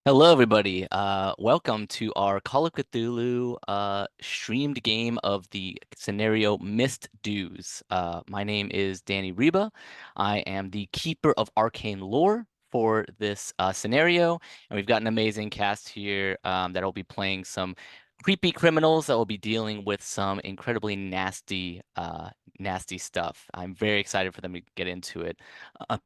Hello, everybody. Welcome to our Call of Cthulhu streamed game of the scenario Missed Dues. My name is Danny Ryba. I am the keeper of arcane lore for this scenario, and we've got an amazing cast here that will be playing some creepy criminals that will be dealing with some incredibly nasty stuff. I'm very excited for them to get into it. Uh,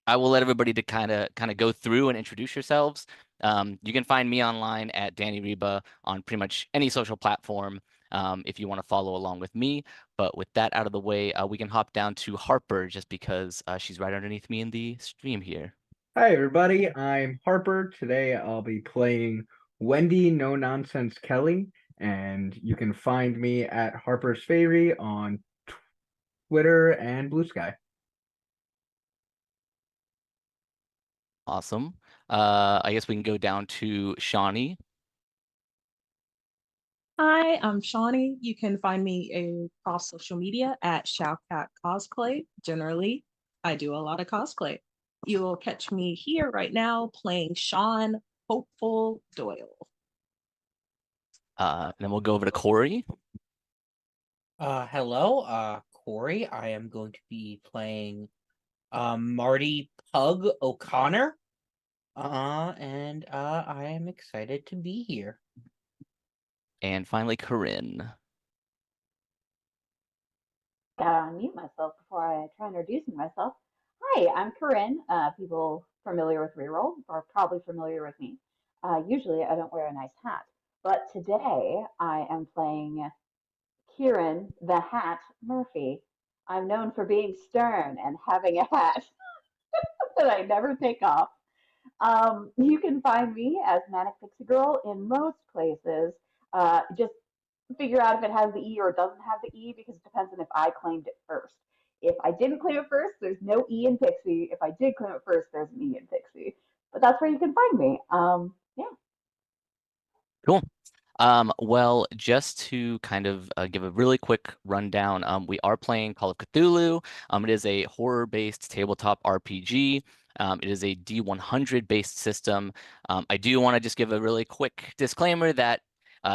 I will let everybody to kind of go through and introduce yourselves. You can find me online at Danny Reba on pretty much any social platform if you want to follow along with me. But with that out of the way, we can hop down to Harper just because she's right underneath me in the stream here. Hi everybody, I'm Harper. Today I'll be playing Wendy No Nonsense Kelly, and you can find me at harpersfaerie on Twitter and Blue Sky. Awesome. I guess we can go down to Shaunie. Hi, I'm Shaunie. You can find me across social media at shaucatcosplay. Generally, I do a lot of cosplay. You will catch me here right now playing Sean Hopeful Doyle. And then we'll go over to Cory. Hello, Cory. I am going to be playing Marty Pug O'Connor. And I am excited to be here. And finally, Corinne. Gotta unmute myself before I try introducing myself. Hi, I'm Corinne. People familiar with Reroll are probably familiar with me. Usually I don't wear a nice hat, but today I am playing Kieran The Hat Murphy. I'm known for being stern and having a hat that I never take off. You can find me as manicpixigirl in most places. Just figure out if it has the E or doesn't have the E because it depends on if I claimed it first. If I didn't claim it first, there's no E in Pixie. If I did claim it first, there's an E in Pixie. But that's where you can find me. Yeah. Cool. Well, just to kind of give a really quick rundown, we are playing Call of Cthulhu. It is a horror-based tabletop RPG. It is a D100 based system. I do want to just give a really quick disclaimer that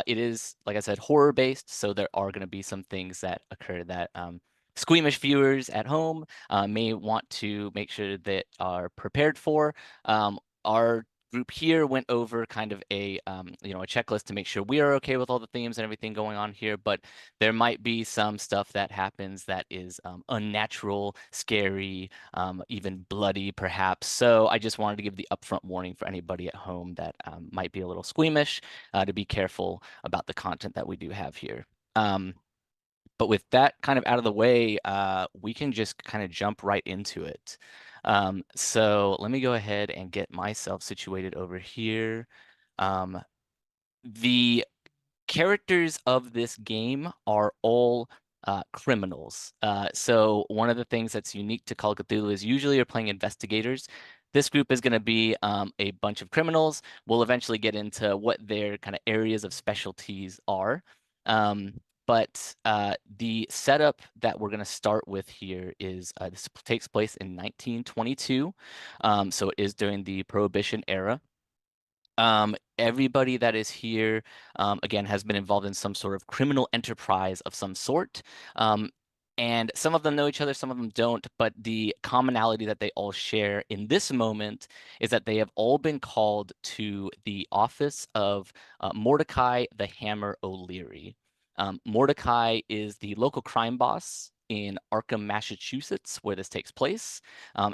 it is, like I said, horror based, so there are going to be some things that occur that squeamish viewers at home may want to make sure that are prepared for. Our group here went over kind of a checklist to make sure we are okay with all the themes and everything going on here, but there might be some stuff that happens that is unnatural, scary, even bloody perhaps. So I just wanted to give the upfront warning for anybody at home that might be a little squeamish to be careful about the content that we do have here. But with that kind of out of the way, we can just kind of jump right into it. So let me go ahead and get myself situated over here. The characters of this game are all criminals. So one of the things that's unique to Call of Cthulhu is usually you're playing investigators. This group is going to be a bunch of criminals. We'll eventually get into what their kind of areas of specialties are. But the setup that we're going to start with here is this takes place in 1922. So it is during the Prohibition era. Everybody that is here, again, has been involved in some sort of criminal enterprise of some sort. And some of them know each other, some of them don't, but the commonality that they all share in this moment is that they have all been called to the office of Mordecai the Hammer O'Leary. Mordecai is the local crime boss in Arkham, Massachusetts, where this takes place,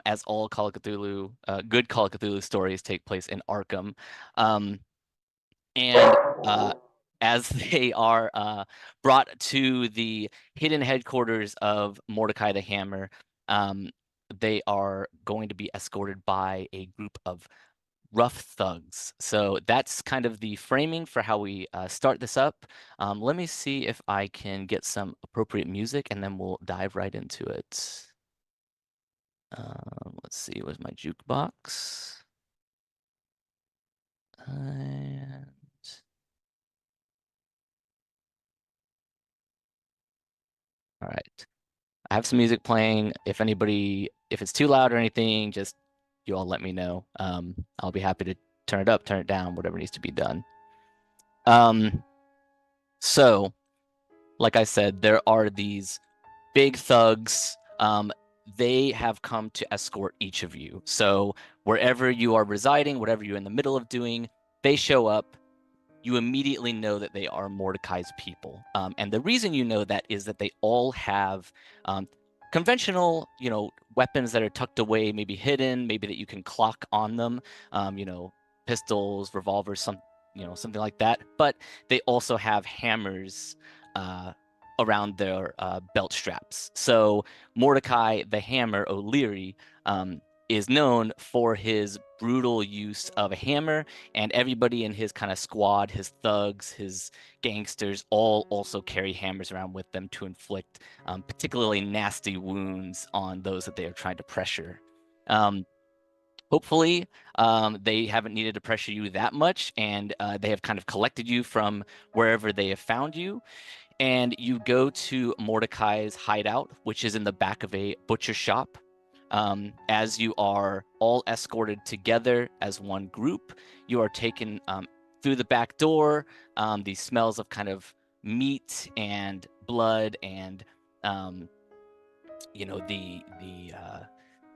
as all Call of Cthulhu, good Call of Cthulhu stories take place in Arkham. Um, and as they are brought to the hidden headquarters of Mordecai the Hammer, they are going to be escorted by a group of rough thugs. So that's kind of the framing for how we start this up. Let me see if I can get some appropriate music and then we'll dive right into it. Let's see, where's my jukebox? And all right. I have some music playing. If it's too loud or anything, just you all let me know. I'll be happy to turn it up, turn it down, whatever needs to be done. So, like I said, there are these big thugs. They have come to escort each of you. So wherever you are residing, whatever you're in the middle of doing, they show up. You immediately know that they are Mordecai's people. And the reason you know that is that they all have conventional, weapons that are tucked away, maybe hidden, maybe that you can clock on them, pistols, revolvers, something like that. But they also have hammers around their belt straps. So Mordecai the Hammer O'Leary is known for his brutal use of a hammer, and everybody in his kind of squad, his thugs, his gangsters, all also carry hammers around with them to inflict particularly nasty wounds on those that they are trying to pressure. Hopefully, they haven't needed to pressure you that much, and they have kind of collected you from wherever they have found you. And you go to Mordecai's hideout, which is in the back of a butcher shop. As you are all escorted together as one group, you are taken through the back door. The smells of kind of meat and blood and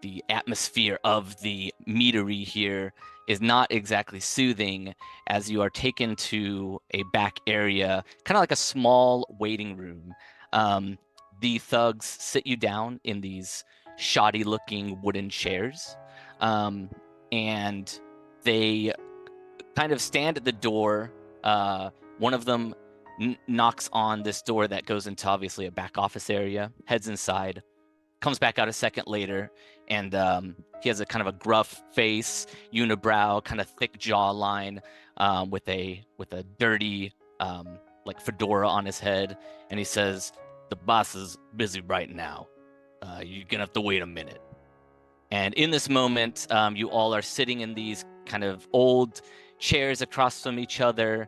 the atmosphere of the meadery here is not exactly soothing, as you are taken to a back area, kind of like a small waiting room. The thugs sit you down in these shoddy looking wooden chairs, and they kind of stand at the door. One of them knocks on this door that goes into obviously a back office area, heads inside, comes back out a second later, and he has a kind of a gruff face, unibrow, kind of thick jawline, with a dirty like fedora on his head, and he says, "The boss is busy right now. You're gonna have to wait a minute." And in this moment, you all are sitting in these kind of old chairs across from each other,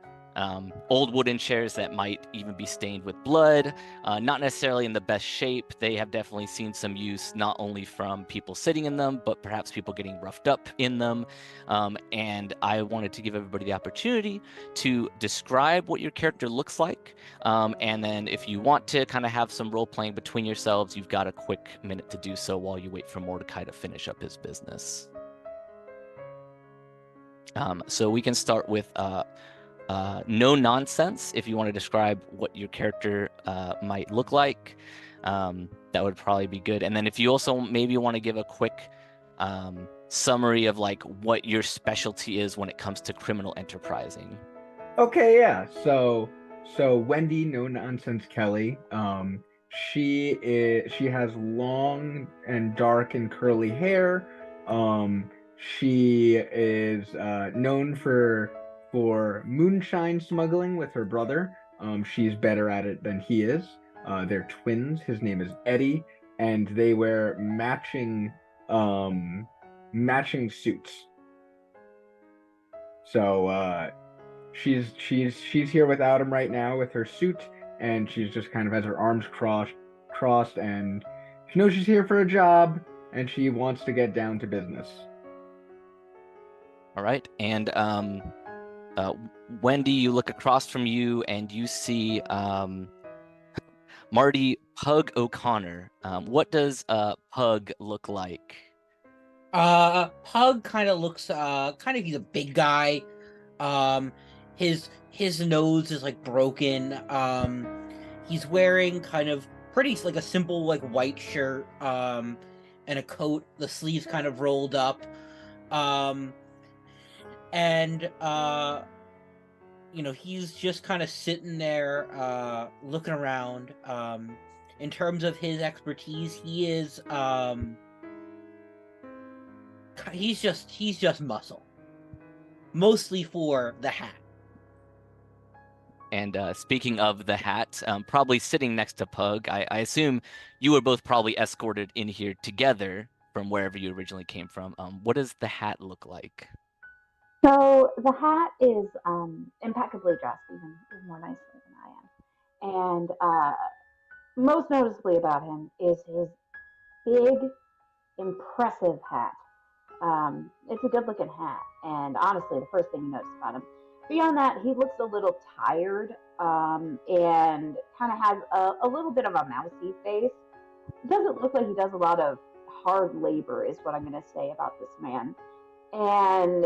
old wooden chairs that might even be stained with blood, not necessarily in the best shape. They have definitely seen some use, not only from people sitting in them, but perhaps people getting roughed up in them. And I wanted to give everybody the opportunity to describe what your character looks like. And then if you want to kind of have some role playing between yourselves, you've got a quick minute to do so while you wait for Mordecai to finish up his business. So we can start with no nonsense. If you want to describe what your character might look like, that would probably be good. And then if you also maybe want to give a quick summary of like what your specialty is when it comes to criminal enterprising. Okay, yeah. So Wendy No Nonsense Kelly, she has long and dark and curly hair. She is known for moonshine smuggling with her brother. She's better at it than he is. They're twins. His name is Eddie, and they wear matching suits. So she's here without him right now with her suit, and she's just kind of has her arms crossed, and she knows she's here for a job, and she wants to get down to business. All right, and Wendy, you look across from you and you see Marty Pug O'Connor. What does Pug look like? Pug kind of looks he's a big guy. His nose is like broken. He's wearing kind of pretty like a simple like white shirt and a coat, the sleeves kind of rolled up. And he's just kind of sitting there looking around. In terms of his expertise, he is he's just muscle, mostly for the hat. And speaking of the hat, probably sitting next to Pug, I assume you were both probably escorted in here together from wherever you originally came from. What does the hat look like? So the hat is impeccably dressed, even more nicely than I am. And most noticeably about him is his big, impressive hat. It's a good looking hat, and honestly, the first thing you notice about him. Beyond that, he looks a little tired, and kind of has a little bit of a mousy face. It doesn't look like he does a lot of hard labor, is what I'm going to say about this man. And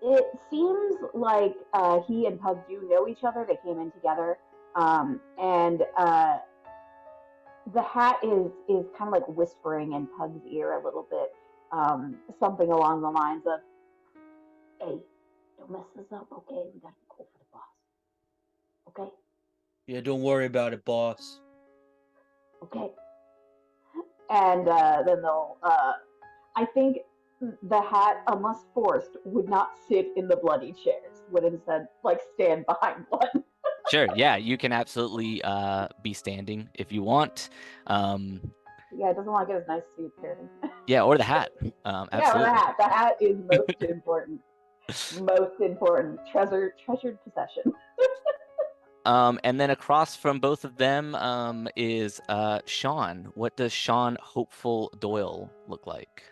it seems like he and Pug do know each other. They came in together, and the hat is kind of like whispering in Pug's ear a little bit, something along the lines of, "Hey, don't mess this up, okay? We gotta be cool for the boss, okay? Yeah, don't worry about it, boss. Okay." And then they'll, I think the hat, unless forced, would not sit in the bloody chairs. Would instead like stand behind one. Sure, yeah, you can absolutely be standing if you want. Yeah, it doesn't want to get his nice suit dirty. Yeah, or the hat. Yeah, or Absolutely. the hat. The hat is most important. Most important. Treasured possession. And then across from both of them is Sean. What does Sean Hopeful Doyle look like?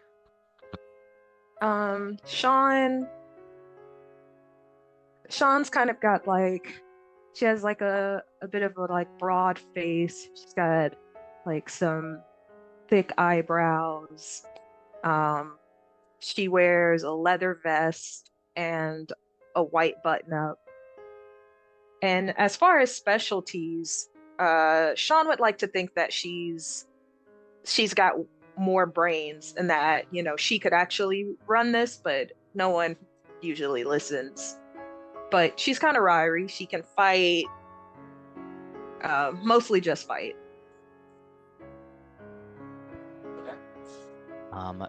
Sean's kind of got like, she has like a bit of a like broad face. She's got like some thick eyebrows. She wears a leather vest and a white button up. And as far as specialties, Sean would like to think that she's got more brains and that, you know, she could actually run this, but no one usually listens. But she's kind of wiry. She can fight, mostly just fight.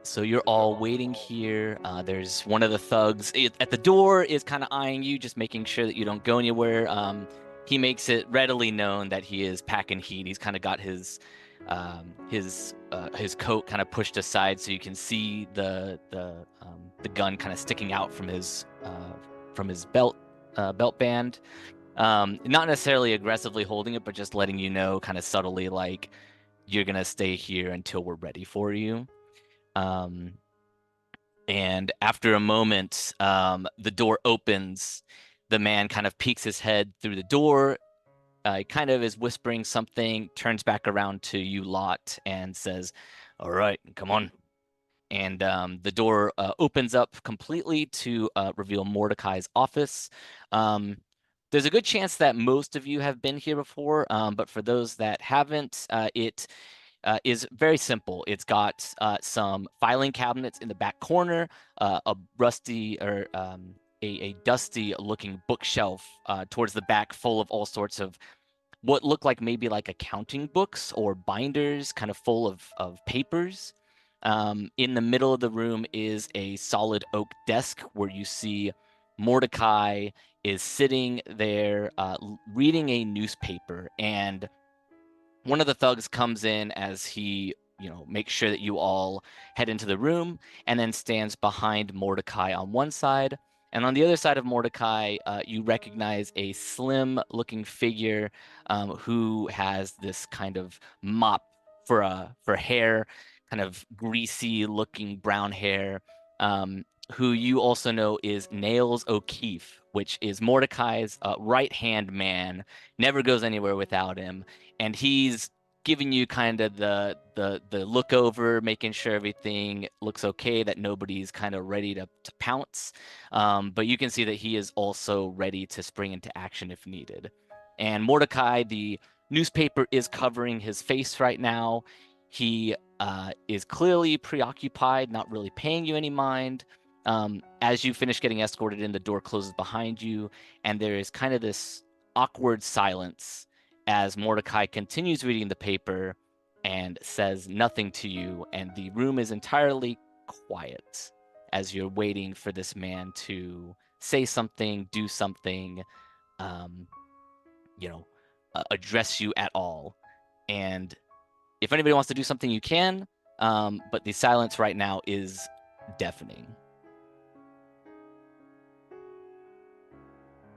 So you're all waiting here. There's one of the thugs at the door is kind of eyeing you, just making sure that you don't go anywhere. He makes it readily known that he is packing heat. He's kind of got his coat kind of pushed aside so you can see the gun kind of sticking out from his belt band. Not necessarily aggressively holding it, but just letting you know kind of subtly, like, you're gonna stay here until we're ready for you. And after a moment, the door opens. The man kind of peeks his head through the door, kind of is whispering something, turns back around to you lot and says, "All right, come on." And the door opens up completely to reveal Mordecai's office. There's a good chance that most of you have been here before, but for those that haven't, it is very simple. It's got some filing cabinets in the back corner, a rusty or a dusty looking bookshelf towards the back full of all sorts of what look like maybe like accounting books or binders kind of full of papers. In the middle of the room is a solid oak desk where you see Mordecai is sitting there reading a newspaper, and one of the thugs comes in as he, makes sure that you all head into the room, and then stands behind Mordecai on one side. And on the other side of Mordecai, you recognize a slim-looking figure who has this kind of mop for hair, kind of greasy-looking brown hair, who you also know is Nails O'Keefe, which is Mordecai's right-hand man, never goes anywhere without him. And he's giving you kind of the look over, making sure everything looks okay, that nobody's kind of ready to pounce. But you can see that he is also ready to spring into action if needed. And Mordecai, the newspaper is covering his face right now. He is clearly preoccupied, not really paying you any mind. As you finish getting escorted in, the door closes behind you, and there is kind of this awkward silence as Mordecai continues reading the paper and says nothing to you, and the room is entirely quiet as you're waiting for this man to say something, do something, address you at all. And if anybody wants to do something, you can, but the silence right now is deafening.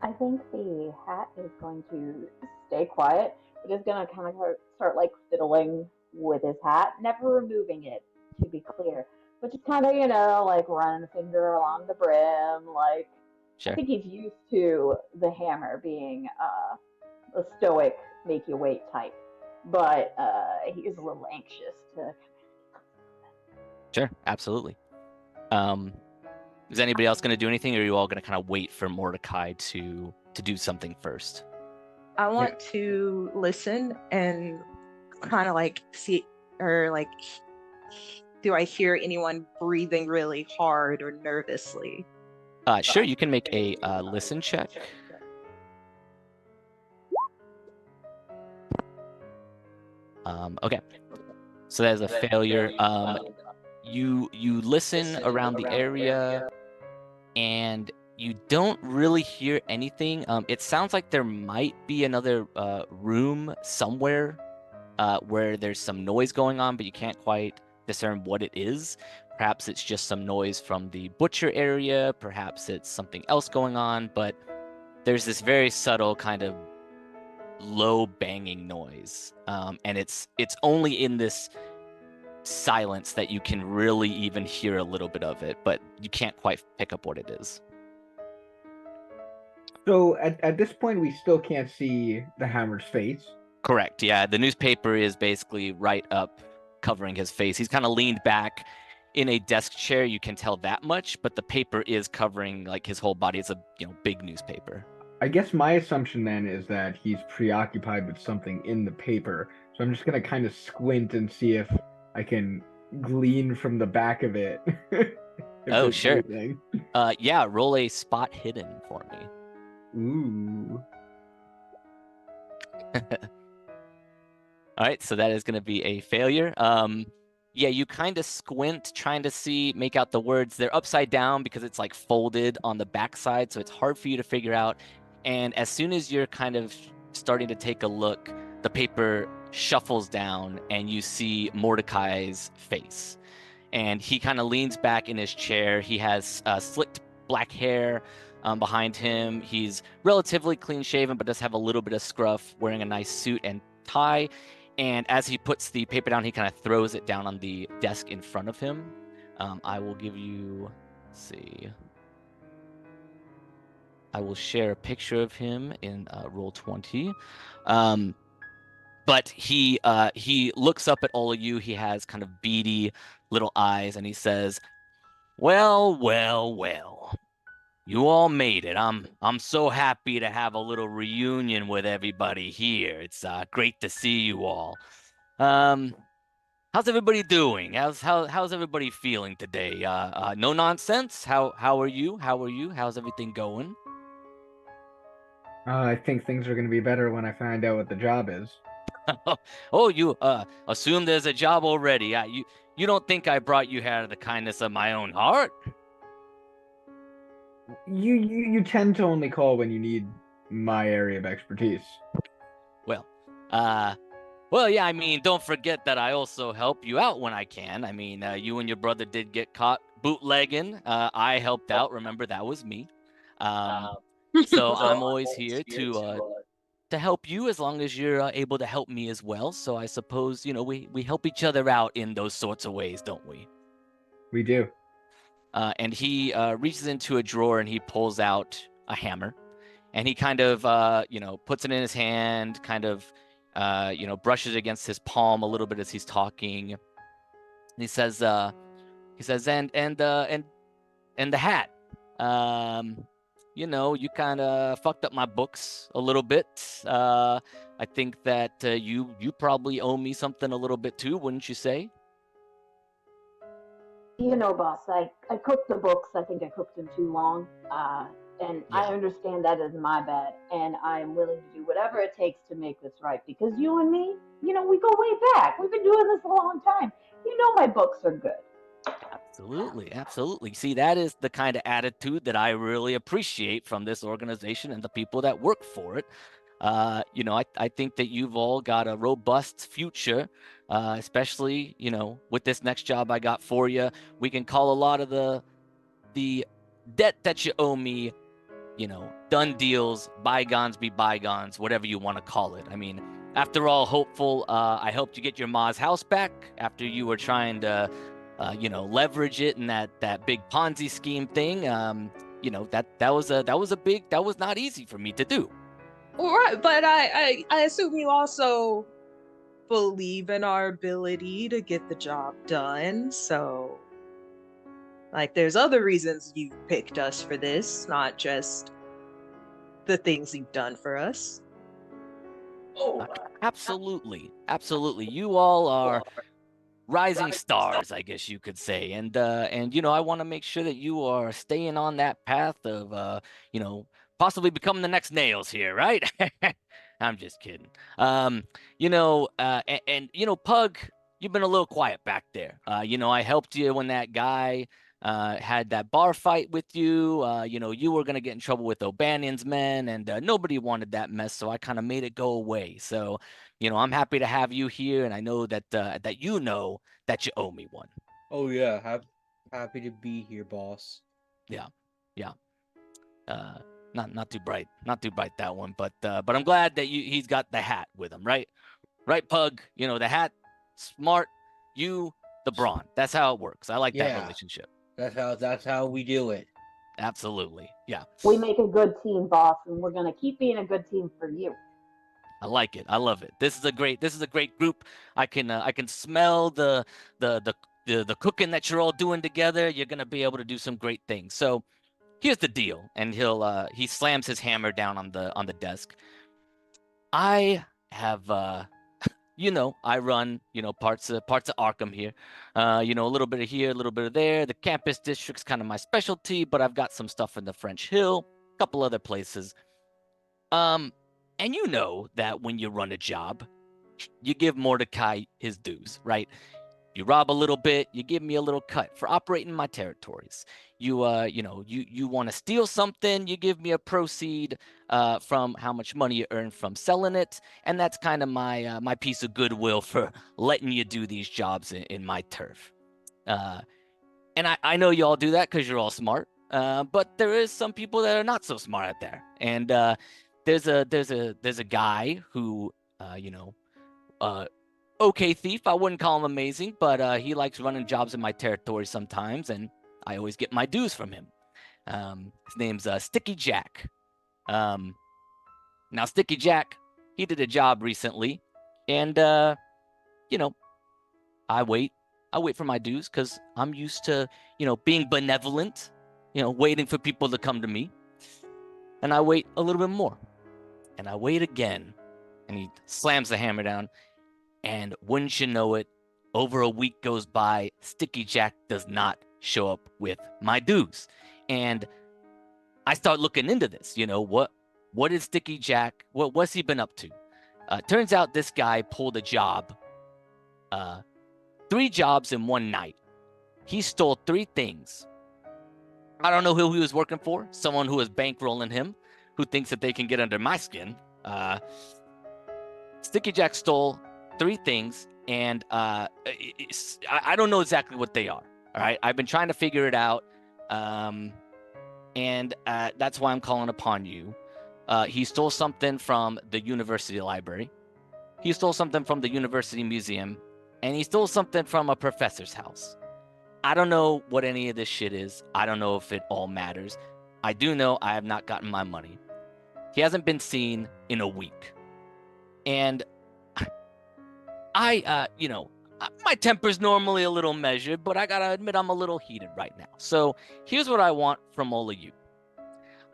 I think the hat is going to stay quiet, but is going to kind of start like fiddling with his hat, never removing it, to be clear, but just kind of, you know, like running a finger along the brim. Like, I Sure. think he's used to the hammer being a stoic, make you wait type, but he is a little anxious to. Sure. Absolutely. Is anybody else going to do anything, or are you all going to kind of wait for Mordecai to do something first? I want to listen and kind of like see, or like, do I hear anyone breathing really hard or nervously? Sure, you can make a listen check. Okay, so that is a failure. You listen around the area, and you don't really hear anything. It sounds like there might be another room somewhere where there's some noise going on, but you can't quite discern what it is. Perhaps it's just some noise from the butcher area. Perhaps it's something else going on, but there's this very subtle kind of low banging noise. And it's only in this silence that you can really even hear a little bit of it, but you can't quite pick up what it is. So at this point, we still can't see the hammer's face. Correct. Yeah, the newspaper is basically right up covering his face. He's kind of leaned back in a desk chair. You can tell that much, but the paper is covering like his whole body. It's a big newspaper. I guess my assumption then is that he's preoccupied with something in the paper. So I'm just gonna kind of squint and see if I can glean from the back of it. Oh, sure. Anything. Yeah, roll a spot hidden for me. Ooh. All right, so that is going to be a failure. Yeah, you kind of squint trying to make out the words. They're upside down because it's like folded on the backside, so it's hard for you to figure out. And as soon as you're kind of starting to take a look, the paper shuffles down and you see Mordecai's face. And he kind of leans back in his chair. He has slicked black hair behind him. He's relatively clean shaven, but does have a little bit of scruff, wearing a nice suit and tie. And as he puts the paper down, he kind of throws it down on the desk in front of him. I will give you, let's see. I will share a picture of him in Roll20. But he looks up at all of you. He has kind of beady little eyes, and he says, "Well, well, well. You all made it. I'm so happy to have a little reunion with everybody here. It's great to see you all. How's everybody doing? How's everybody feeling today? No nonsense. How are you? How are you? How's everything going?" I think things are gonna be better when I find out what the job is. Oh, you assume there's a job already. You don't think I brought you here out of the kindness of my own heart? You tend to only call when you need my area of expertise. Well, yeah, I mean, don't forget that I also help you out when I can. I mean, you and your brother did get caught bootlegging. I helped out. Remember, that was me. So I'm always here to help you as long as you're able to help me as well. So I suppose, we help each other out in those sorts of ways, don't we? We do. And he reaches into a drawer and he pulls out a hammer, and he kind of, puts it in his hand, kind of, brushes against his palm a little bit as he's talking. And he says, and the hat. You kind of fucked up my books a little bit. I think that you probably owe me something a little bit too, wouldn't you say? You know, boss, I cooked the books. I think I cooked them too long. And I understand that is my bad. And I am willing to do whatever it takes to make this right. Because you and me, we go way back. We've been doing this a long time. My books are good. Absolutely. See, that is the kind of attitude that I really appreciate from this organization and the people that work for it. I think that you've all got a robust future, especially, with this next job I got for you. We can call a lot of the debt that you owe me, done deals, bygones be bygones, whatever you want to call it. I mean, after all, hopeful, I helped you get your ma's house back after you were trying to leverage it in that big Ponzi scheme thing. That was not easy for me to do. Right, but I assume you also believe in our ability to get the job done. So, like, there's other reasons you picked us for this, not just the things you've done for us. Absolutely, absolutely. You all are rising stars, I guess you could say. And I want to make sure that you are staying on that path of possibly becoming the next Nails here, right? I'm just kidding. Pug, you've been a little quiet back there. I helped you when that guy had that bar fight with you. You were gonna get in trouble with O'Banion's men, and nobody wanted that mess, so I kind of made it go away. So, I'm happy to have you here, and I know that that you owe me one. Oh yeah, happy to be here, boss. Yeah. Not too bright, that one, but I'm glad that he's got the hat with him, right? Right, Pug. The hat, smart. You, the brawn. That's how it works. I like that relationship. That's how we do it. Absolutely, yeah. We make a good team, boss, and we're gonna keep being a good team for you. I like it. I love it. This is a great group. I can smell the cooking that you're all doing together. You're gonna be able to do some great things. So here's the deal, and he slams his hammer down on the desk. I have I run parts of Arkham here, a little bit of here, a little bit of there. The campus district's kind of my specialty, but I've got some stuff in the French Hill, a couple other places. And you know that when you run a job, you give Mordecai his dues, right? You rob a little bit, you give me a little cut for operating my territories. You want to steal something, you give me a proceed from how much money you earn from selling it, and that's kind of my piece of goodwill for letting you do these jobs in my turf. And I know you all do that because you're all smart, but there is some people that are not so smart out there, and there's a guy who okay thief. I wouldn't call him amazing, but he likes running jobs in my territory sometimes, and I always get my dues from him. His name's Sticky Jack. Now Sticky Jack, he did a job recently, and I wait for my dues because I'm used to being benevolent, waiting for people to come to me, and I wait a little bit more, and I wait again, and he slams the hammer down. And wouldn't you know it, over a week goes by, Sticky Jack does not show up with my dues. And I start looking into this. What is Sticky Jack? What's he been up to? Turns out this guy pulled a job, 3 jobs in one night. He stole 3 things. I don't know who he was working for. Someone who is bankrolling him, who thinks that they can get under my skin. Sticky Jack stole 3 things, and I don't know exactly what they are. All right, I've been trying to figure it out, and that's why I'm calling upon you. He stole something from the university library. He stole something from the university museum, and he stole something from a professor's house. I don't know what any of this shit is. I don't know if it all matters. I do know I have not gotten my money. He hasn't been seen in a week, and my temper's normally a little measured, but I gotta admit I'm a little heated right now. So here's what I want from all of you.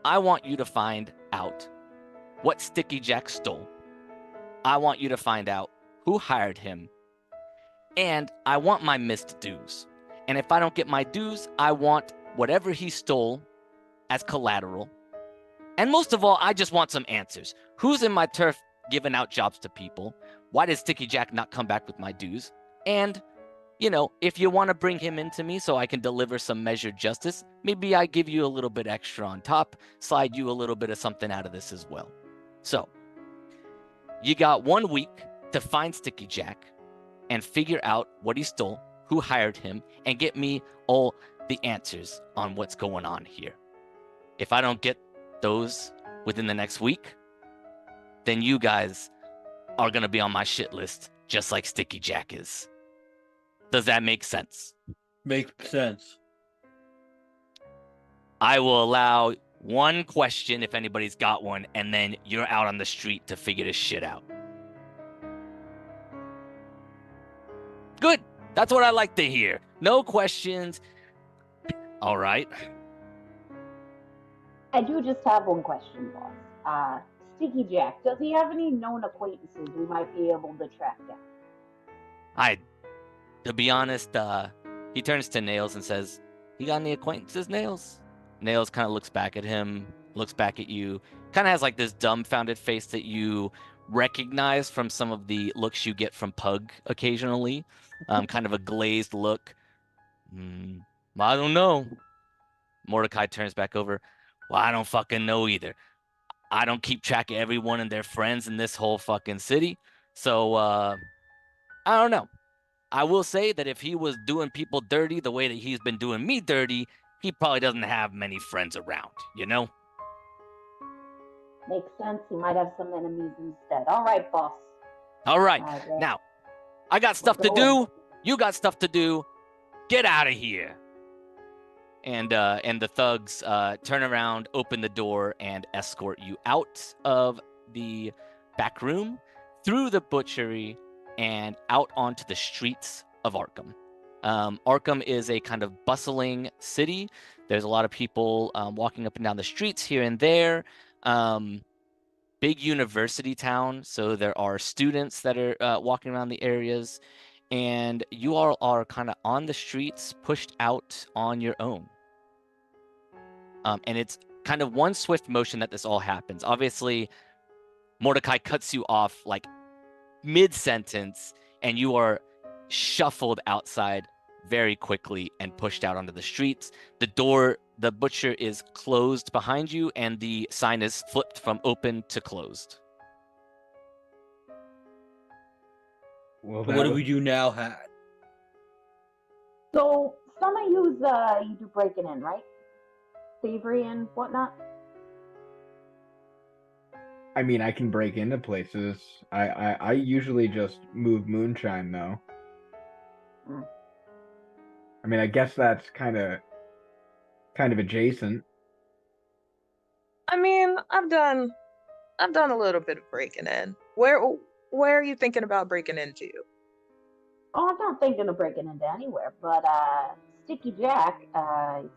I want you to find out what Sticky Jack stole. I want you to find out who hired him. And I want my missed dues. And if I don't get my dues, I want whatever he stole as collateral. And most of all, I just want some answers. Who's in my turf giving out jobs to people? Why did Sticky Jack not come back with my dues? And, if you want to bring him into me so I can deliver some measured justice, maybe I give you a little bit extra on top, slide you a little bit of something out of this as well. So, you got 1 week to find Sticky Jack and figure out what he stole, who hired him, and get me all the answers on what's going on here. If I don't get those within the next week, then you guys are going to be on my shit list, just like Sticky Jack is. Does that make sense? Makes sense. I will allow one question if anybody's got one, and then you're out on the street to figure this shit out. Good. That's what I like to hear. No questions. All right. I do just have one question, boss. Sticky Jack, does he have any known acquaintances we might be able to track down? To be honest, he turns to Nails and says, "You got any acquaintances, Nails?" Nails kind of looks back at him, looks back at you, kind of has like this dumbfounded face that you recognize from some of the looks you get from Pug occasionally. Kind of a glazed look. I don't know. Mordecai turns back over. Well, I don't fucking know either. I don't keep track of everyone and their friends in this whole fucking city. So, I don't know. I will say that if he was doing people dirty the way that he's been doing me dirty, he probably doesn't have many friends around, you know? Makes sense. He might have some enemies instead. All right, boss. All right. Now, I got stuff to do. You got stuff to do. Get out of here. And the thugs turn around, open the door, and escort you out of the back room, through the butchery, and out onto the streets of Arkham. Arkham is a kind of bustling city. There's a lot of people walking up and down the streets here and there. Big university town, so there are students that are walking around the areas, and you all are kind of on the streets, pushed out on your own. And it's kind of one swift motion that this all happens. Obviously, Mordecai cuts you off like mid-sentence, and you are shuffled outside very quickly and pushed out onto the streets. The door, the butcher is closed behind you, and the sign is flipped from open to closed. Well, What do we do now, Hat? So, some of you do breaking in, right? Thievery and whatnot? I mean, I can break into places. I usually just move moonshine, though. I mean, I guess that's kind of adjacent. I mean, I've done a little bit of breaking in. Where are you thinking about breaking into? Oh, I'm not thinking of breaking into anywhere, but Sticky Jack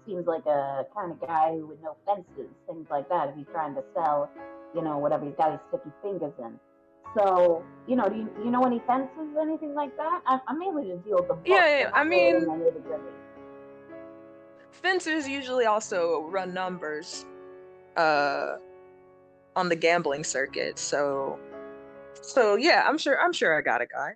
seems like a kind of guy who would know fences, things like that, if he's trying to sell, whatever he's got his sticky fingers in. So, do you know any fences, anything like that? I'm mainly to deal with the books. Yeah, I mean, fences usually also run numbers on the gambling circuit. So yeah, I'm sure I got a guy.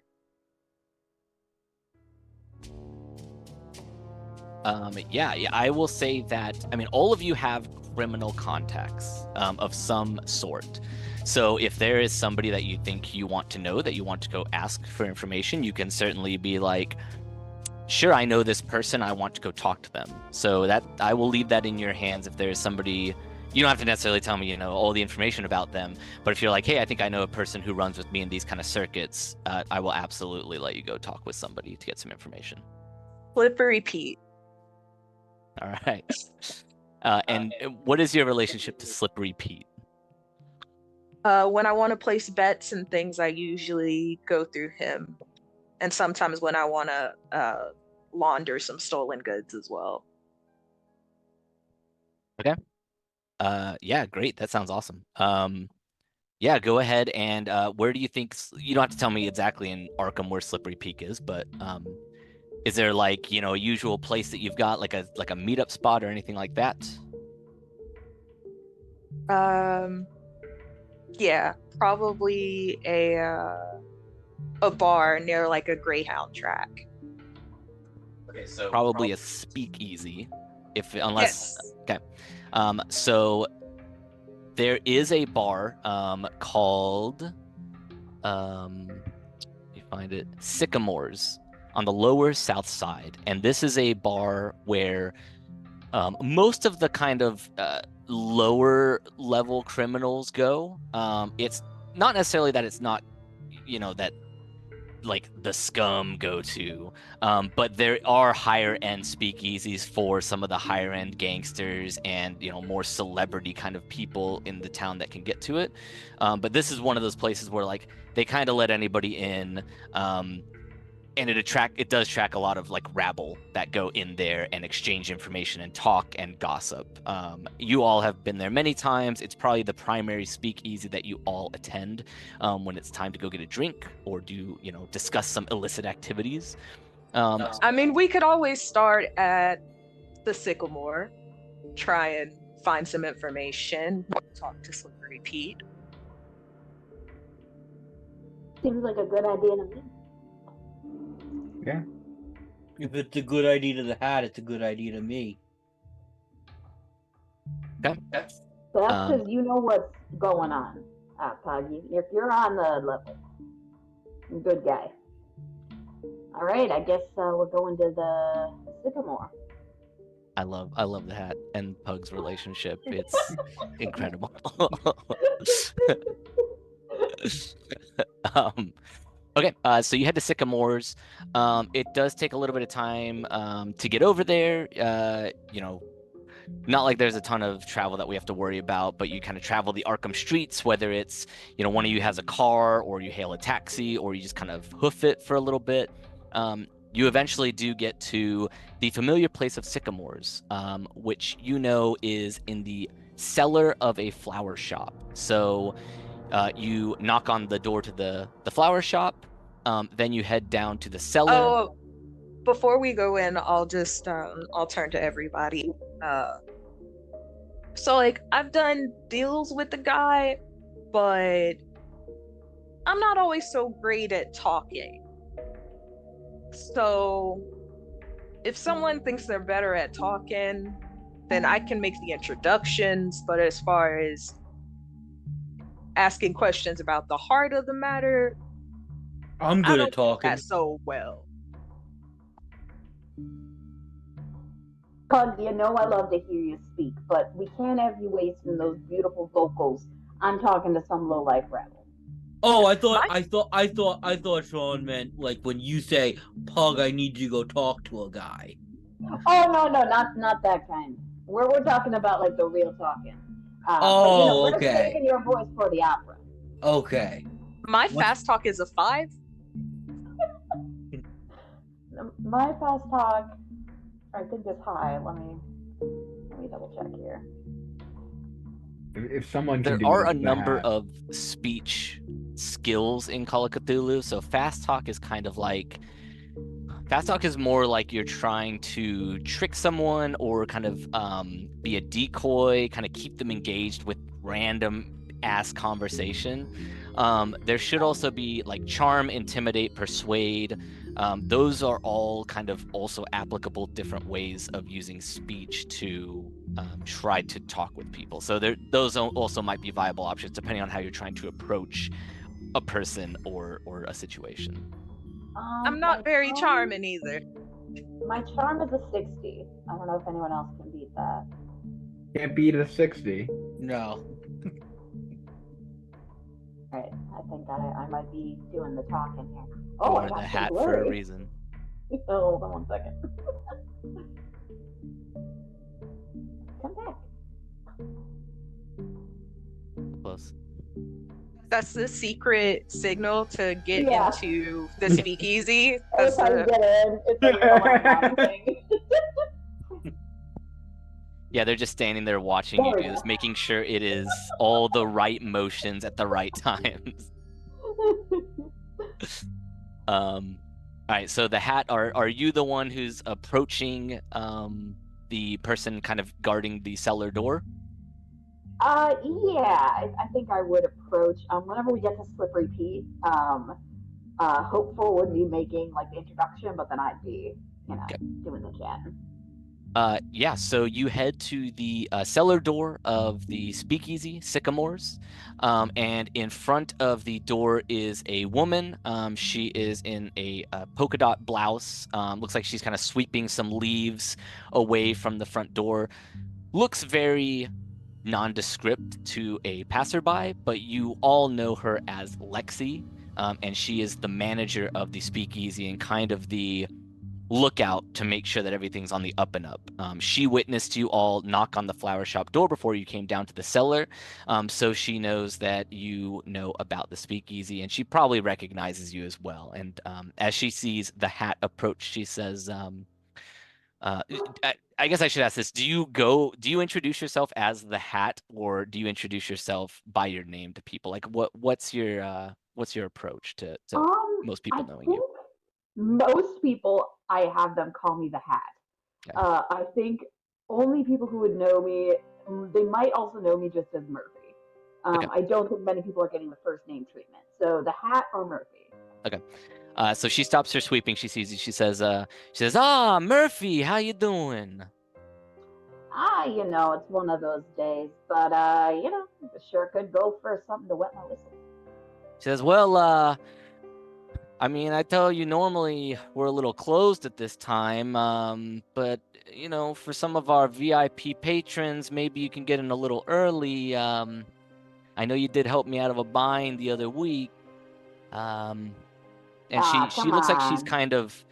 Yeah, I will say that, I mean, all of you have criminal contacts of some sort. So if there is somebody that you think you want to know, that you want to go ask for information, you can certainly be like, sure, I know this person, I want to go talk to them. So that I will leave that in your hands. If there's somebody, you don't have to necessarily tell me, all the information about them. But if you're like, hey, I think I know a person who runs with me in these kind of circuits, I will absolutely let you go talk with somebody to get some information. Slippery Pete. All right. And what is your relationship to Slippery Pete? When I want to place bets and things, I usually go through him. And sometimes when I want to launder some stolen goods as well. Okay. Yeah, great. That sounds awesome. Yeah, go ahead and where do you think, you don't have to tell me exactly in Arkham where Slippery Peak is, but is there like, a usual place that you've got, like a meetup spot or anything like that? Yeah, probably a bar near like a Greyhound track. Okay, so probably a speakeasy, unless yes. Okay. So there is a bar called you find it Sycamores on the lower south side, and this is a bar where most of the kind of lower level criminals go. It's not necessarily that it's not, that like the scum go to. But there are higher end speakeasies for some of the higher end gangsters and more celebrity kind of people in the town that can get to it. But this is one of those places where like they kind of let anybody in. And it does track a lot of like rabble that go in there and exchange information and talk and gossip. You all have been there many times. It's probably the primary speakeasy that you all attend when it's time to go get a drink or do discuss some illicit activities. I mean, we could always start at the Sycamore, try and find some information, talk to Slippery Pete. Seems like a good idea to me. Yeah. If it's a good idea to the hat, it's a good idea to me. Okay. So that's because you know what's going on, Puggy. You're on the level. Good guy. All right, I guess we're going to the Sycamore. I love the hat and Pug's relationship. It's incredible. Okay, so you head to Sycamores. It does take a little bit of time to get over there. Not like there's a ton of travel that we have to worry about, but you kind of travel the Arkham streets, whether it's, one of you has a car or you hail a taxi or you just kind of hoof it for a little bit. You eventually do get to the familiar place of Sycamores, which is in the cellar of a flower shop. So you knock on the door to the flower shop, then you head down to the cellar. Oh, before we go in, I'll just I'll turn to everybody. So like I've done deals with the guy, but I'm not always so great at talking. So if someone thinks they're better at talking, then I can make the introductions, but as far as asking questions about the heart of the matter, I'm good at talking. That so well. Pug, I love to hear you speak, but we can't have you wasting those beautiful vocals on talking to some low life rebel. Oh, I thought Sean meant like when you say, Pug, I need you to go talk to a guy. Oh no, not that kind. We're talking about like the real talking. We're just taking your voice for the opera. Okay. My fast talk is a 5. My fast talk, I think is high. Let me double check here. If someone there can do are a the number hat. of speech skills in Call of Cthulhu. So fast talk is kind of like fast talk is more like you're trying to trick someone or kind of be a decoy, kind of keep them engaged with random ass conversation. There should also be like charm, intimidate, persuade. Those are all kind of also applicable different ways of using speech to try to talk with people. So those also might be viable options depending on how you're trying to approach a person or a situation. I'm not very charming either. My charm is a 60. I don't know if anyone else can beat that. Can't beat a 60. No. Right, I think I might be doing the talking here. Oh, I the got hat some for a blurry. reason. Oh, hold on 1 second. Come back. Close. That's the secret signal to get into the speakeasy. Every time you get in, it's like a thing. Yeah, they're just standing there watching you do this, making sure it is all the right motions at the right times. All right, so the hat, are you the one who's approaching the person kind of guarding the cellar door? Yeah, I think I would approach, whenever we get to Slippery Pete, Hopeful would be making like the introduction, but then I'd be, doing the chat. Yeah, so you head to the cellar door of the speakeasy, Sycamores, and in front of the door is a woman. She is in a polka dot blouse. Looks like she's kind of sweeping some leaves away from the front door. Looks very nondescript to a passerby, but you all know her as Lexi. and she is the manager of the speakeasy and kind of the lookout to make sure that everything's on the up and up. She witnessed you all knock on the flower shop door before you came down to the cellar, so she knows that you know about the speakeasy, and she probably recognizes you as well. And as she sees the hat approach, she says, uh, I guess I should ask this. Do you introduce yourself as the hat, or do you introduce yourself by your name to people? Like what's your approach to most I people knowing think you? most people, I have them call me the Hat. Okay. I think only people who would know me, they might also know me just as Murphy. Okay. I don't think many people are getting the first name treatment. So the Hat or Murphy. Okay. So she stops her sweeping. She sees you. She says, "Ah, Murphy, how you doing?" It's one of those days, but it sure could go for something to wet my whistle. She says, "Well, I mean, I tell you, normally we're a little closed at this time, but for some of our VIP patrons, maybe you can get in a little early. I know you did help me out of a bind the other week, and she Come looks like she's on. kind of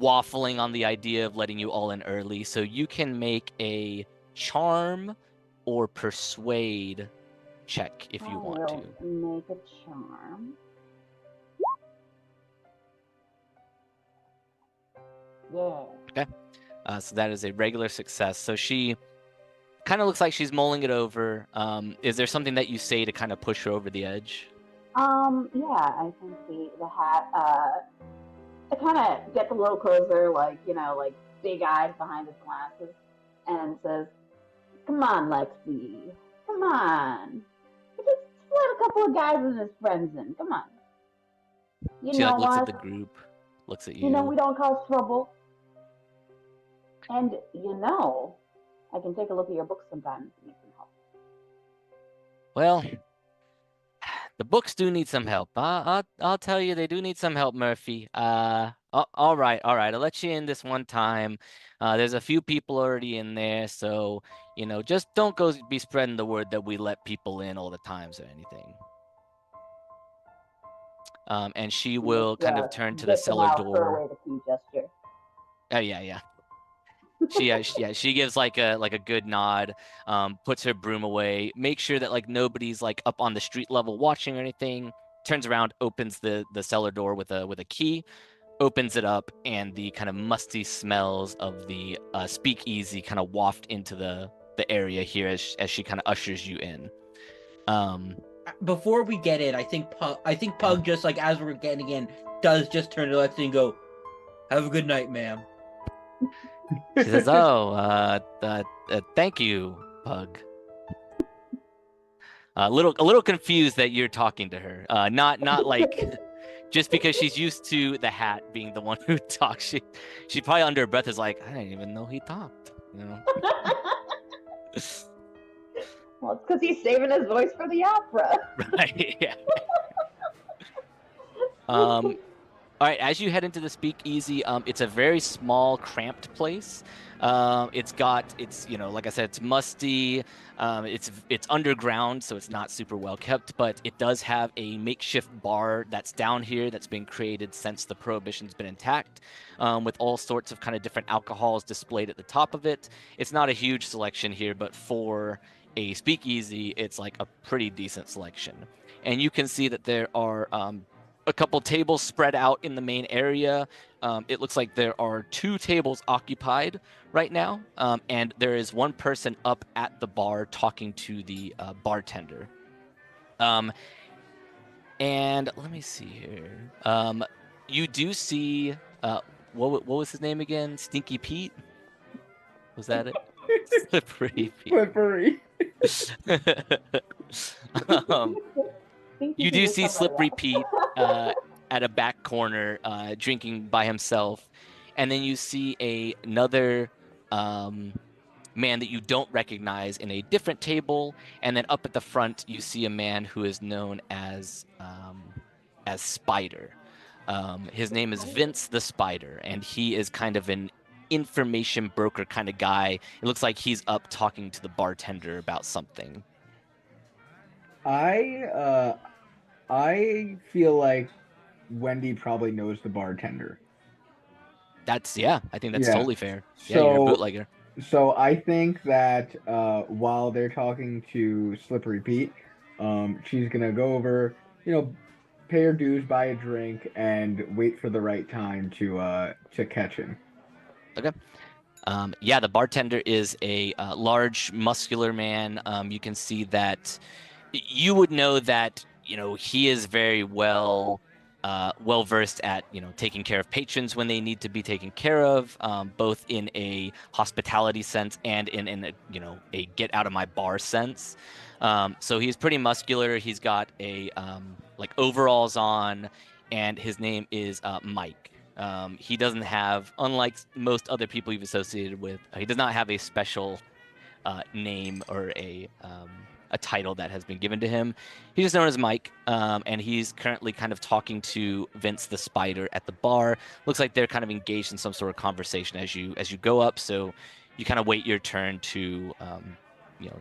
waffling on the idea of letting you all in early. So you can make a charm or persuade check if you want to. Make a charm. Yeah. Okay. So that is a regular success. So she kind of looks like she's mulling it over. Is there something that you say to kind of push her over the edge? Yeah, I think the Hat, it kind of gets a little closer, like big eyes behind his glasses, and says, "Come on, Lexi. Come on. Just let a couple of guys and his friends in. Come on. You She know looks at what? the group, looks at you. You know we don't cause trouble. And I can take a look at your books sometimes and you can help." Well, the books do need some help. I'll tell you, they do need some help, Murphy. All right. I'll let you in this one time. There's a few people already in there, so just don't go be spreading the word that we let people in all the times or anything. And she will kind of turn to the cellar door. For a way to key gesture. Oh yeah. She gives like a good nod, puts her broom away, makes sure that like nobody's like up on the street level watching or anything, turns around, opens the cellar door with a key, opens it up, and the kind of musty smells of the speakeasy kind of waft into the area here as she kind of ushers you in. Before we get in, I think Pug just like as we're getting in does just turn to Lexi and go, "Have a good night, ma'am." She says, "Oh, thank you, Pug." A little confused that you're talking to her. Not like just because she's used to the Hat being the one who talks. She probably under her breath is like, "I didn't even know he talked." Well, it's because he's saving his voice for the opera. Right. Yeah. All right, as you head into the speakeasy, it's a very small, cramped place. It's like I said, it's musty. It's underground, so it's not super well kept, but it does have a makeshift bar that's down here that's been created since the Prohibition's been intact, with all sorts of kind of different alcohols displayed at the top of it. It's not a huge selection here, but for a speakeasy, it's like a pretty decent selection. And you can see that there are a couple tables spread out in the main area. It looks like there are 2 tables occupied right now, and there is one person up at the bar talking to the bartender. And let me see here. You do see what was his name again? Stinky Pete? Was that it? Slippery Pete. Slippery. You do see Slippery Pete at a back corner drinking by himself, and then you see another man that you don't recognize in a different table, and then up at the front you see a man who is known as Spider. His name is Vince the Spider, and he is kind of an information broker kind of guy. It looks like he's up talking to the bartender about something. I I feel like Wendy probably knows the bartender. I think that's Yeah. totally fair. Yeah, you're a So bootlegger. so I think that while they're talking to Slippery Pete, she's gonna go over, pay her dues, buy a drink, and wait for the right time to catch him. Okay. Yeah, the bartender is a large, muscular man. You can see that you would know that, he is very well versed at, taking care of patrons when they need to be taken care of, both in a hospitality sense and in a, a get out of my bar sense. So he's pretty muscular. He's got a like overalls on, and his name is Mike. He doesn't have, unlike most other people you've associated with, he does not have a special name or a title that has been given to him. He's just known as Mike, and he's currently kind of talking to Vince the Spider at the bar. Looks like they're kind of engaged in some sort of conversation as you go up. So you kind of wait your turn to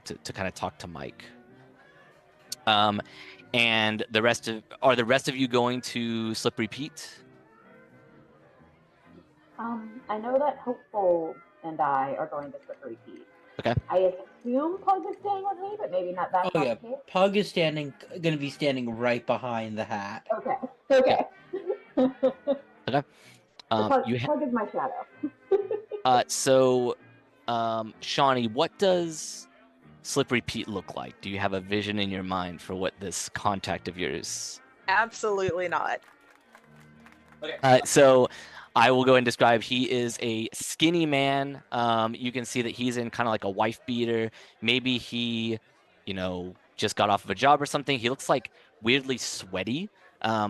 to kind of talk to Mike. And the rest of you going to Slippery Pete? I know that Hopeful and I are going to Slippery Pete. Okay. I assume Pug is staying with me, but maybe not that. Oh yeah, Pug is going to be standing right behind the hat. Okay. Okay. Okay. Pug is my shadow. So, Shaunie, what does Slippery Pete look like? Do you have a vision in your mind for what this contact of yours? Absolutely not. Okay. So I will go and describe. He is a skinny man. You can see that he's in kind of like a wife beater. Maybe he, just got off of a job or something. He looks like weirdly sweaty.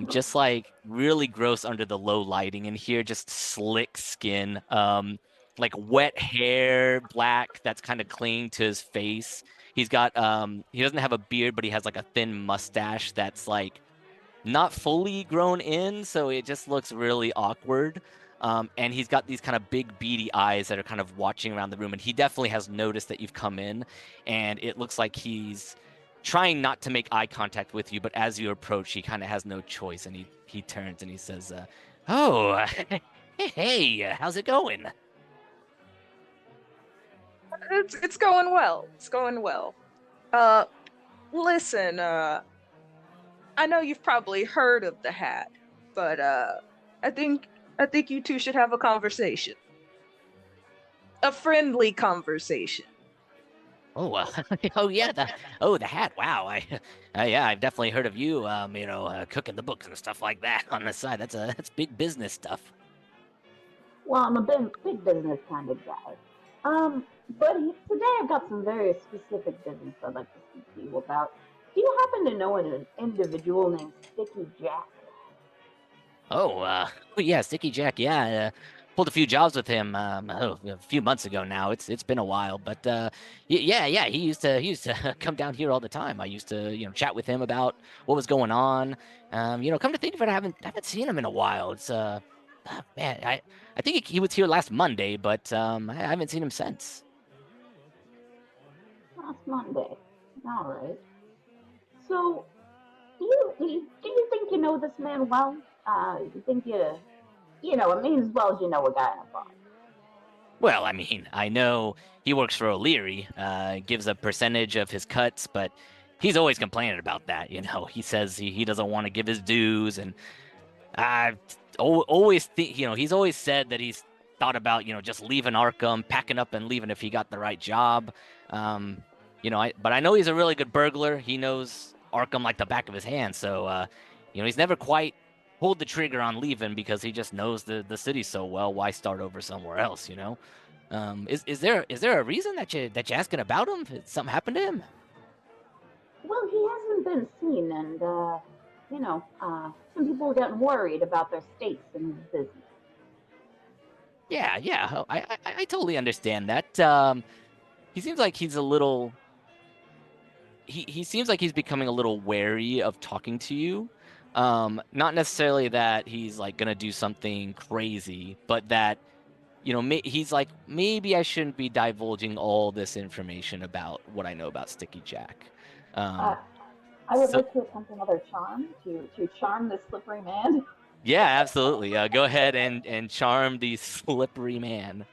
Just like really gross under the low lighting in here, just slick skin. Like wet hair, black, that's kind of clinging to his face. He's got he doesn't have a beard, but he has like a thin mustache that's like not fully grown in, so it just looks really awkward. And he's got these kind of big beady eyes that are kind of watching around the room, and he definitely has noticed that you've come in, and it looks like he's trying not to make eye contact with you, but as you approach, he kind of has no choice, and he turns and he says, "Oh, hey, how's it going?" It's going well. It's going well. Listen, I know you've probably heard of the Hat, but I think you two should have a conversation. A friendly conversation. Oh, oh yeah, the Hat. Wow, yeah, I've definitely heard of you. Cooking the books and stuff like that on the side. That's big business stuff. Well, I'm a big business kind of guy. But today I've got some very specific business I'd like to speak to you about. Do you happen to know an individual named Sticky Jack? Oh, yeah, Sticky Jack. Yeah, pulled a few jobs with him a few months ago now. It's been a while, but yeah, he used to come down here all the time. I used to chat with him about what was going on. Come to think of it, I haven't seen him in a while. It's man, I think he was here last Monday, but I haven't seen him since. Last Monday. All right. So, do you think you know this man well? You think it means as well as you know a guy in a bar. Well, I mean, I know he works for O'Leary, gives a percentage of his cuts, but he's always complaining about that. He says he doesn't want to give his dues, and I always think, he's always said that he's thought about, just leaving Arkham, packing up and leaving if he got the right job. But I know he's a really good burglar. He knows Arkham like the back of his hand, so he's never quite pulled the trigger on leaving because he just knows the city so well. Why start over somewhere else? Is there a reason that you're asking about him? Did something happened to him? Well, he hasn't been seen, and some people are getting worried about their stakes in his business. Yeah, I totally understand that. He seems like he's a little. He seems like he's becoming a little wary of talking to you. Not necessarily that he's like gonna do something crazy, but that he's like, maybe I shouldn't be divulging all this information about what I know about Sticky Jack. I I would So like to attempt another charm to charm this slippery man. yeah, absolutely. Go ahead and charm the slippery man.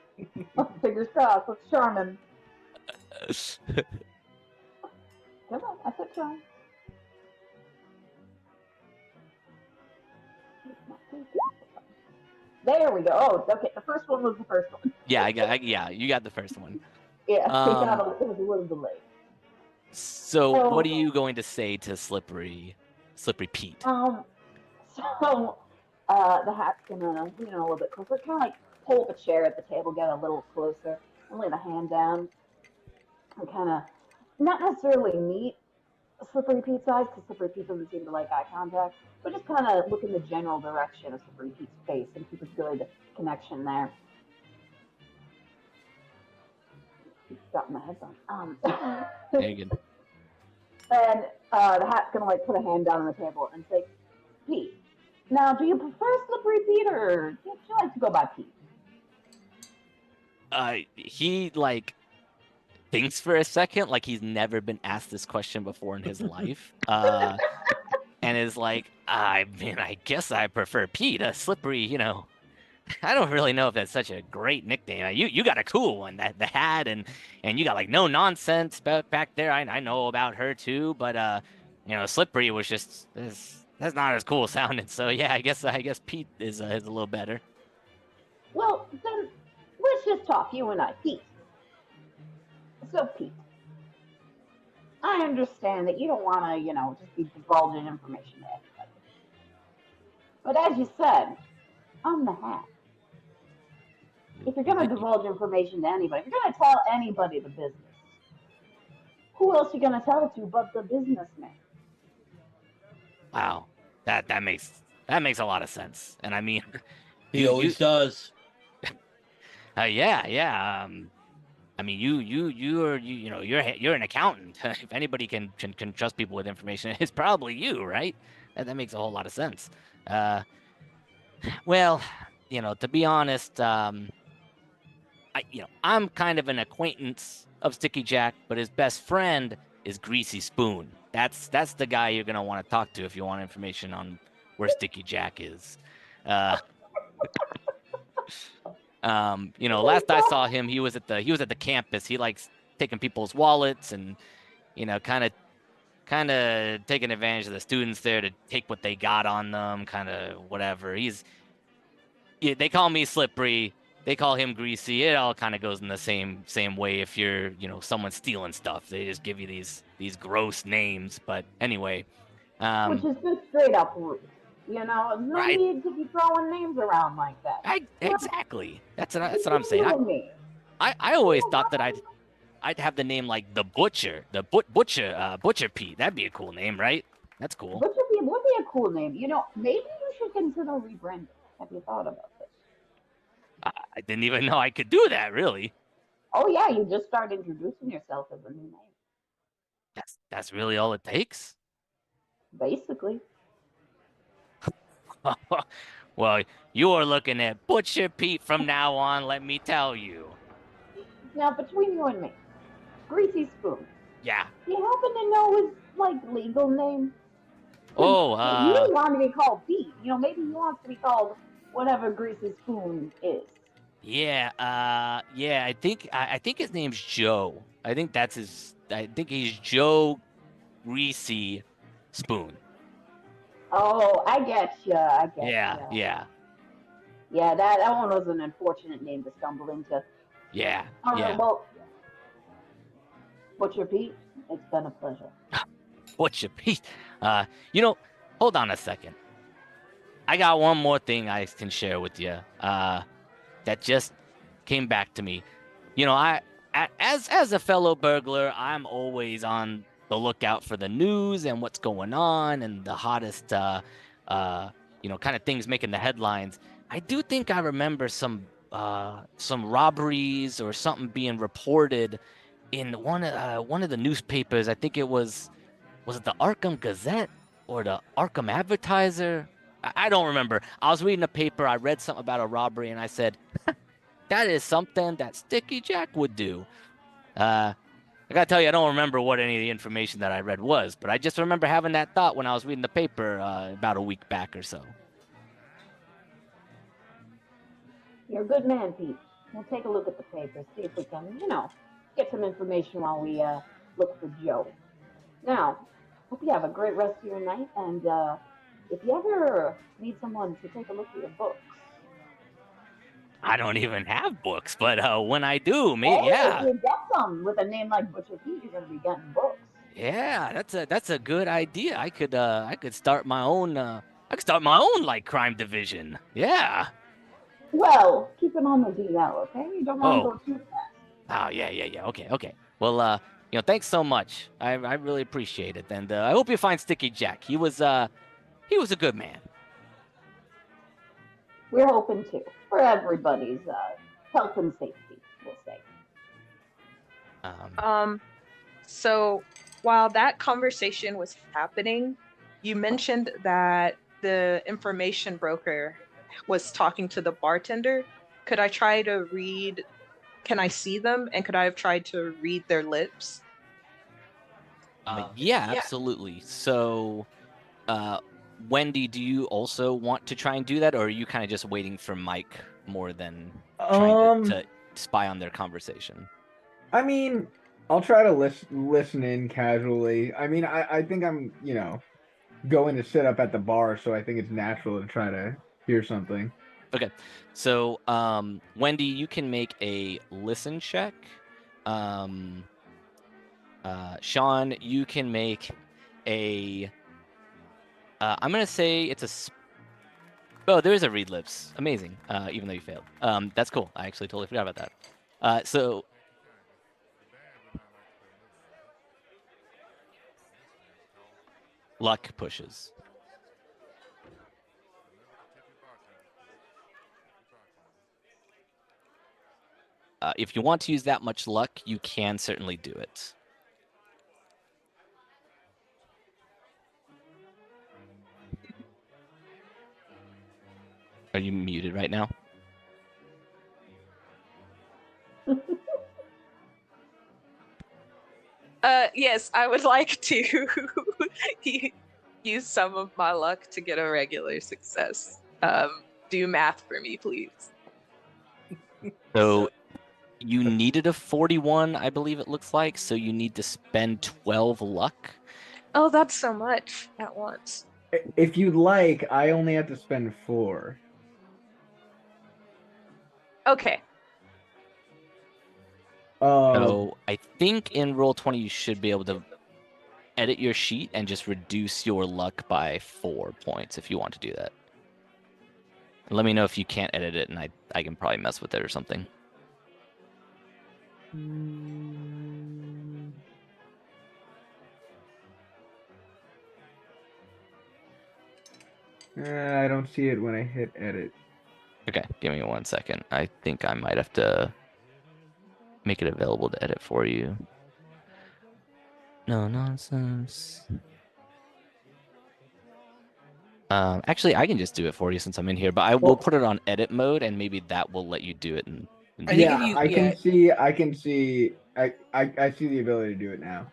Fingers crossed. Let's charm him. Come on, I said charm. There we go. Oh, okay. The first one was the first one. Yeah, yeah, you got the first one. Yeah, it Um, was a little delayed. So what are So, you going to say to Slippery Pete? so the hat's gonna, a little bit closer, kind of like pull up a chair at the table, get a little closer, and lay the hand down, and kind of not necessarily meet Slippery Pete's eyes, because Slippery Pete doesn't seem to like eye contact, but just kind of look in the general direction of Slippery Pete's face and keep a good connection there. Got my headphones. Very good. And the hat's gonna like put a hand down on the table and say, Pete. Now, do you prefer Slippery Pete or do you like to go by Pete? He like thinks for a second, like he's never been asked this question before in his life. And is like, I mean, I guess I prefer Pete. Slippery, I don't really know if that's such a great nickname. You got a cool one, the hat, and you got like no nonsense back there. I know about her too, but Slippery was just that's not as cool sounding. So yeah, I guess Pete is a little better. Well, then let's just talk, you and I, Pete. So Pete, I understand that you don't want to, just be divulging information to everybody. But as you said, I'm the hat. If you're going to divulge information to anybody, if you're going to tell anybody the business, who else are you going to tell it to but the businessman? Wow, that makes a lot of sense. And I mean, He always does. Yeah. I mean, you're an accountant. If anybody can trust people with information, it's probably you, right? That makes a whole lot of sense. Well, to be honest, I'm kind of an acquaintance of Sticky Jack, but his best friend is Greasy Spoon. That's the guy you're gonna want to talk to if you want information on where Sticky Jack is. Last I saw him, he was at the campus. He likes taking people's wallets and, kind of taking advantage of the students there to take what they got on them, kind of whatever. They call me Slippery. They call him Greasy. It all kind of goes in the same way. If you're, someone stealing stuff, they just give you these gross names. But anyway, which is just straight up rude. No right. need to be throwing names around like that. Exactly. That's what I'm saying. I always thought that I'd have the name like the Butcher, Butcher Pete. That'd be a cool name, right? That's cool. Butcher Pete would be a cool name. Maybe you should consider rebranding. Have you thought about this? I didn't even know I could do that, really. Oh yeah, you just start introducing yourself as a new name. That's really all it takes? Basically. Well, you're looking at Butcher Pete from now on, let me tell you. Now, between you and me, Greasy Spoon. Yeah. Do you happen to know his, legal name? Oh, you don't want to be called Pete. Maybe he wants to be called whatever Greasy Spoon is. Yeah, I think his name's Joe. I think he's Joe Greasy Spoon. Oh, I get you. Yeah. Yeah, that one was an unfortunate name to stumble into. Yeah. Well, Butcher Pete, it's been a pleasure. Butcher Pete. Hold on a second. I got one more thing I can share with you. That just came back to me. As a fellow burglar, I'm always on the lookout for the news and what's going on and the hottest, kind of things making the headlines. I do think I remember some robberies or something being reported in one of the newspapers. I think it was it the Arkham Gazette or the Arkham Advertiser? I don't remember. I was reading a paper. I read something about a robbery, and I said, that is something that Sticky Jack would do. I gotta tell you, I don't remember what any of the information that I read was, but I just remember having that thought when I was reading the paper about a week back or so. You're a good man, Pete. We'll take a look at the papers, see if we can, get some information while we look for Joe. Now, hope you have a great rest of your night, and if you ever need someone to take a look at your books, I don't even have books, but when I do, hey, if yeah, you get some with a name like Butcher Pete, you're gonna be getting books. yeah, that's a good idea. I could start my own like crime division. Yeah. Well, keep it on the DL, okay? You don't want to Oh, go too fast. oh yeah. Okay. Well, thanks so much. I really appreciate it, and I hope you find Sticky Jack. He was a good man. We're hoping to, for everybody's health and safety, we'll say. So while that conversation was happening, you mentioned that the information broker was talking to the bartender. Could I try to read? Can I see them? And could I have tried to read their lips? Yeah, absolutely. So, Wendy, do you also want to try and do that, or are you kind of just waiting for Mike more than trying to spy on their conversation? I mean, I'll try to listen in casually. I mean, I think I'm, going to sit up at the bar, so I think it's natural to try to hear something. Okay. So, Wendy, you can make a listen check. Sean, you can make a. I'm gonna say it's a. Oh, there is a read lips. Amazing. Even though you failed. That's cool. I actually totally forgot about that. So. Luck pushes. If you want to use that much luck, you can certainly do it. Are you muted right now? Yes, I would like to use some of my luck to get a regular success. Do math for me, please. So you needed a 41, I believe it looks like. So you need to spend 12 luck. Oh, that's so much at once. If you'd like, I only have to spend 4. Okay. So I think in Roll20 you should be able to edit your sheet and just reduce your luck by 4 points if you want to do that. Let me know if you can't edit it, and I can probably mess with it or something. I don't see it when I hit edit. Okay, give me 1 second. I think I might have to make it available to edit for you. No nonsense. Actually, I can just do it for you since I'm in here, but I will put it on edit mode, and maybe that will let you do it. I can see. I see the ability to do it now.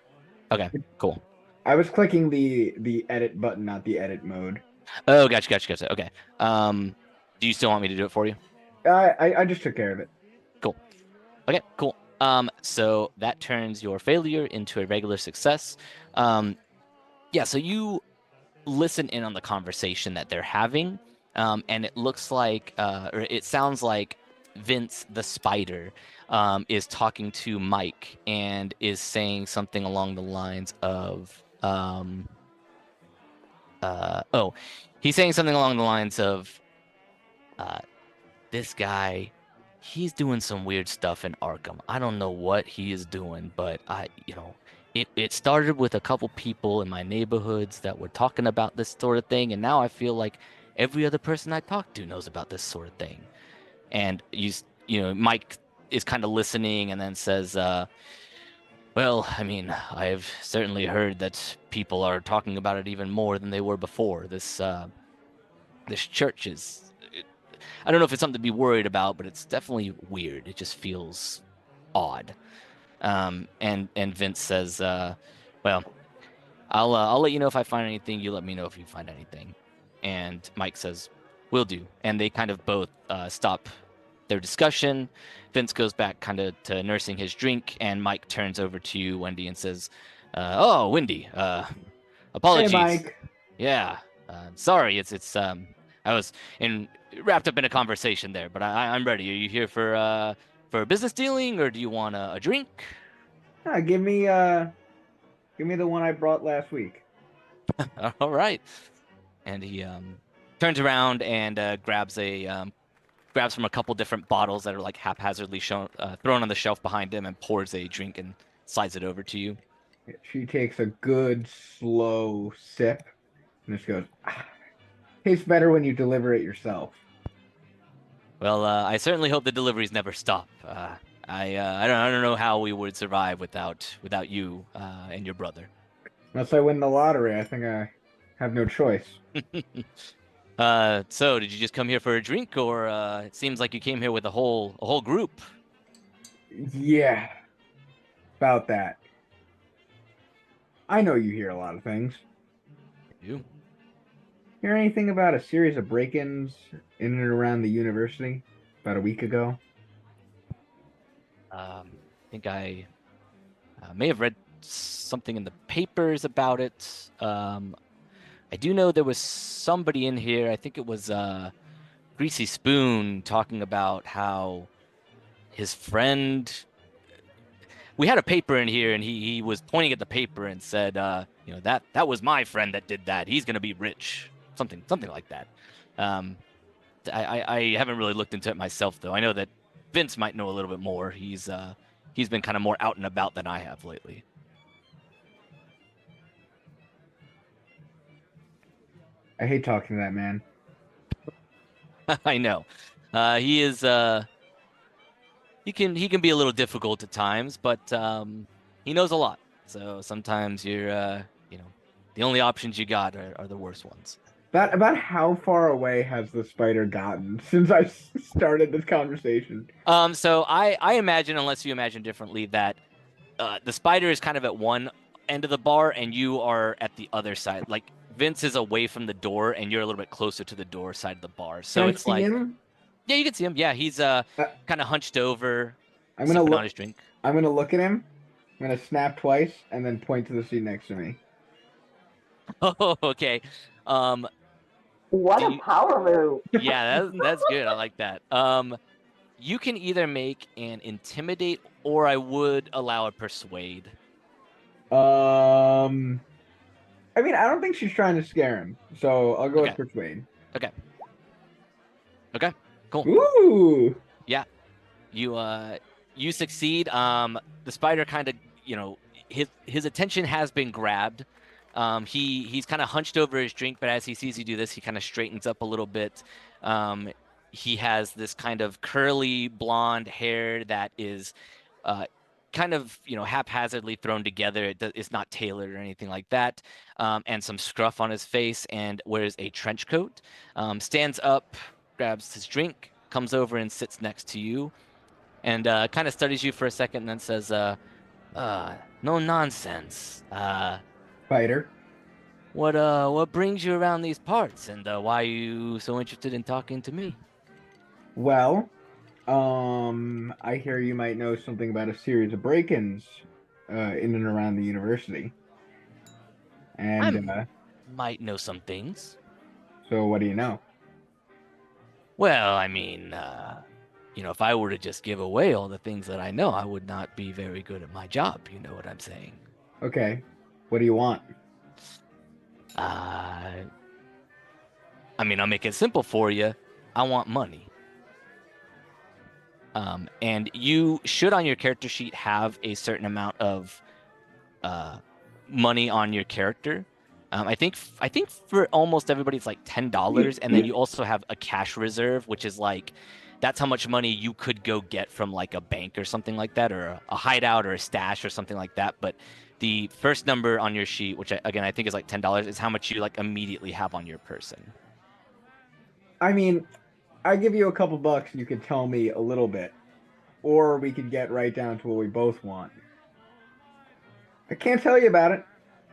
Okay, cool. I was clicking the edit button, not the edit mode. Oh, gotcha. Okay. Do you still want me to do it for you? I just took care of it. Cool. Okay, cool. So that turns your failure into a regular success. Yeah, so you listen in on the conversation that they're having, and it looks like, or it sounds like Vince the Spider is talking to Mike and is saying something along the lines of, he's saying something along the lines of, this guy, he's doing some weird stuff in Arkham. I don't know what he is doing, but it started with a couple people in my neighborhoods that were talking about this sort of thing, and now I feel like every other person I talk to knows about this sort of thing. And Mike is kind of listening and then says, well, I mean, I've certainly heard that people are talking about it even more than they were before. This church is, I don't know if it's something to be worried about, but it's definitely weird. It just feels odd. And Vince says, "Well, I'll let you know if I find anything. You let me know if you find anything." And Mike says, "Will do." And they kind of both stop their discussion. Vince goes back kind of to nursing his drink, and Mike turns over to you, Wendy, and says, "Oh, Wendy, Hey, apologies. Mike. Yeah, sorry. It's I was wrapped up in a conversation there, but I'm ready. Are you here for a business dealing, or do you want a drink?" Give me the one I brought last week. All right. And he turns around and grabs from a couple different bottles that are like haphazardly thrown on the shelf behind him and pours a drink and slides it over to you. She takes a good slow sip and just goes, tastes better when you deliver it yourself. Well, I certainly hope the deliveries never stop. I don't know how we would survive without you and your brother. Unless I win the lottery, I think I have no choice. So did you just come here for a drink, or it seems like you came here with a whole group? Yeah, about that. I know you hear a lot of things. You? Hear anything about a series of break-ins in and around the university about a week ago? I think I may have read something in the papers about it. I do know there was somebody in here. I think it was Greasy Spoon talking about how his friend. We had a paper in here, and he was pointing at the paper and said, that was my friend that did that. He's gonna be rich, something like that. Um, I haven't really looked into it myself, though. I know that Vince might know a little bit more. He's been kind of more out and about than I have lately. I hate talking to that man. I know. He is he can be a little difficult at times, but he knows a lot. So sometimes you're the only options you got are the worst ones. About how far away has the spider gotten since I started this conversation? So I imagine, unless you imagine differently, that the spider is kind of at one end of the bar and you are at the other side. Like Vince is away from the door and you're a little bit closer to the door side of the bar. So Can I it's see like, him? yeah, you can see him. Yeah, he's kind of hunched over, I'm gonna sipping on look. his drink. I'm gonna look at him. I'm gonna snap twice and then point to the seat next to me. Oh, okay. Um, What do a you, power move! yeah, that's good. I like that. You can either make an intimidate or I would allow a persuade. I mean, I don't think she's trying to scare him, so I'll go Okay. with persuade. Okay. Okay. Cool. Ooh. Yeah. You succeed. The spider kind of, his attention has been grabbed. He's kind of hunched over his drink, but as he sees you do this, he kind of straightens up a little bit. Um, he has this kind of curly blonde hair that is kind of haphazardly thrown together. It's not tailored or anything like that. And some scruff on his face, and wears a trench coat. Stands up, grabs his drink, comes over and sits next to you, and kind of studies you for a second, and then says, "No nonsense. Spider. What brings you around these parts, and why are you so interested in talking to me?" Well, I hear you might know something about a series of break-ins in and around the university. And I might know some things. so what do you know? Well, I mean, if I were to just give away all the things that I know, I would not be very good at my job. You know what I'm saying? Okay. What do you want? I mean, I'll make it simple for you. I want money. And you should on your character sheet have a certain amount of money on your character. I think for almost everybody it's like $10, and then you also have a cash reserve, which is like that's how much money you could go get from like a bank or something like that, or a hideout or a stash or something like that. But the first number on your sheet, which again I think is like $10, is how much you like immediately have on your person. I mean, I give you $2 bucks, you could tell me a little bit, or we could get right down to what we both want. I can't tell you about it.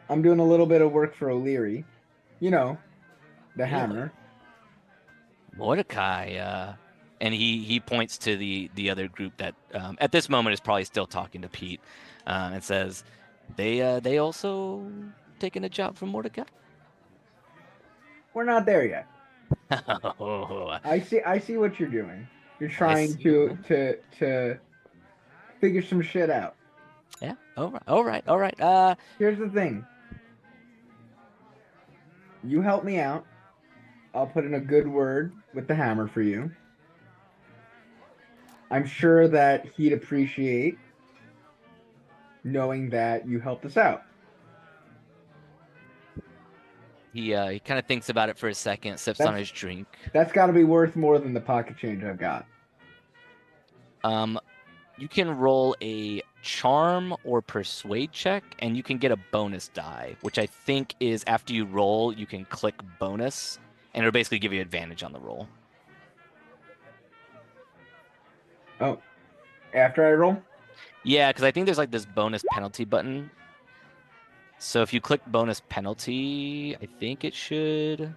I'm doing a little bit of work for O'Leary. You know, the Really? hammer. Mordecai, and he points to the other group that at this moment is probably still talking to Pete, and says, they also taking a job from Mordecai. We're not there yet. Oh, I see what you're doing. You're I trying see. to figure some shit out. Yeah. All right. All right. All right. Here's the thing. You help me out. I'll put in a good word with the hammer for you. I'm sure that he'd appreciate knowing that you helped us out. He kind of thinks about it for a second, sips on his drink. That's got to be worth more than the pocket change I've got. You can roll a charm or persuade check, and you can get a bonus die, which I think is after you roll, you can click bonus, and it'll basically give you advantage on the roll. Oh, after I roll? Yeah, because I think there's like this bonus penalty button. So if you click bonus penalty, I think it should.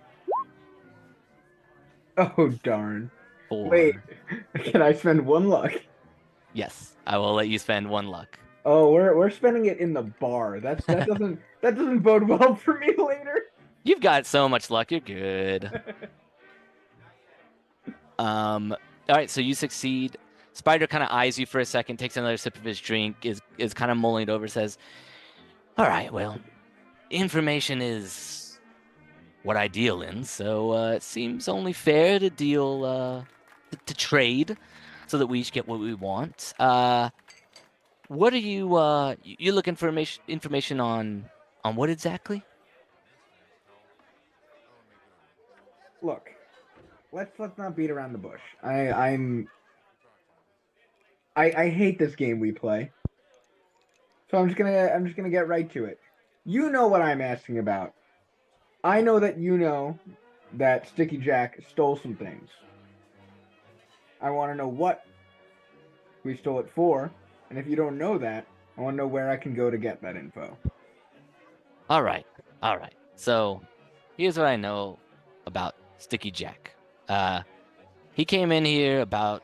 Oh, darn. 4. Wait, can I spend 1 luck? Yes, I will let you spend 1 luck. Oh, we're spending it in the bar. That doesn't bode well for me later. You've got so much luck. You're good. All right, so you succeed. Spider kind of eyes you for a second, takes another sip of his drink, is kind of mulling it over, says, "All right, well, information is what I deal in, so it seems only fair to deal to trade, so that we each get what we want. What are you looking for information on what exactly?" Look, let's not beat around the bush. I hate this game we play. So I'm just gonna get right to it. You know what I'm asking about. I know that you know that Sticky Jack stole some things. I want to know what we stole it for, and if you don't know that, I want to know where I can go to get that info. All right. So here's what I know about Sticky Jack. He came in here about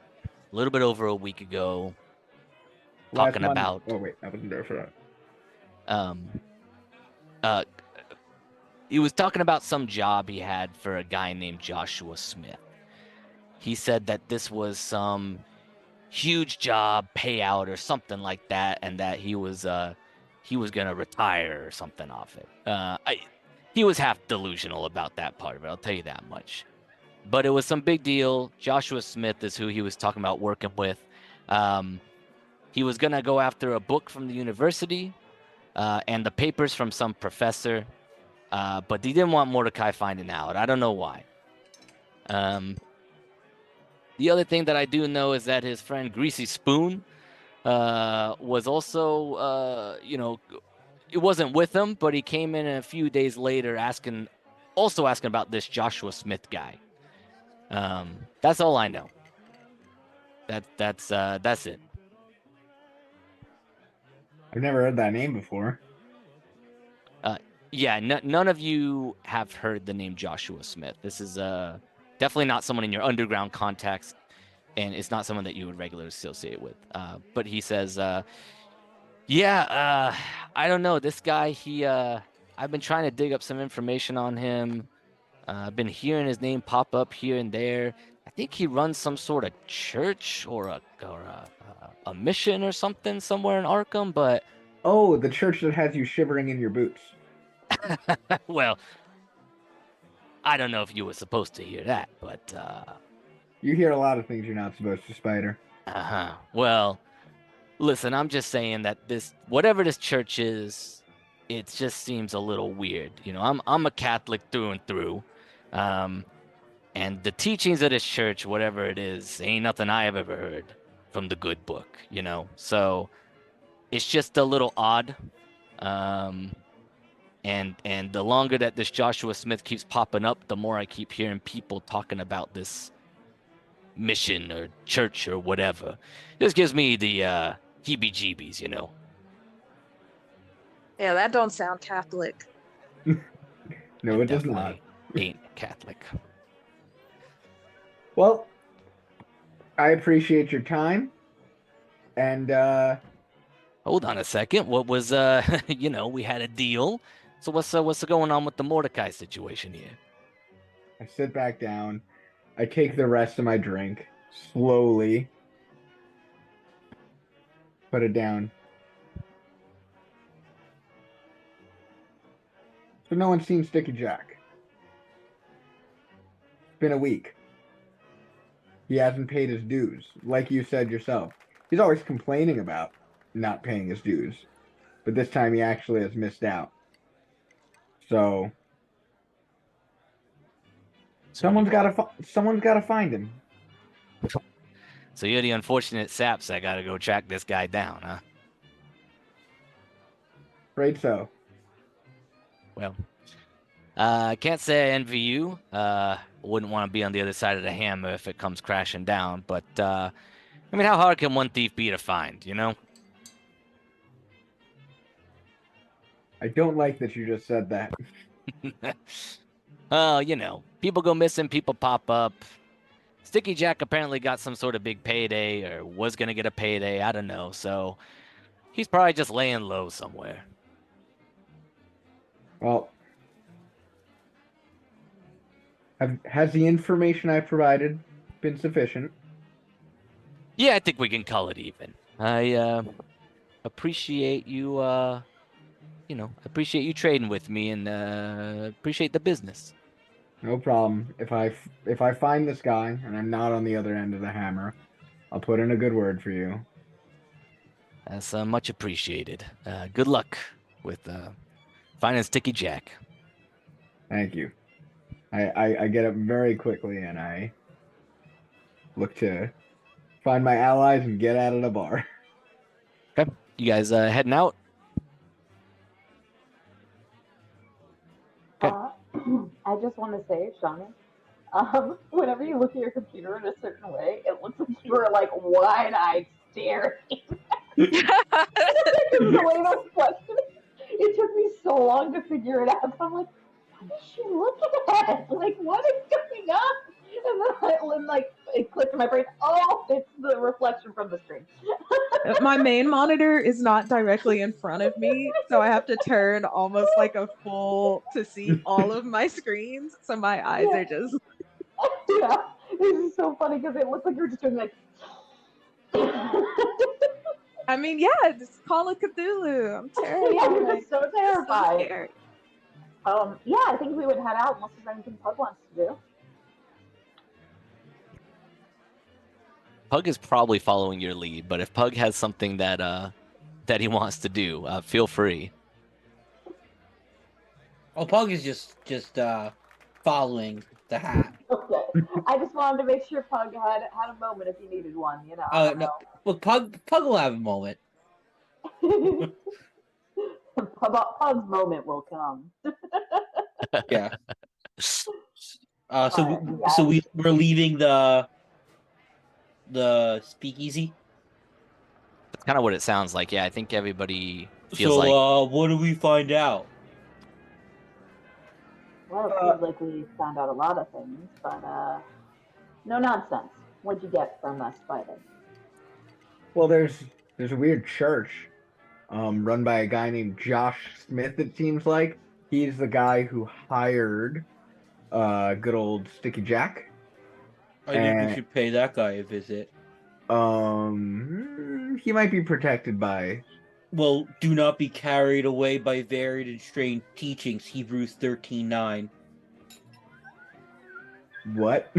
a little bit over a week ago, talking about Oh wait, I wasn't there for that. uh he was talking about some job he had for a guy named Joshua Smith. He said that this was some huge job payout or something like that, and that he was gonna retire or something off it. He was half delusional about that part of it, I'll tell you that much. But it was some big deal. Joshua Smith is who he was talking about working with. He was gonna go after a book from the university and the papers from some professor, but he didn't want Mordecai finding out. I don't know why. The other thing that I do know is that his friend Greasy Spoon was also, it wasn't with him, but he came in a few days later asking about this Joshua Smith guy. That's all I know. That's it. I've never heard that name before. Yeah, none of you have heard the name Joshua Smith. This is definitely not someone in your underground contacts, and it's not someone that you would regularly associate with. But he says, I don't know. This guy, I've been trying to dig up some information on him. I've been hearing his name pop up here and there. I think he runs some sort of church or a mission or something somewhere in Arkham, but Oh, the church that has you shivering in your boots. well, I don't know if you were supposed to hear that, but You hear a lot of things you're not supposed to, Spider. Well, listen, I'm just saying that whatever this church is, it just seems a little weird. I'm a Catholic through and through. And the teachings of this church, whatever it is, ain't nothing I have ever heard from the good book, So it's just a little odd. And the longer that this Joshua Smith keeps popping up, the more I keep hearing people talking about this mission or church or whatever. This gives me the heebie-jeebies, Yeah, that don't sound Catholic. No, it does not. Definitely ain't Catholic. Well, I appreciate your time. And Hold on a second. What was we had a deal. So what's going on with the Mordecai situation here? I sit back down. I take the rest of my drink slowly. Put it down. So no one's seen Sticky Jack. It's been a week. He hasn't paid his dues, like you said yourself. He's always complaining about not paying his dues, but this time he actually has missed out. So someone's got to find him. So you're the unfortunate saps that got to go track this guy down, huh? Afraid so. Well, I can't say I envy you. Wouldn't want to be on the other side of the hammer if it comes crashing down. But I mean, how hard can one thief be to find? You know? I don't like that you just said that. Well, people go missing, people pop up. Sticky Jack apparently got some sort of big payday, or was gonna get a payday. I don't know. So he's probably just laying low somewhere. Well, has the information I provided been sufficient? Yeah, I think we can call it even. I appreciate you. Appreciate you trading with me, and appreciate the business. No problem. If I find this guy and I'm not on the other end of the hammer, I'll put in a good word for you. That's much appreciated. Good luck with finding Sticky Jack. Thank you. I get up very quickly and I look to find my allies and get out of the bar. Okay, you guys heading out? I just want to say, Shaunie, whenever you look at your computer in a certain way, it looks like you were like wide-eyed staring. The way those questions, it took me so long to figure it out. I'm like, what is she looking at? Like, what is going on? And then it clicked in my brain. Oh, it's the reflection from the screen. My main monitor is not directly in front of me, so I have to turn almost like a full to see all of my screens. So my eyes are just. Yeah, this is so funny because it looks like you're just doing like. I mean, yeah, it's Call of Cthulhu. I'm terrified. Yeah, you're just so terrified. So scared. Yeah, I think we would head out unless there's anything Pug wants to do. Pug is probably following your lead, but if Pug has something that he wants to do, feel free. Oh, Pug is just following the hat. Okay, I just wanted to make sure Pug had a moment if he needed one. Oh no, well, Pug will have a moment. Pug's moment will come. Yeah. So yeah. we're leaving the speakeasy. That's kind of what it sounds like. Yeah, I think everybody feels like. So what do we find out? Well, it feels like we found out a lot of things, but no nonsense. What'd you get from us fighting? Well, there's a weird church, run by a guy named Josh Smith. It seems like he's the guy who hired, good old Sticky Jack. I think we should pay that guy a visit. He might be protected by. Well, do not be carried away by varied and strange teachings. Hebrews 13:9. What?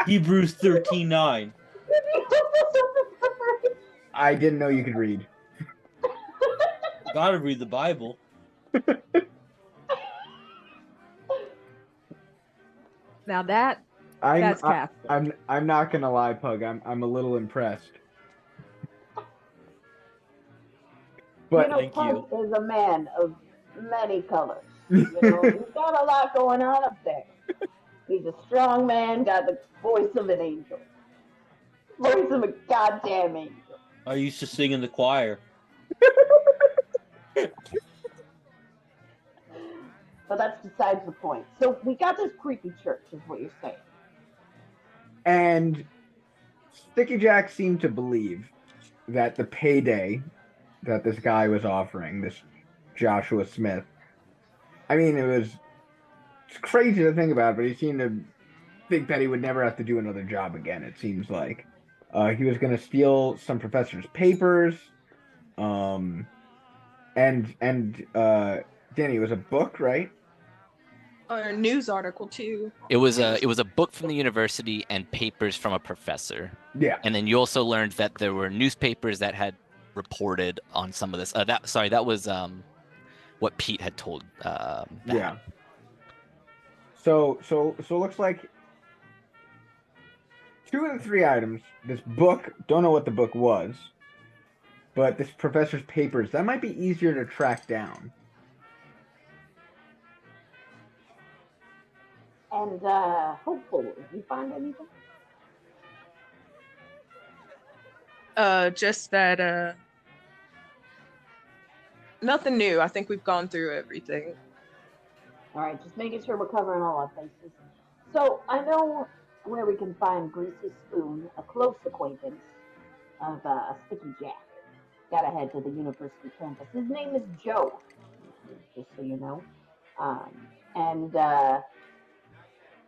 Hebrews 13:9. I didn't know you could read. Gotta read the Bible. Now that's Catholic. I'm not gonna lie, Pug. I'm a little impressed. But Pug is a man of many colors. He's got a lot going on up there. He's a strong man, got the voice of an angel. Voice of a goddamn angel. I used to sing in the choir. But that's besides the point. So we got this creepy church, is what you're saying. And Sticky Jack seemed to believe that the payday that this guy was offering, this Joshua Smith, I mean, it's crazy to think about, but he seemed to think that he would never have to do another job again, it seems like. He was going to steal some professor's papers. And Danny, it was a book, right? Or a news article too. It was a book from the university and papers from a professor. Yeah. And then you also learned that there were newspapers that had reported on some of this. That was what Pete had told. Yeah. So it looks like 2 of the 3 items. This book, don't know what the book was, but this professor's papers, that might be easier to track down. And hopefully, you find anything? Just that nothing new. I think we've gone through everything. All right, just making sure we're covering all our bases. So I know where we can find Greasy Spoon, a close acquaintance of Sticky Jack. Gotta head to the university campus. His name is Joe, just so you know. And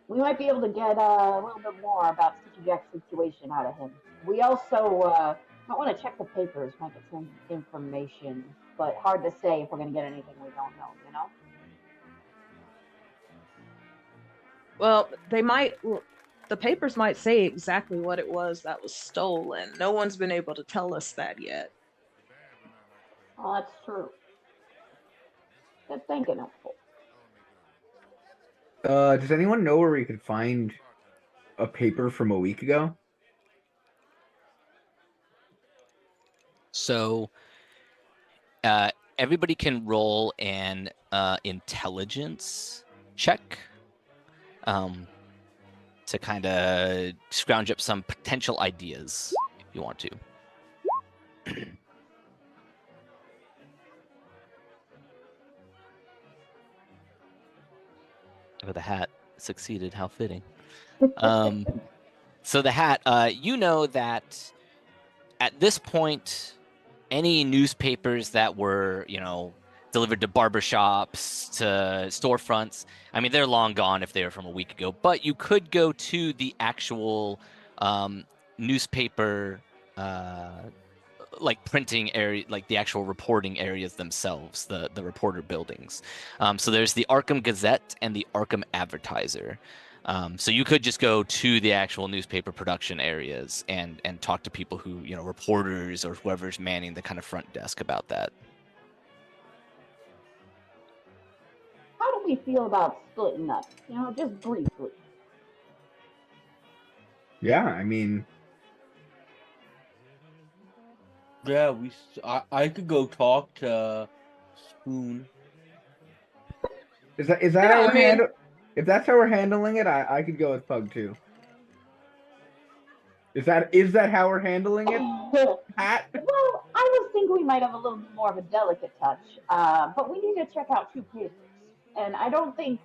we might be able to get a little bit more about Sticky Jack's situation out of him. We also might want to check the papers, might get some information, but hard to say if we're going to get anything we don't know, you know? Well, the papers might say exactly what it was that was stolen. No one's been able to tell us that yet. Oh, that's true. Good thinking, hopeful. Does anyone know where we could find a paper from a week ago? So, everybody can roll an intelligence check to kind of scrounge up some potential ideas if you want to. Oh, the hat succeeded. How fitting. So the hat, you know that at this point, any newspapers that were, delivered to barbershops, to storefronts, I mean, they're long gone if they were from a week ago, but you could go to the actual newspaper like printing area, like the actual reporting areas themselves, the reporter buildings. So there's the Arkham Gazette and the Arkham Advertiser. So you could just go to the actual newspaper production areas and talk to people who, reporters or whoever's manning the kind of front desk about that. How do we feel about splitting up? Just briefly. Yeah, I mean, Yeah, I could go talk to Spoon. is that Yeah, how I mean- if that's how we're handling it, I could go with Pug too. Is that how we're handling it, Pat? Well, I was thinking we might have a little bit more of a delicate touch, but we need to check out 2 papers. And I don't think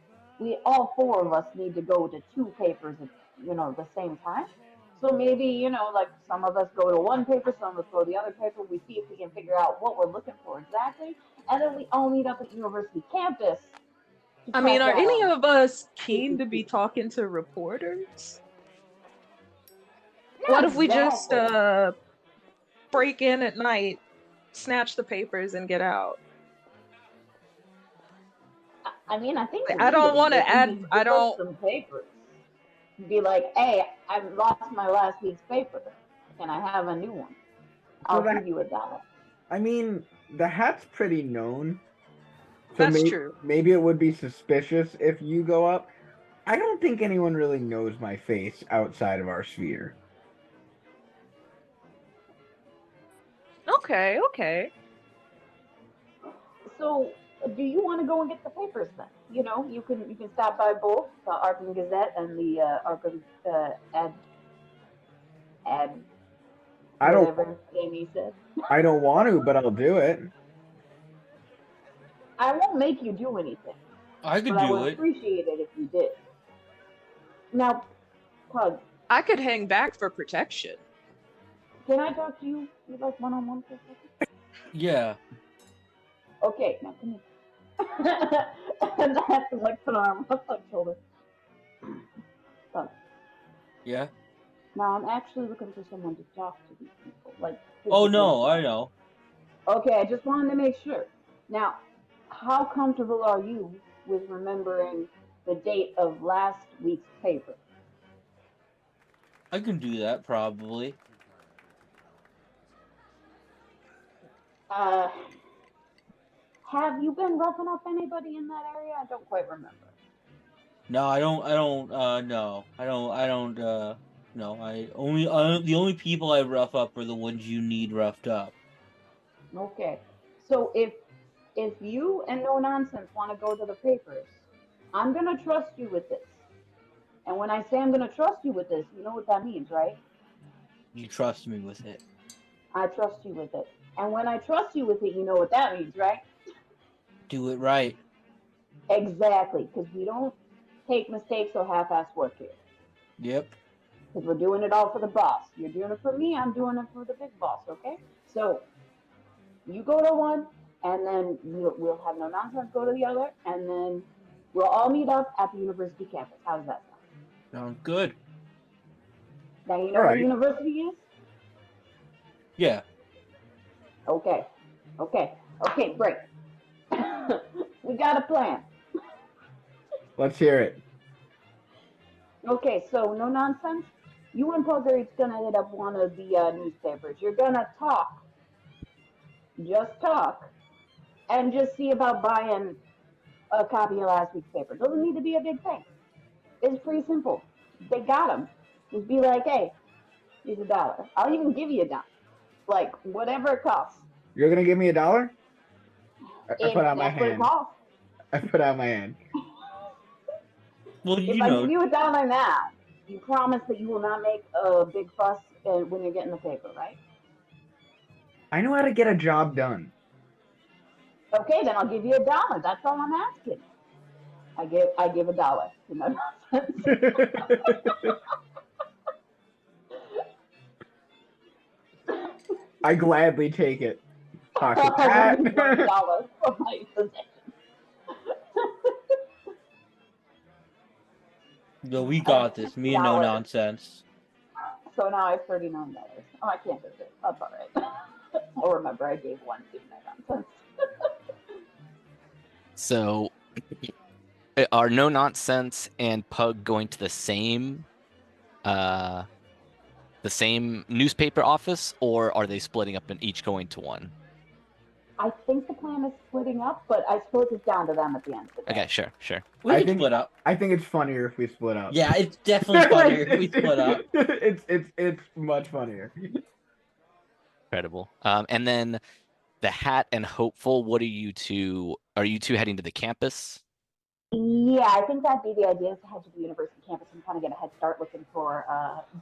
all 4 of us need to go to 2 papers at, the same time. So maybe, like some of us go to one paper, some of us go to the other paper. We see if we can figure out what we're looking for exactly. And then we all meet up at university campus. I mean, are any of us keen to be talking to reporters? What if we just break in at night, snatch the papers, and get out? I mean, I think I don't want to add. give I us don't. some papers. Be like, hey, I've lost my last week's paper. Can I have a new one? I'll give you $1. I mean, the hat's pretty known. So That's true. Maybe it would be suspicious if you go up. I don't think anyone really knows my face outside of our sphere. Okay. So, do you want to go and get the papers then? You can stop by both the Arkham Gazette and the Arkham I don't. Whatever Amy said. I don't want to, but I'll do it. I won't make you do anything, I could but I do would it. appreciate it if you did. Now, Pug, I could hang back for protection. can I talk to you like one-on-one for a second? Yeah. Okay, now come here. And I have to like put an arm on my shoulder. Pug. Yeah. Now I'm actually looking for someone to talk to these people. Like. Oh physically. no, I know. Okay, I just wanted to make sure. Now, how comfortable are you with remembering the date of last week's paper? I can do that probably. Have you been roughing up anybody in that area? I don't quite remember. No, I don't. No, no. The only people I rough up are the ones you need roughed up. Okay, so if you and No Nonsense want to go to the papers, I'm gonna trust you with this. And when I say I'm gonna trust you with this, you know what that means, right? You trust me with it. I trust you with it. And when I trust you with it, you know what that means, right? Do it right. Exactly, because we don't take mistakes or half-ass work here. Yep. Because we're doing it all for the boss. You're doing it for me, I'm doing it for the big boss, okay? So, you go to one, and then we'll have No Nonsense go to the other, and then we'll all meet up at the university campus. How does that sound? Sounds good. Now you know All where right. the university is? Yeah. Okay, great. We got a plan. Let's hear it. Okay, so No Nonsense. You and Pug are each gonna hit up one of the newspapers. You're gonna talk, just talk, and just see about buying a copy of last week's paper. Doesn't need to be a big thing. It's pretty simple. They got them. Just be like, hey, here's $1. I'll even give you $1. Like, whatever it costs. You're gonna give me $1? I If put out my that's what it hand. costs. I put out my hand. Well, If you I know. give you $1 now, you promise that you will not make a big fuss when you're getting the paper, right? I know how to get a job done. Okay, then I'll give you $1. That's all I'm asking. I give $1 to No Nonsense. I gladly take it. Pocket that. $1 for my possession. No, we got this. Me and No $1. Nonsense. So now I have $39. Oh, I can't do it. That's all right. I'll remember I gave one to No Nonsense. So, are No Nonsense and Pug going to the same newspaper office, or are they splitting up and each going to one? I think the plan is splitting up, but I suppose it's down to them at the end of the day. Okay, sure. We I can think- split up. I think it's funnier if we split up. Yeah, it's definitely funnier if we split up. It's much funnier. Incredible. And then the Hat and Hopeful, what are you two heading to the campus? Yeah, I think that'd be the idea, is to head to the university campus and kind of get a head start looking for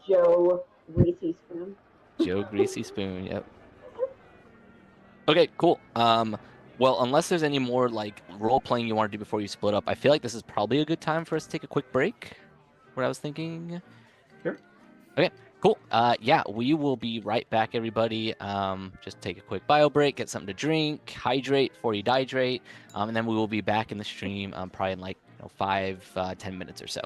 Joe Greasy Spoon. Joe Greasy Spoon, yep. Okay, cool. Well, unless there's any more like role playing you want to do before you split up, I feel like this is probably a good time for us to take a quick break. What I was thinking. Sure. Okay, cool. Yeah, we will be right back, everybody. Just take a quick bio break, get something to drink, hydrate before you dehydrate, and then we will be back in the stream probably in like 5-10 minutes or so.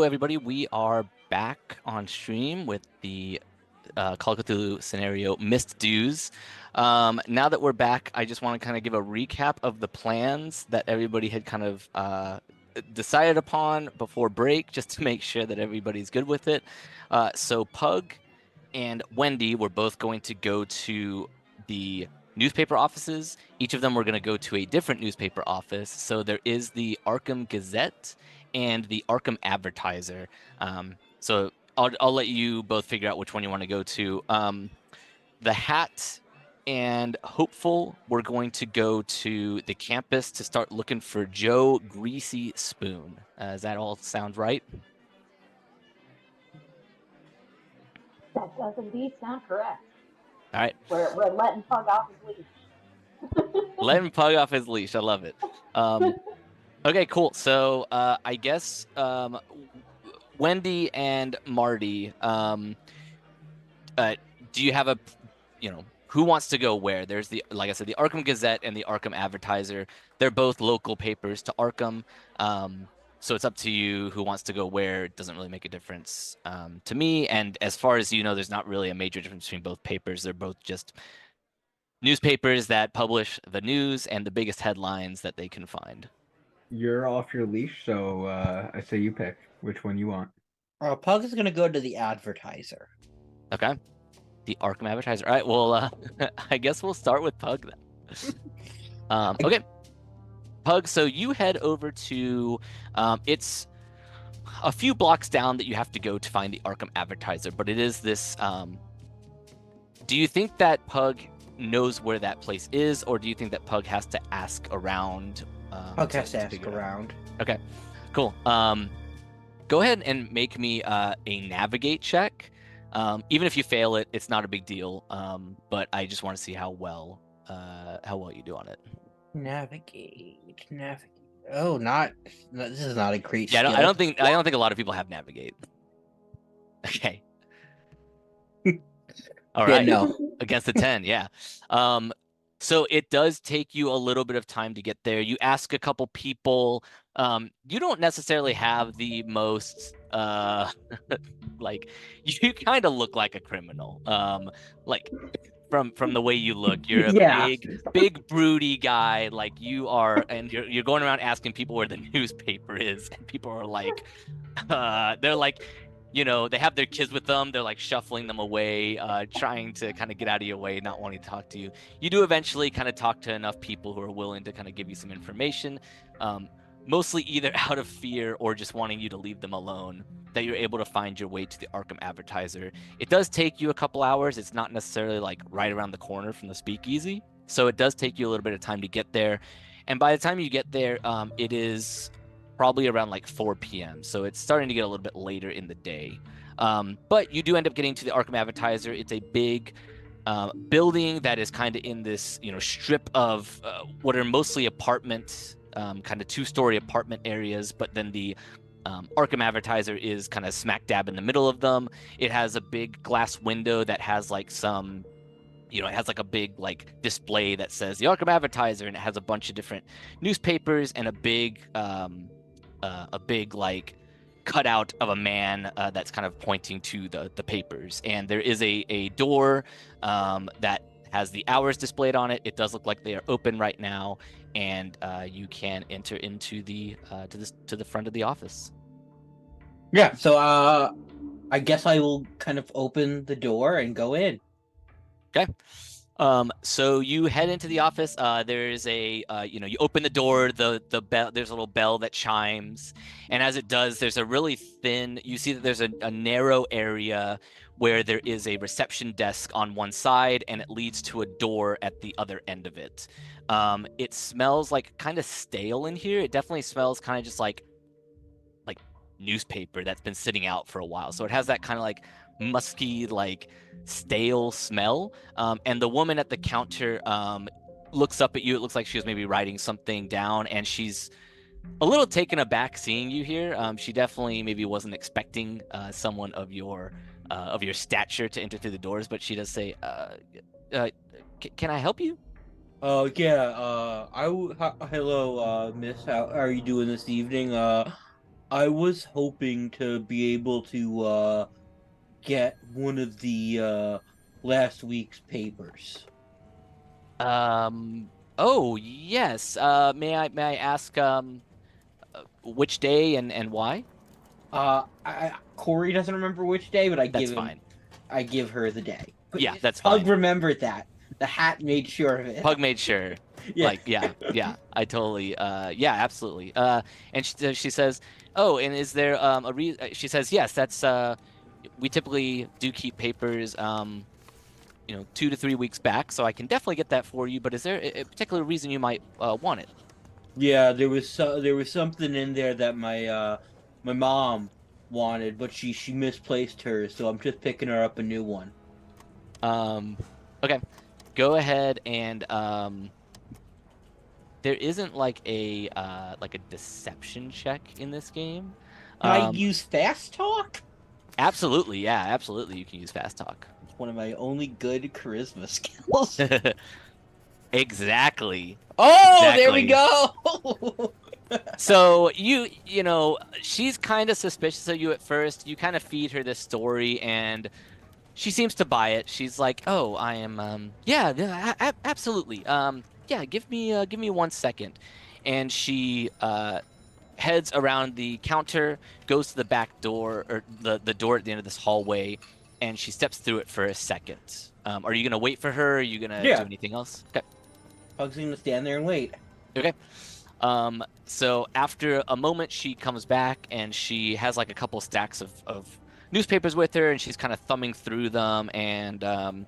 everybody. We are back on stream with the Call of Cthulhu scenario Missed Dues. Now that we're back, I just want to kind of give a recap of the plans that everybody had kind of decided upon before break, just to make sure that everybody's good with it. So Pug and Wendy were both going to go to the newspaper offices. Each of them were going to go to a different newspaper office. So there is the Arkham Gazette and the Arkham Advertiser. So I'll let you both figure out which one you want to go to. The Hat and Hopeful, we're going to go to the campus to start looking for Joe Greasy Spoon. Does that all sound right? That does indeed sound correct. All right. We're letting Pug off his leash. Letting Pug off his leash. I love it. Okay, cool. So I guess Wendy and Marty, do you have a, who wants to go where? There's like I said, the Arkham Gazette and the Arkham Advertiser. They're both local papers to Arkham. So it's up to you who wants to go where. It doesn't really make a difference to me. And as far as you know, there's not really a major difference between both papers. They're both just newspapers that publish the news and the biggest headlines that they can find. You're off your leash, so I say you pick which one you want. Pug is going to go to the Advertiser. Okay. The Arkham Advertiser. All right, well, I guess we'll start with Pug then. Okay. Pug, so you head over to, it's a few blocks down that you have to go to find the Arkham Advertiser, but it is this, do you think that Pug knows where that place is, or do you think that Pug has to ask around? Pug has to ask around. Okay, cool. Go ahead and make me a navigate check. Even if you fail it, it's not a big deal. But I just want to see how well you do on it. Navigate. Oh, this is not a great. Yeah, skill. I don't think a lot of people have navigate. Okay. All right. Yeah, no. Against the 10, yeah. So it does take you a little bit of time to get there. You ask a couple people. You don't necessarily have the most like, you kind of look like a criminal. Like from the way you look, you're a big broody guy. Like you are, and you're going around asking people where the newspaper is, and people are like, they're like, they have their kids with them. They're like shuffling them away, trying to kind of get out of your way, not wanting to talk to you. You do eventually kind of talk to enough people who are willing to kind of give you some information, mostly either out of fear or just wanting you to leave them alone, that you're able to find your way to the Arkham Advertiser. It does take you a couple hours. It's not necessarily like right around the corner from the speakeasy. So it does take you a little bit of time to get there. And by the time you get there, it is probably around like 4 p.m. So it's starting to get a little bit later in the day. But you do end up getting to the Arkham Advertiser. It's a big building that is kind of in this, strip of what are mostly apartments, kind of two-story apartment areas. But then the Arkham Advertiser is kind of smack dab in the middle of them. It has a big glass window that has like some, it has like a big like display that says the Arkham Advertiser, and it has a bunch of different newspapers and a big like cutout of a man that's kind of pointing to the papers. And there is a door that has the hours displayed on it. It does look like they are open right now, and you can enter into the to the front of the office. Yeah, so I guess I will kind of open the door and go in. Okay. So you head into the office. There's a you open the door, the bell, there's a little bell that chimes, and as it does, there's a really thin, you see that there's a narrow area where there is a reception desk on one side, and it leads to a door at the other end of it. It smells like kind of stale in here. It definitely smells kind of just like newspaper that's been sitting out for a while. So it has that kind of like musky, like stale smell. And the woman at the counter looks up at you. It looks like she was maybe writing something down, and she's a little taken aback seeing you here. She definitely maybe wasn't expecting someone of your stature to enter through the doors, but she does say, can I help you? Hello, miss. How are you doing this evening? I was hoping to be able to get one of the last week's papers. Oh, yes. May I ask which day and why? Cory doesn't remember which day, but That's fine. I give her the day. But Yeah, that's Pug fine. remembered that. The hat made sure of it. Pug made sure. Yeah. Like, yeah. I totally yeah, absolutely. And she says, "Oh, and is there a reason?" She says, "Yes, that's we typically do keep papers 2 to 3 weeks back, so I can definitely get that for you, but is there a particular reason you might want it?" Yeah, there was something in there that my mom wanted, but she misplaced hers, so I'm just picking her up a new one. Okay. Go ahead and there isn't like a deception check in this game. Can I use fast talk? Absolutely, yeah, absolutely. You can use fast talk. It's one of my only good charisma skills. Exactly. Oh, Exactly. there we go. So you know, she's kind of suspicious of you at first. You kind of feed her this story, and she seems to buy it. She's like, "Oh, I am yeah, absolutely. Yeah, give me 1 second." And she heads around the counter, goes to the back door or the door at the end of this hallway, and she steps through it for a second. Are you gonna wait for her? Are you gonna do anything else? Okay. Pug's gonna stand there and wait. Okay. So after a moment, she comes back and she has like a couple stacks of newspapers with her, and she's kind of thumbing through them, and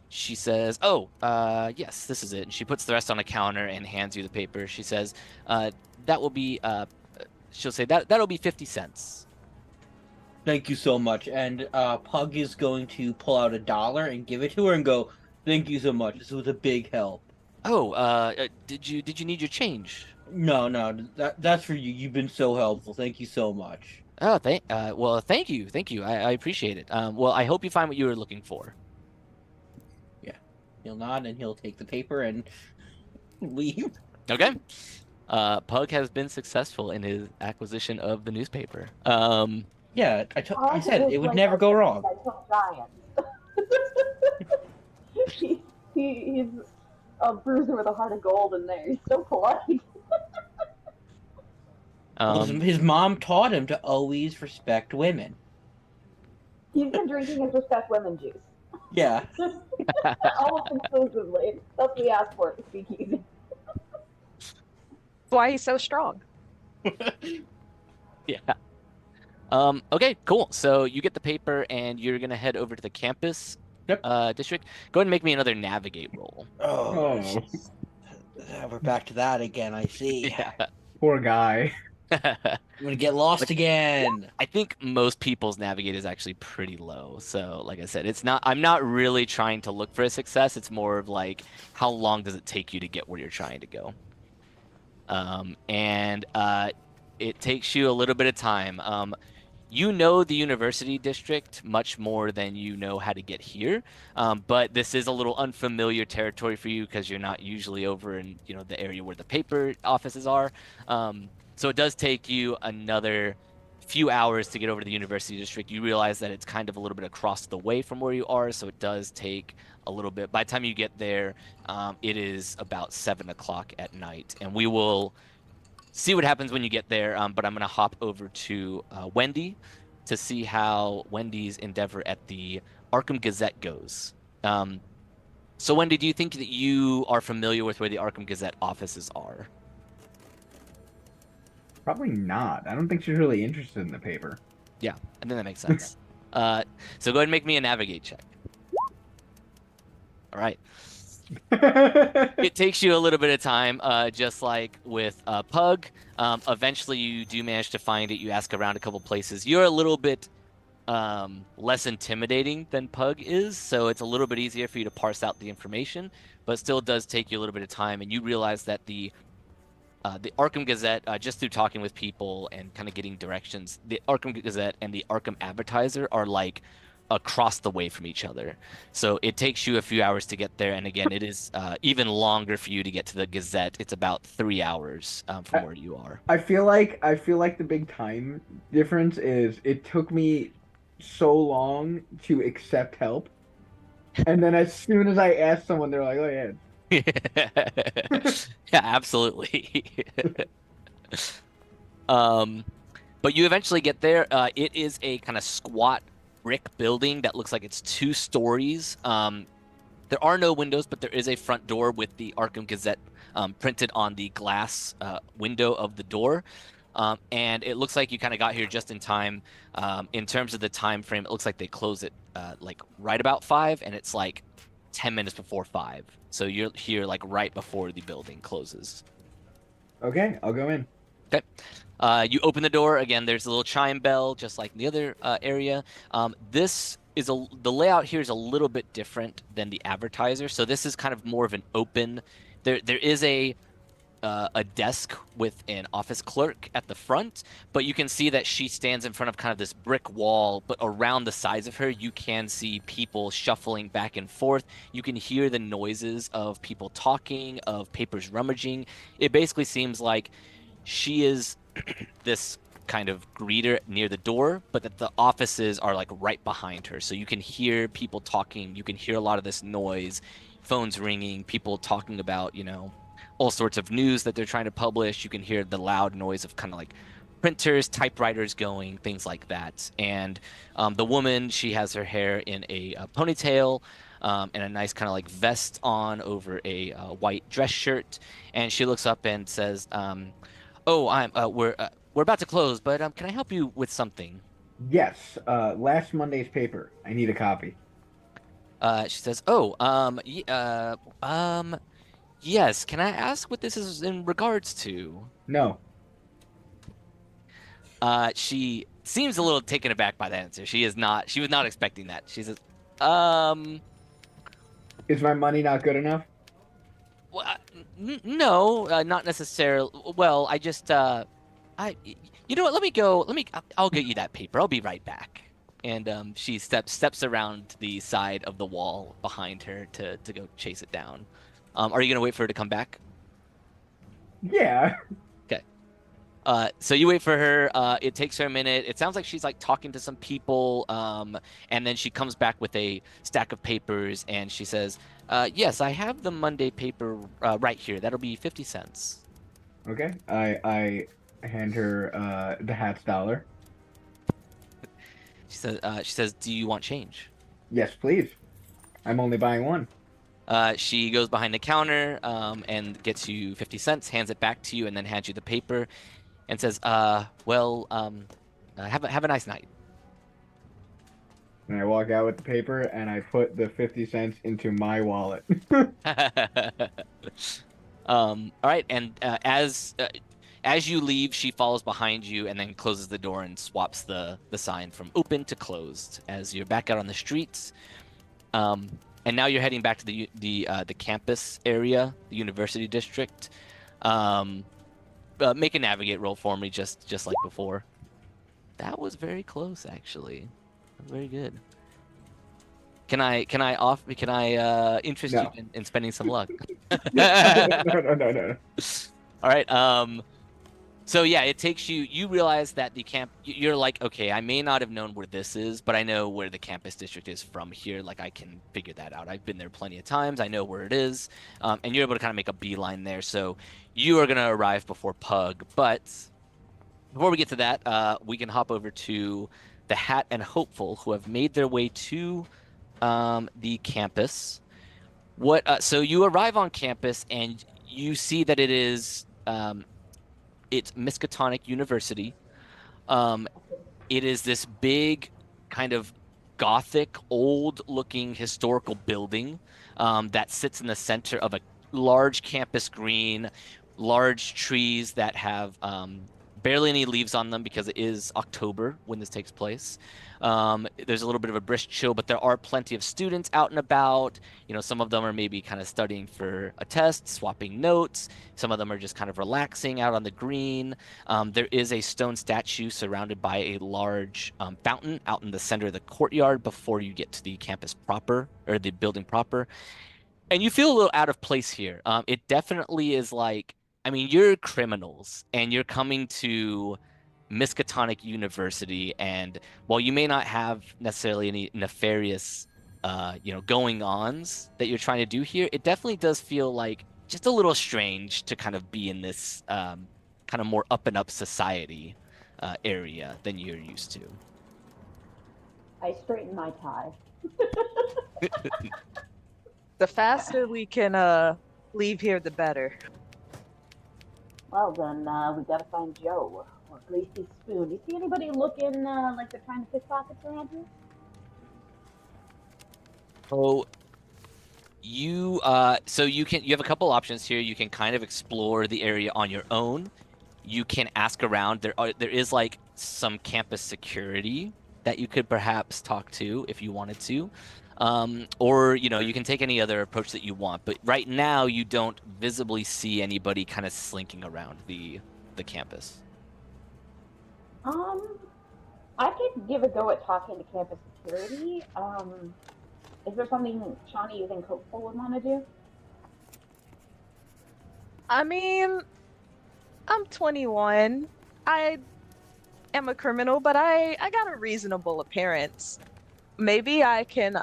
she says, "Oh, yes, this is it." And she puts the rest on a counter and hands you the paper. She says, "That will be," she'll say, that'll be 50 cents. Thank you so much. And Pug is going to pull out $1 and give it to her and go, "Thank you so much. This was a big help." Oh, did you need your change? No, that's for you. You've been so helpful. Thank you so much. Oh, well, thank you. I appreciate it. Well, I hope you find what you were looking for. Yeah. He'll nod and he'll take the paper and leave. Okay. Pug has been successful in his acquisition of the newspaper. Yeah, I said it would never go wrong. He's a bruiser with a heart of gold in there. He's so polite. His mom taught him to always respect women. He's been drinking his respect women juice. Yeah. Almost exclusively. That's what we asked for at Speakeasy. That's why he's so strong. Yeah. Okay, cool. So you get the paper and you're gonna head over to the campus district. Go ahead and make me another navigate roll. Oh. We're back to that again, I see. Yeah. Poor guy. I'm gonna get lost again. I think most people's navigate is actually pretty low. So, like I said, I'm not really trying to look for a success. It's more of like, how long does it take you to get where you're trying to go? And it takes you a little bit of time. You know the university district much more than you know how to get here, but this is a little unfamiliar territory for you because you're not usually over in the area where the paper offices are. So it does take you another few hours to get over to the university district. You realize that it's kind of a little bit across the way from where you are, so it does take a little bit. By the time you get there, it is about 7 o'clock at night, and we will see what happens when you get there. But I'm going to hop over to Wendy to see how Wendy's endeavor at the Arkham Gazette goes. So Wendy, do you think that you are familiar with where the Arkham Gazette offices are? Probably not. I don't think she's really interested in the paper. Yeah, I think that makes sense. So go ahead and make me a navigate check. All right. It takes you a little bit of time, just like with Pug. Eventually, you do manage to find it. You ask around a couple places. You're a little bit less intimidating than Pug is, so it's a little bit easier for you to parse out the information, but it still does take you a little bit of time, and you realize that the Arkham Gazette, just through talking with people and kind of getting directions, the Arkham Gazette and the Arkham Advertiser are like across the way from each other. So it takes you a few hours to get there. And again, it is even longer for you to get to the Gazette. It's about 3 hours from where you are. I feel like the big time difference is it took me so long to accept help, and then as soon as I asked someone, they're like, "Oh yeah." Yeah, absolutely. But you eventually get there. It is a kind of squat brick building that looks like it's 2 stories. There are no windows, but there is a front door with the Arkham Gazette printed on the glass window of the door. And it looks like you kind of got here just in time. In terms of the time frame, it looks like they close it like right about 5, and it's like 10 minutes before 5. So you're here like right before the building closes. Okay, I'll go in. Okay. You open the door. Again, there's a little chime bell, just like the other area. The layout here is a little bit different than the advertiser. So this is kind of more of an open. There is a desk with an office clerk at the front, but you can see that she stands in front of kind of this brick wall, but around the sides of her, you can see people shuffling back and forth. You can hear the noises of people talking, of papers rummaging. It basically seems like she is this kind of greeter near the door, but that the offices are like right behind her. So you can hear people talking. You can hear a lot of this noise, phones ringing, people talking about, all sorts of news that they're trying to publish. You can hear the loud noise of kind of like printers, typewriters going, things like that. And the woman, she has her hair in a ponytail and a nice kind of like vest on over a white dress shirt. And she looks up and says, we're about to close, but can I help you with something? Yes, last Monday's paper. I need a copy. She says, yes. Can I ask what this is in regards to? No. She seems a little taken aback by the answer. She was not expecting that. She says, Is my money not good enough? well, no, not necessarily. Well, I just, you know what? I'll get you that paper. I'll be right back. And she steps around the side of the wall behind her to go chase it down. Are you gonna wait for her to come back? Yeah. Okay. So you wait for her. It takes her a minute. It sounds like she's like talking to some people. And then she comes back with a stack of papers, and she says, "Yes, I have the Monday paper right here. That'll be 50 cents." Okay. I hand her the Hat's dollar. She says, "Do you want change?" Yes, please. I'm only buying one. She goes behind the counter and gets you 50 cents, hands it back to you, and then hands you the paper, and says, have a nice night. And I walk out with the paper, and I put the 50 cents into my wallet. All right, and as you leave, she follows behind you and then closes the door and swaps the sign from open to closed as you're back out on the streets. And now you're heading back to the campus area, the university district. Make a navigate roll for me, just like before. That was very close, actually. Very good. Can I interest No. you in spending some luck? No. All right. So yeah, it takes you. You realize that the camp. You're like, okay, I may not have known where this is, but I know where the campus district is from here. Like I can figure that out. I've been there plenty of times. I know where it is, and you're able to kind of make a beeline there. So you are gonna arrive before Pug. But before we get to that, we can hop over to the Hat and Hopeful, who have made their way to the campus. So you arrive on campus and you see that it is. It's Miskatonic University. It is this big, kind of gothic, old-looking historical building that sits in the center of a large campus green, large trees that have barely any leaves on them because it is October when this takes place. There's a little bit of a brisk chill, but there are plenty of students out and about. Some of them are maybe kind of studying for a test, swapping notes. Some of them are just kind of relaxing out on the green. There is a stone statue surrounded by a large fountain out in the center of the courtyard before you get to the campus proper, or the building proper. And you feel a little out of place here. It definitely is like, I mean, you're criminals and you're coming to Miskatonic University, and while you may not have necessarily any nefarious, going-ons that you're trying to do here, it definitely does feel like just a little strange to kind of be in this kind of more up and up society area than you're used to. I straighten my tie. The faster we can leave here, the better. Well, then we gotta find Joe or Greasy Spoon. Do you see anybody looking like they're trying to pick pockets around here? Oh, you have a couple options here. You can kind of explore the area on your own. You can ask around. There is like some campus security that you could perhaps talk to if you wanted to. Or you can take any other approach that you want, but right now you don't visibly see anybody kind of slinking around the campus. I could give a go at talking to campus security. Is there something, Shaunie, you think Hopeful would want to do? I mean, I'm 21. I am a criminal, but I got a reasonable appearance. Maybe I can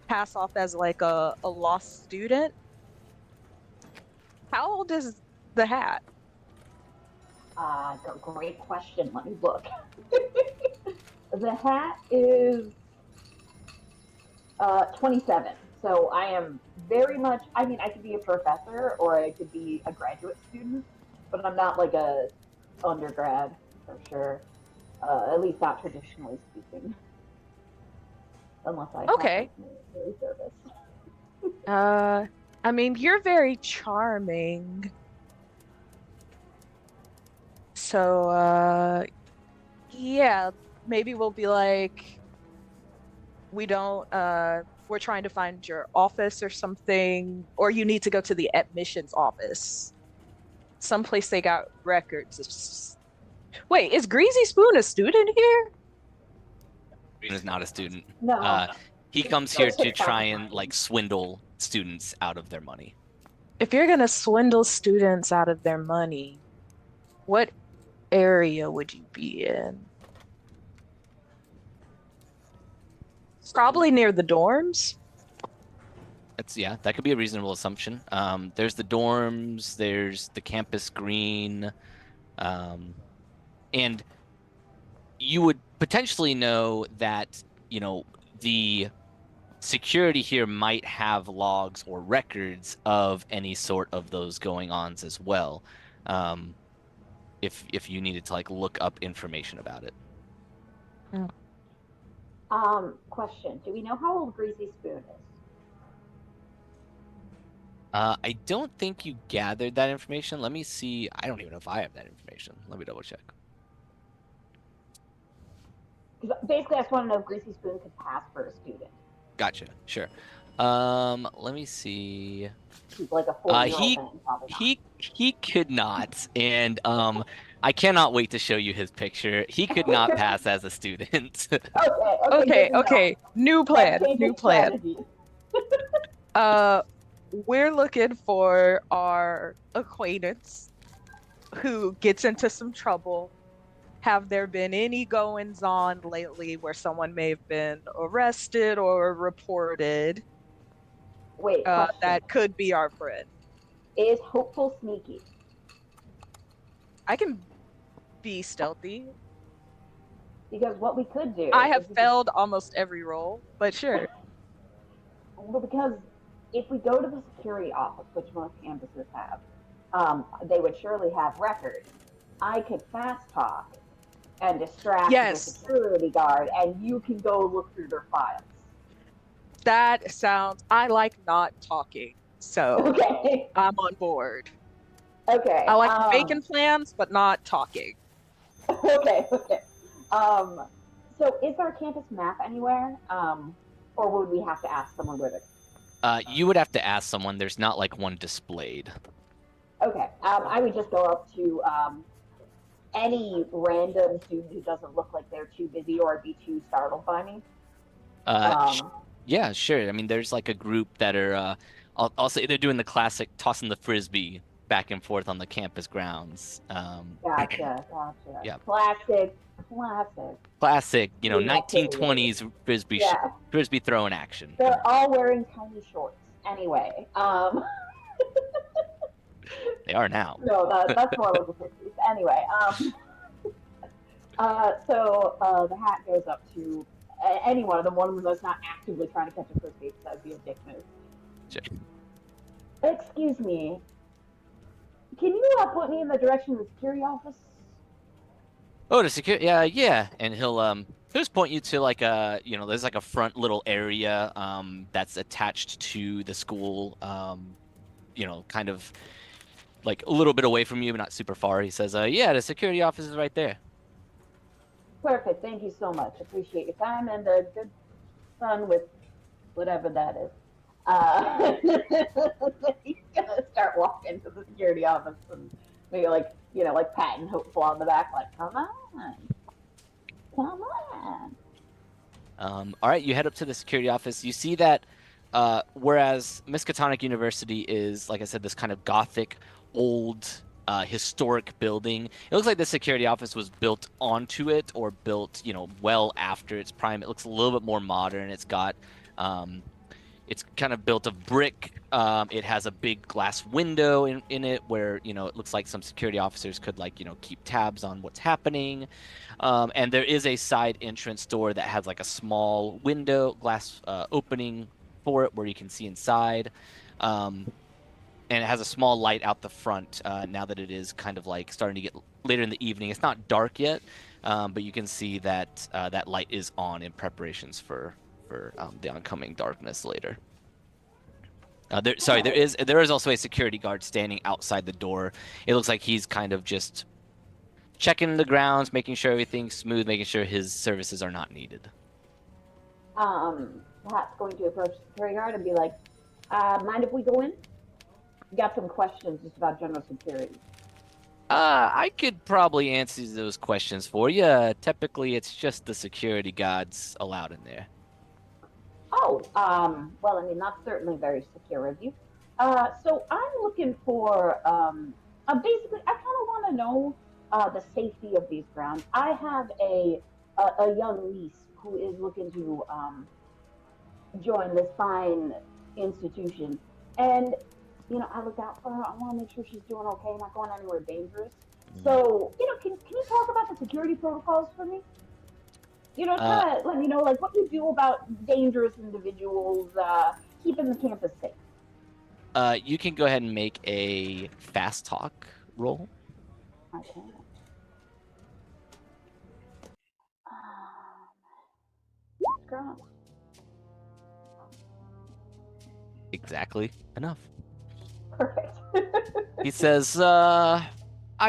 pass off as like a lost student. How old is the hat? Great question. Let me look. The hat is 27. So I am very much, I mean, I could be a professor or I could be a graduate student, but I'm not like a undergrad for sure. At least not traditionally speaking. Unless I Okay. have military service. I mean, you're very charming. So, yeah, maybe we'll be like, we're trying to find your office or something, or you need to go to the admissions office. Someplace they got records. Wait, is Greasy Spoon a student here? Green is not a student. No. He comes here to try and like swindle students out of their money. If you're gonna swindle students out of their money, what area would you be in? Probably near the dorms. That could be a reasonable assumption. There's the dorms, there's the campus green, and you would potentially know that, the security here might have logs or records of any sort of those going-ons as well, if you needed to like look up information about it. Question. Do we know how old Greasy Spoon is? I don't think you gathered that information. Let me see. I don't even know if I have that information. Let me double check. Basically, I just want to know if Greasy Spoon could pass for a student. Gotcha. Sure. Let me see. He's like a 40-year-old man, probably not. He could not, and I cannot wait to show you his picture. He could not pass as a student. Okay. New plan. Strategy. We're looking for our acquaintance who gets into some trouble. Have there been any goings on lately where someone may have been arrested or reported? Wait, that could be our friend. Is Hopeful sneaky? I can be stealthy. Because what we could do... I have failed almost every role, but sure. Well, because if we go to the security office, which most campuses have, they would surely have records. I could fast talk and distract the security guard, and you can go look through their files. I like not talking, so Okay. I'm on board. Okay. I like making plans, but not talking. Okay. So is there a campus map anywhere? Or would we have to ask someone where the You would have to ask someone. There's not like one displayed. Okay. I would just go up to any random student who doesn't look like they're too busy or be too startled by me. Yeah, sure. I mean, there's like a group that are, I'll say they're doing the classic tossing the frisbee back and forth on the campus grounds. Gotcha. Yeah. Classic. Classic, you know, Yeah, 1920s frisbee Yeah. frisbee throwing action. They're all wearing tiny shorts. Anyway. They are now. No, that's more like the 50s. Anyway. So the hat goes up to any one of them. One of them that's not actively trying to catch a frisbee, because that would be a dick move. Sure. Excuse me. Can you point me in the direction of the security office? Oh, the security, yeah. And he'll just point you to like a, you know, there's like a front little area that's attached to the school, you know, kind of like a little bit away from you, but not super far. He says, yeah, the security office is right there. Perfect. Thank you so much. Appreciate your time and good fun with whatever that is. He's gonna start walking to the security office and maybe like, you know, like patting Hopeful on the back, like, come on. All right, you head up to the security office. You see that whereas Miskatonic University is, like I said, this kind of gothic, old, historic building, it looks like the security office was built onto it or built, you know, well after its prime. It looks a little bit more modern. It's got it's kind of built of brick. It has a big glass window in it where, you know, it looks like some security officers could, like, you know, keep tabs on what's happening. And there is a side entrance door that has like a small window, glass opening for it where you can see inside. And it has a small light out the front now that it is kind of like starting to get later in the evening. It's not dark yet, but you can see that that light is on in preparations for the oncoming darkness later. There is also a security guard standing outside the door. It looks like he's kind of just checking the grounds, making sure everything's smooth, making sure his services are not needed. Perhaps going to approach the security guard and be like, mind if we go in? We got some questions just about general security. I could probably answer those questions for you. Typically, it's just the security guards allowed in there. Oh, well, I mean, that's certainly very secure of you. So I'm looking for, basically, I kind of want to know the safety of these grounds. I have a young niece who is looking to join this fine institution, and you know, I look out for her. I want to make sure she's doing okay, not going anywhere dangerous. So, you know, can you talk about the security protocols for me? You know, kind of let me know, like, what you do about dangerous individuals, keeping the campus safe. You can go ahead and make a fast talk roll. Okay. Girl. Exactly enough. Perfect. He says, I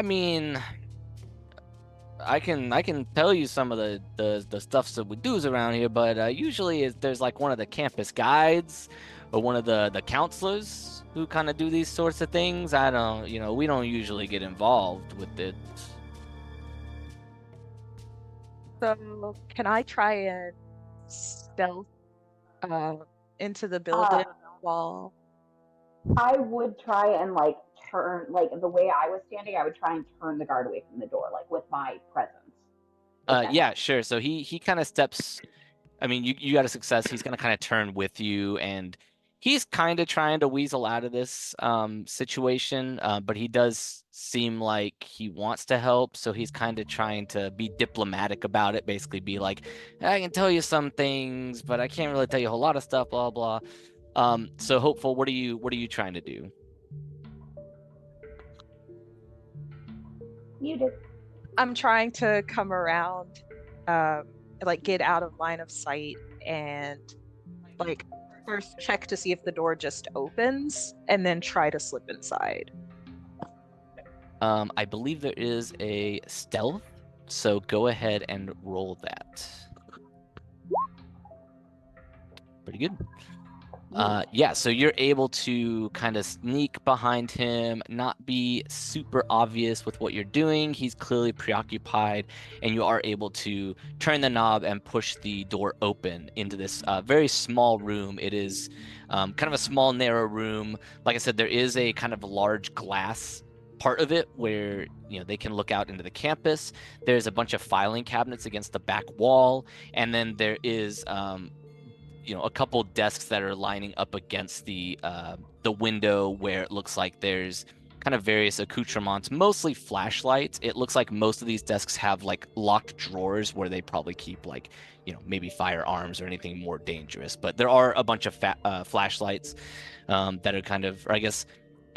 mean, I can tell you some of the stuff that we do around here, but usually there's like one of the campus guides or one of the counselors who kind of do these sorts of things. We don't usually get involved with it. So can I try and stealth into the building while... I would try and like turn, like the way I was standing, I would try and turn the guard away from the door, like with my presence. Yeah, sure. So he kind of steps. I mean, you got a success. He's gonna kind of turn with you, and he's kind of trying to weasel out of this situation. But he does seem like he wants to help, so he's kind of trying to be diplomatic about it. Basically, be like, I can tell you some things, but I can't really tell you a whole lot of stuff. Blah blah. So Hopeful, what are you trying to do? You did. I'm trying to come around, like get out of line of sight and like first check to see if the door just opens and then try to slip inside. I believe there is a stealth, so go ahead and roll that. Pretty good. Yeah, so you're able to kind of sneak behind him, not be super obvious with what you're doing. He's clearly preoccupied, and you are able to turn the knob and push the door open into this very small room. It is kind of a small, narrow room. Like I said, there is a kind of large glass part of it where they can look out into the campus. There's a bunch of filing cabinets against the back wall, and then there is a couple desks that are lining up against the window where it looks like there's kind of various accoutrements, mostly flashlights. It looks like most of these desks have like locked drawers where they probably keep like maybe firearms or anything more dangerous. But there are a bunch of flashlights that are kind of, or I guess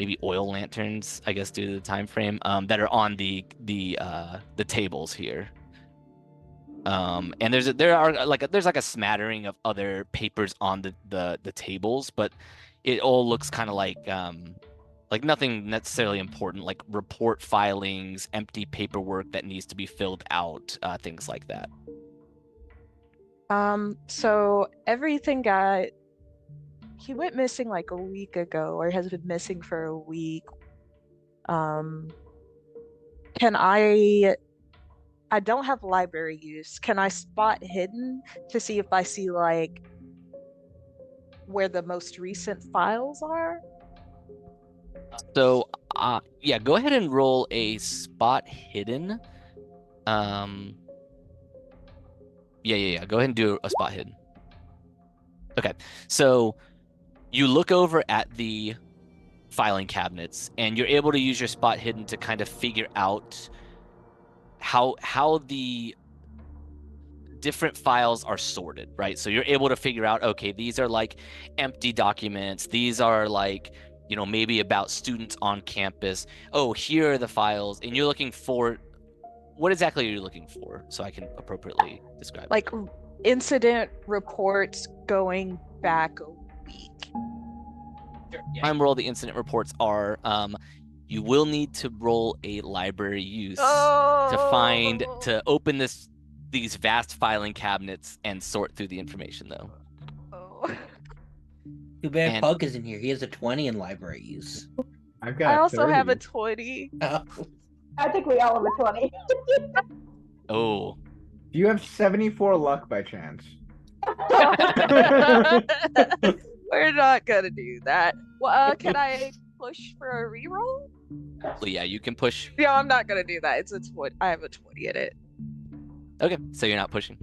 maybe oil lanterns, I guess due to the time frame, that are on the tables here. And there's like a smattering of other papers on the tables, but it all looks kind of like nothing necessarily important, like report filings, empty paperwork that needs to be filled out, things like that. So everything he went missing like a week ago, or has been missing for a week. Can I don't have library use. Can I spot hidden to see if I see like where the most recent files are? So yeah, go ahead and roll a spot hidden. Yeah. Go ahead and do a spot hidden. Okay, so you look over at the filing cabinets, and you're able to use your spot hidden to kind of figure out how the different files are sorted, right? So you're able to figure out, okay, these are like empty documents. These are like, maybe about students on campus. Oh, here are the files. And you're looking for, what exactly are you looking for? So I can appropriately describe like it. Incident reports going back a week. Time roll the incident reports are, you will need to roll a library use to open these vast filing cabinets and sort through the information, though. Too bad Pug isn't here. He has a 20 in library use. I also have a 20. I think we all have a 20. Oh. Do you have 74 luck by chance? We're not gonna do that. Well, can I push for a reroll? So yeah, you can push. Yeah, I'm not gonna do that. It's a 20. I have a 20 in it. Okay, so you're not pushing.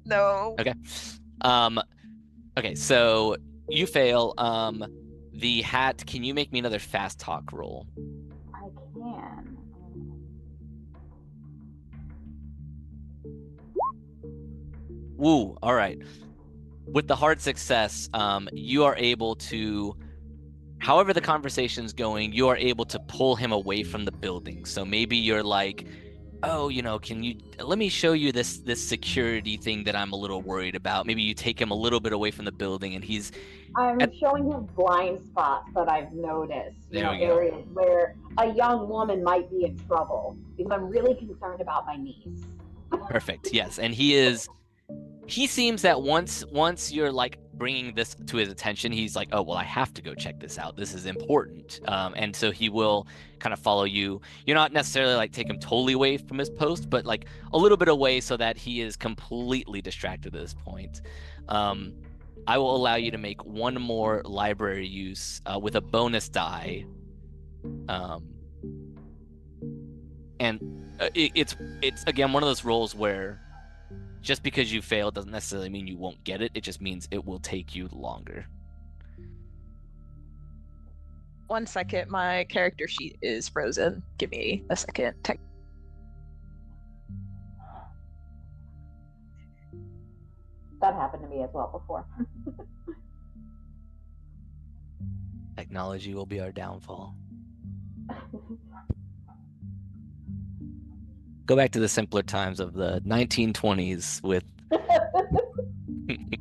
No. Okay. Okay, so you fail. The hat. Can you make me another fast talk roll? I can. Woo. All right. With the hard success, you are able to, however the conversation's going, you are able to pull him away from the building. So maybe you're like, oh, let me show you this security thing that I'm a little worried about. Maybe you take him a little bit away from the building, and I'm showing him blind spots that I've noticed. Areas where a young woman might be in trouble, because I'm really concerned about my niece. Perfect. Yes, and he seems that once you're like bringing this to his attention, he's like, oh, well, I have to go check this out. This is important. And so he will kind of follow you. You're not necessarily like take him totally away from his post, but like a little bit away so that he is completely distracted at this point. I will allow you to make one more library use with a bonus die. And it's again one of those rolls where just because you fail doesn't necessarily mean you won't get it. It just means it will take you longer. 1 second, my character sheet is frozen. Give me a second. That happened to me as well before. Technology will be our downfall. Go back to the simpler times of the 1920s with.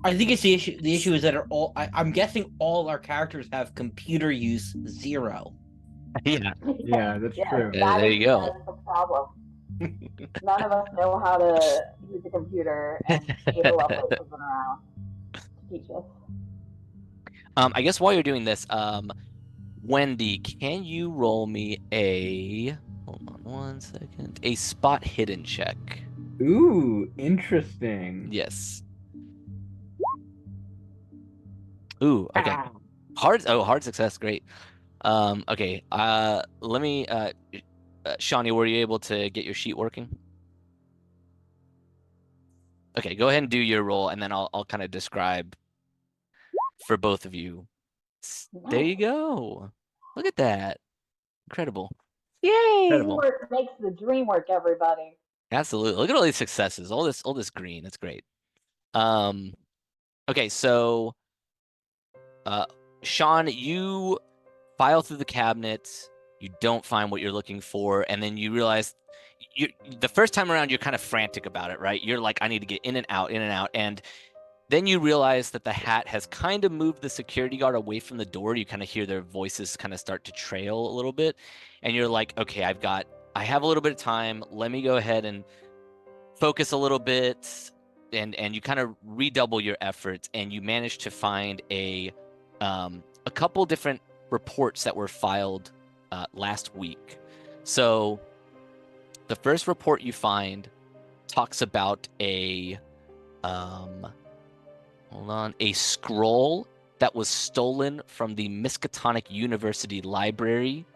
I think it's the issue. The issue is that I'm guessing all our characters have computer use 0. Yeah, Yeah, that's Yes, true. there you that go. is the problem. None of us know how to use a computer, and Ada Lovelace has been around to teach us. I guess while you're doing this, Wendy, can you roll me hold on one second, a spot hidden check? Ooh, interesting. Yes. Ooh, okay. Ah. Hard success, great. Okay, let me, Shaunie, were you able to get your sheet working? Okay, go ahead and do your roll, and then I'll kind of describe for both of you. There you go. Look at that. Incredible. Yay! Incredible. Teamwork makes the dream work, everybody. Absolutely. Look at all these successes. All this green. That's great. Okay, so Sean, you file through the cabinet, you don't find what you're looking for, and then you realize the first time around you're kind of frantic about it, right? You're like, I need to get in and out, and then you realize that the hat has kind of moved the security guard away from the door. You kind of hear their voices kind of start to trail a little bit, and you're like, okay, I have a little bit of time. Let me go ahead and focus a little bit, and you kind of redouble your efforts, and you manage to find a couple different reports that were filed last week. So the first report you find talks about a scroll that was stolen from the Miskatonic University library,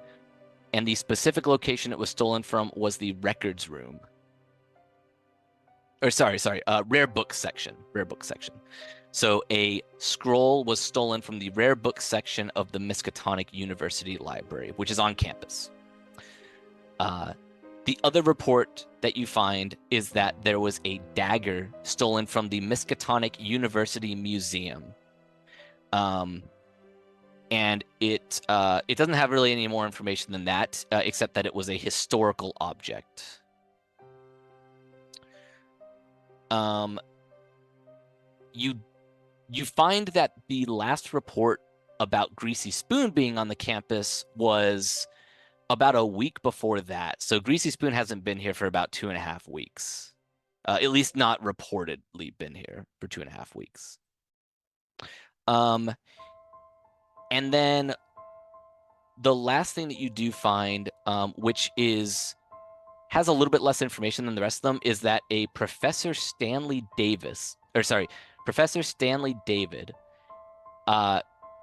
and the specific location it was stolen from was the records room. Or sorry, rare book section. So a scroll was stolen from the rare book section of the Miskatonic University library, which is on campus. The other report that you find is that there was a dagger stolen from the Miskatonic University Museum. And it doesn't have really any more information than that, except that it was a historical object. You find that the last report about Greasy Spoon being on the campus was about a week before that. So Greasy Spoon hasn't been here for about 2.5 weeks. At least not reportedly been here for 2.5 weeks. And then the last thing that you do find, which has a little bit less information than the rest of them, is that a Professor Stanley David,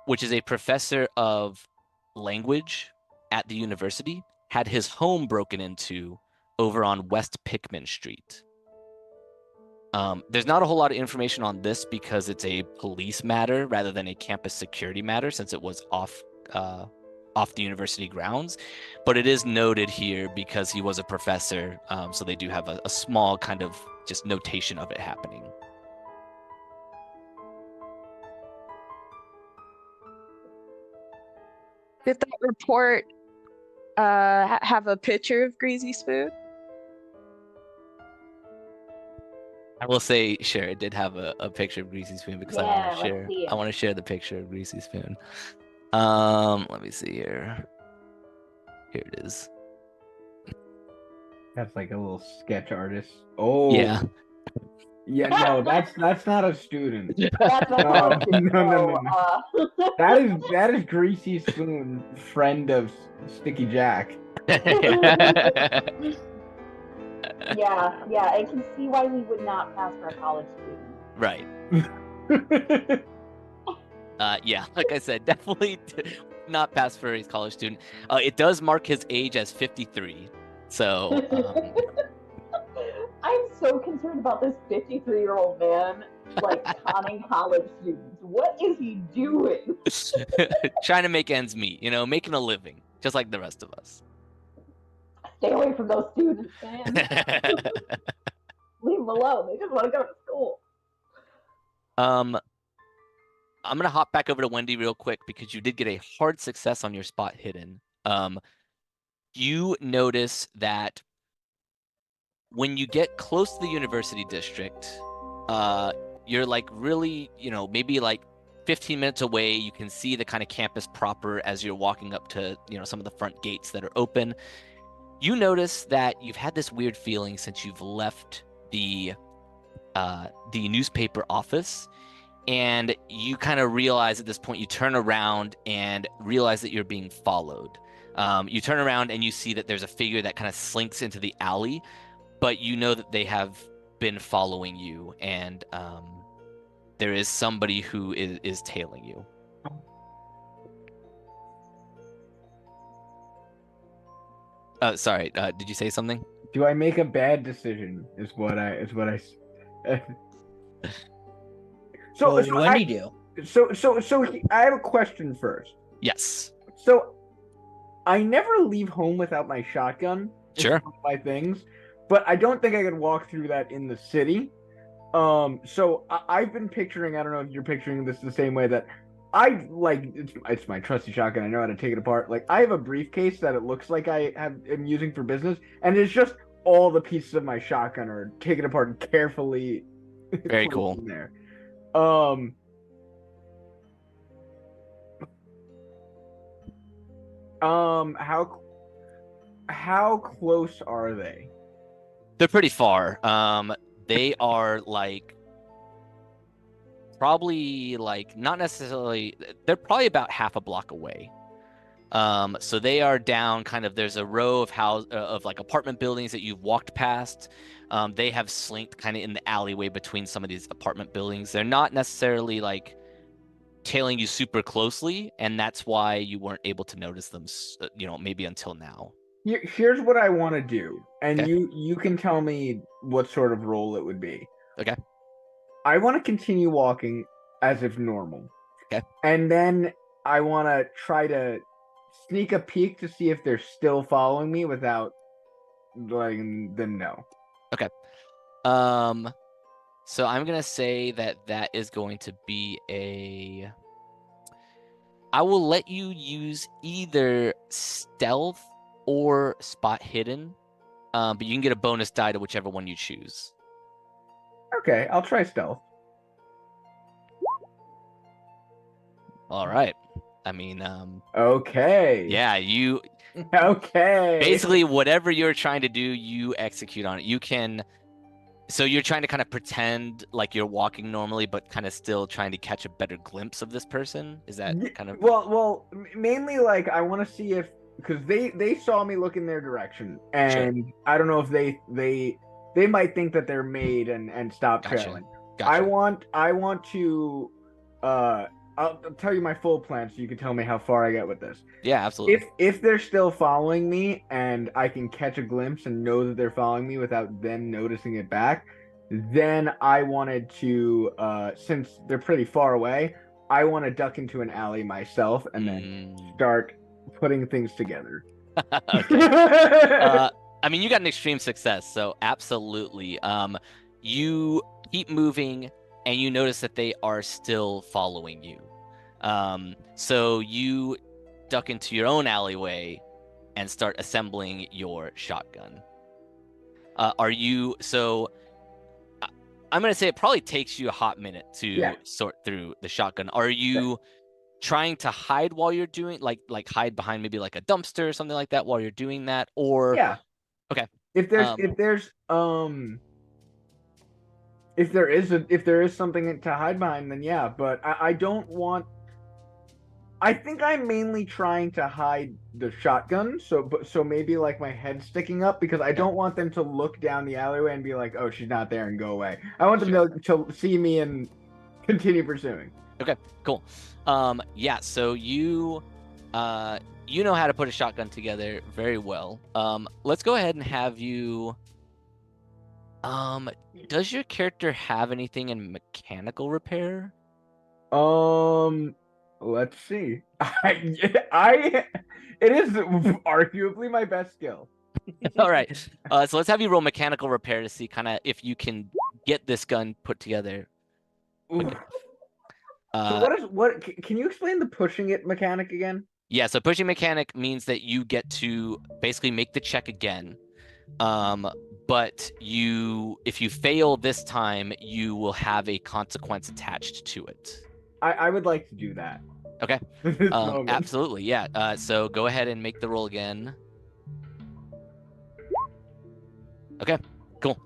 which is a professor of language at the university, had his home broken into over on West Pickman Street. There's not a whole lot of information on this because it's a police matter rather than a campus security matter, since it was off the university grounds, but it is noted here because he was a professor, so they do have a small kind of just notation of it happening. Did that report have a picture of Greasy Spoon? I will say, sure, it did have a picture of Greasy Spoon because Yeah, I want to share the picture of Greasy Spoon. Let me see here. Here it is. That's like a little sketch artist. Oh, Yeah. Yeah, no, that's not a student. That's not No, college. no. No. That is Greasy Spoon, friend of Sticky Jack. Yeah, I can see why we would not pass for a college student. Right. Yeah, like I said, definitely not pass for a college student. It does mark his age as 53. So I'm so concerned about this 53-year-old man, like, conning college students. What is he doing? trying to make ends meet, making a living, just like the rest of us. Stay away from those students, man. Leave them alone. They just want to go to school. I'm gonna hop back over to Wendy real quick because you did get a hard success on your spot hidden. You notice that when you get close to the university district, you're like really, maybe like 15 minutes away. You can see the kind of campus proper as you're walking up to, some of the front gates that are open. You notice that you've had this weird feeling since you've left the newspaper office, and you kind of realize at this point, you turn around and realize that you're being followed. You turn around and you see that there's a figure that kind of slinks into the alley, but you know that they have been following you, and there is somebody who is tailing you. Sorry, did you say something? Do I make a bad decision? Is what I. So what did Wendy do? I have a question first. Yes. So I never leave home without my shotgun. Sure. My things, but I don't think I could walk through that in the city. So I've been picturing. I don't know if you're picturing this the same way, that I like. It's my trusty shotgun. I know how to take it apart. Like, I have a briefcase that it looks like am using for business, and it's just all the pieces of my shotgun are taken apart and carefully. Very cool. In there. How close are they? They're pretty far. They are probably not necessarily. They're probably about half a block away. So they are down kind of. There's a row of apartment buildings that you've walked past. They have slinked kind of in the alleyway between some of these apartment buildings. They're not necessarily tailing you super closely, and that's why you weren't able to notice them, maybe until now. Here's what I want to do, and Okay. you can tell me what sort of role it would be. Okay. I want to continue walking as if normal. Okay. And then I want to try to sneak a peek to see if they're still following me without letting them know. Okay. So I'm gonna say that is going to be I will let you use either stealth or spot hidden, but you can get a bonus die to whichever one you choose. Okay, I'll try stealth. All right. I mean, Okay. yeah, you Okay. basically whatever you're trying to do, you execute on it. So you're trying to kind of pretend like you're walking normally, but kind of still trying to catch a better glimpse of this person. Is that kind of mainly I want to see if, because they saw me look in their direction, and Sure. I don't know if they might think that they're made and stop Gotcha. trailing. Gotcha. I want to I'll tell you my full plan so you can tell me how far I get with this. Yeah, absolutely. If they're still following me and I can catch a glimpse and know that they're following me without them noticing it back, then I wanted to, since they're pretty far away, I want to duck into an alley myself and then start putting things together. Okay. I mean, you got an extreme success, so absolutely. You keep moving, and you notice that they are still following you. So you duck into your own alleyway and start assembling your shotgun. I'm going to say it probably takes you a hot minute to sort through the shotgun. Are you trying to hide while you're doing like hide behind maybe like a dumpster or something like that while you're doing that? Or yeah. Okay. If there is something to hide behind, then yeah, but I don't want. I think I'm mainly trying to hide the shotgun, so maybe my head sticking up, because I don't want them to look down the alleyway and be like, "Oh, she's not there," and go away. I want them to see me and continue pursuing. Okay, cool. Yeah, so you know how to put a shotgun together very well. Let's go ahead and have you. Does your character have anything in mechanical repair? Let's see. It is arguably my best skill. All right. So let's have you roll mechanical repair to see kind of if you can get this gun put together. So what? Can you explain the pushing it mechanic again? Yeah. So pushing mechanic means that you get to basically make the check again. But if you fail this time, you will have a consequence attached to it. I would like to do that. Okay. This moment. Absolutely, yeah. So go ahead and make the roll again. Okay, cool.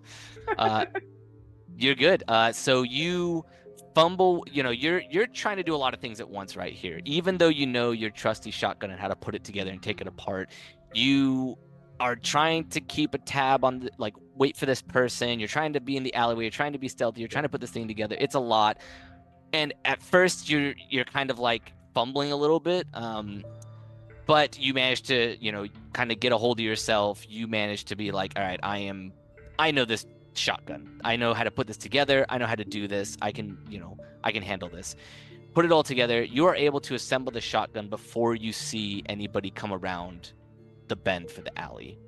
You're good. So you fumble. You're trying to do a lot of things at once right here. Even though you know your trusty shotgun and how to put it together and take it apart, you are trying to keep a tab on wait for this person. You're trying to be in the alleyway. You're trying to be stealthy. You're trying to put this thing together. It's a lot. And at first you're kind of like fumbling a little bit. But you manage to, kind of get a hold of yourself. You manage to be like, all right, I know this shotgun. I know how to put this together. I know how to do this. I can handle this. Put it all together. You are able to assemble the shotgun before you see anybody come around the bend for the alley.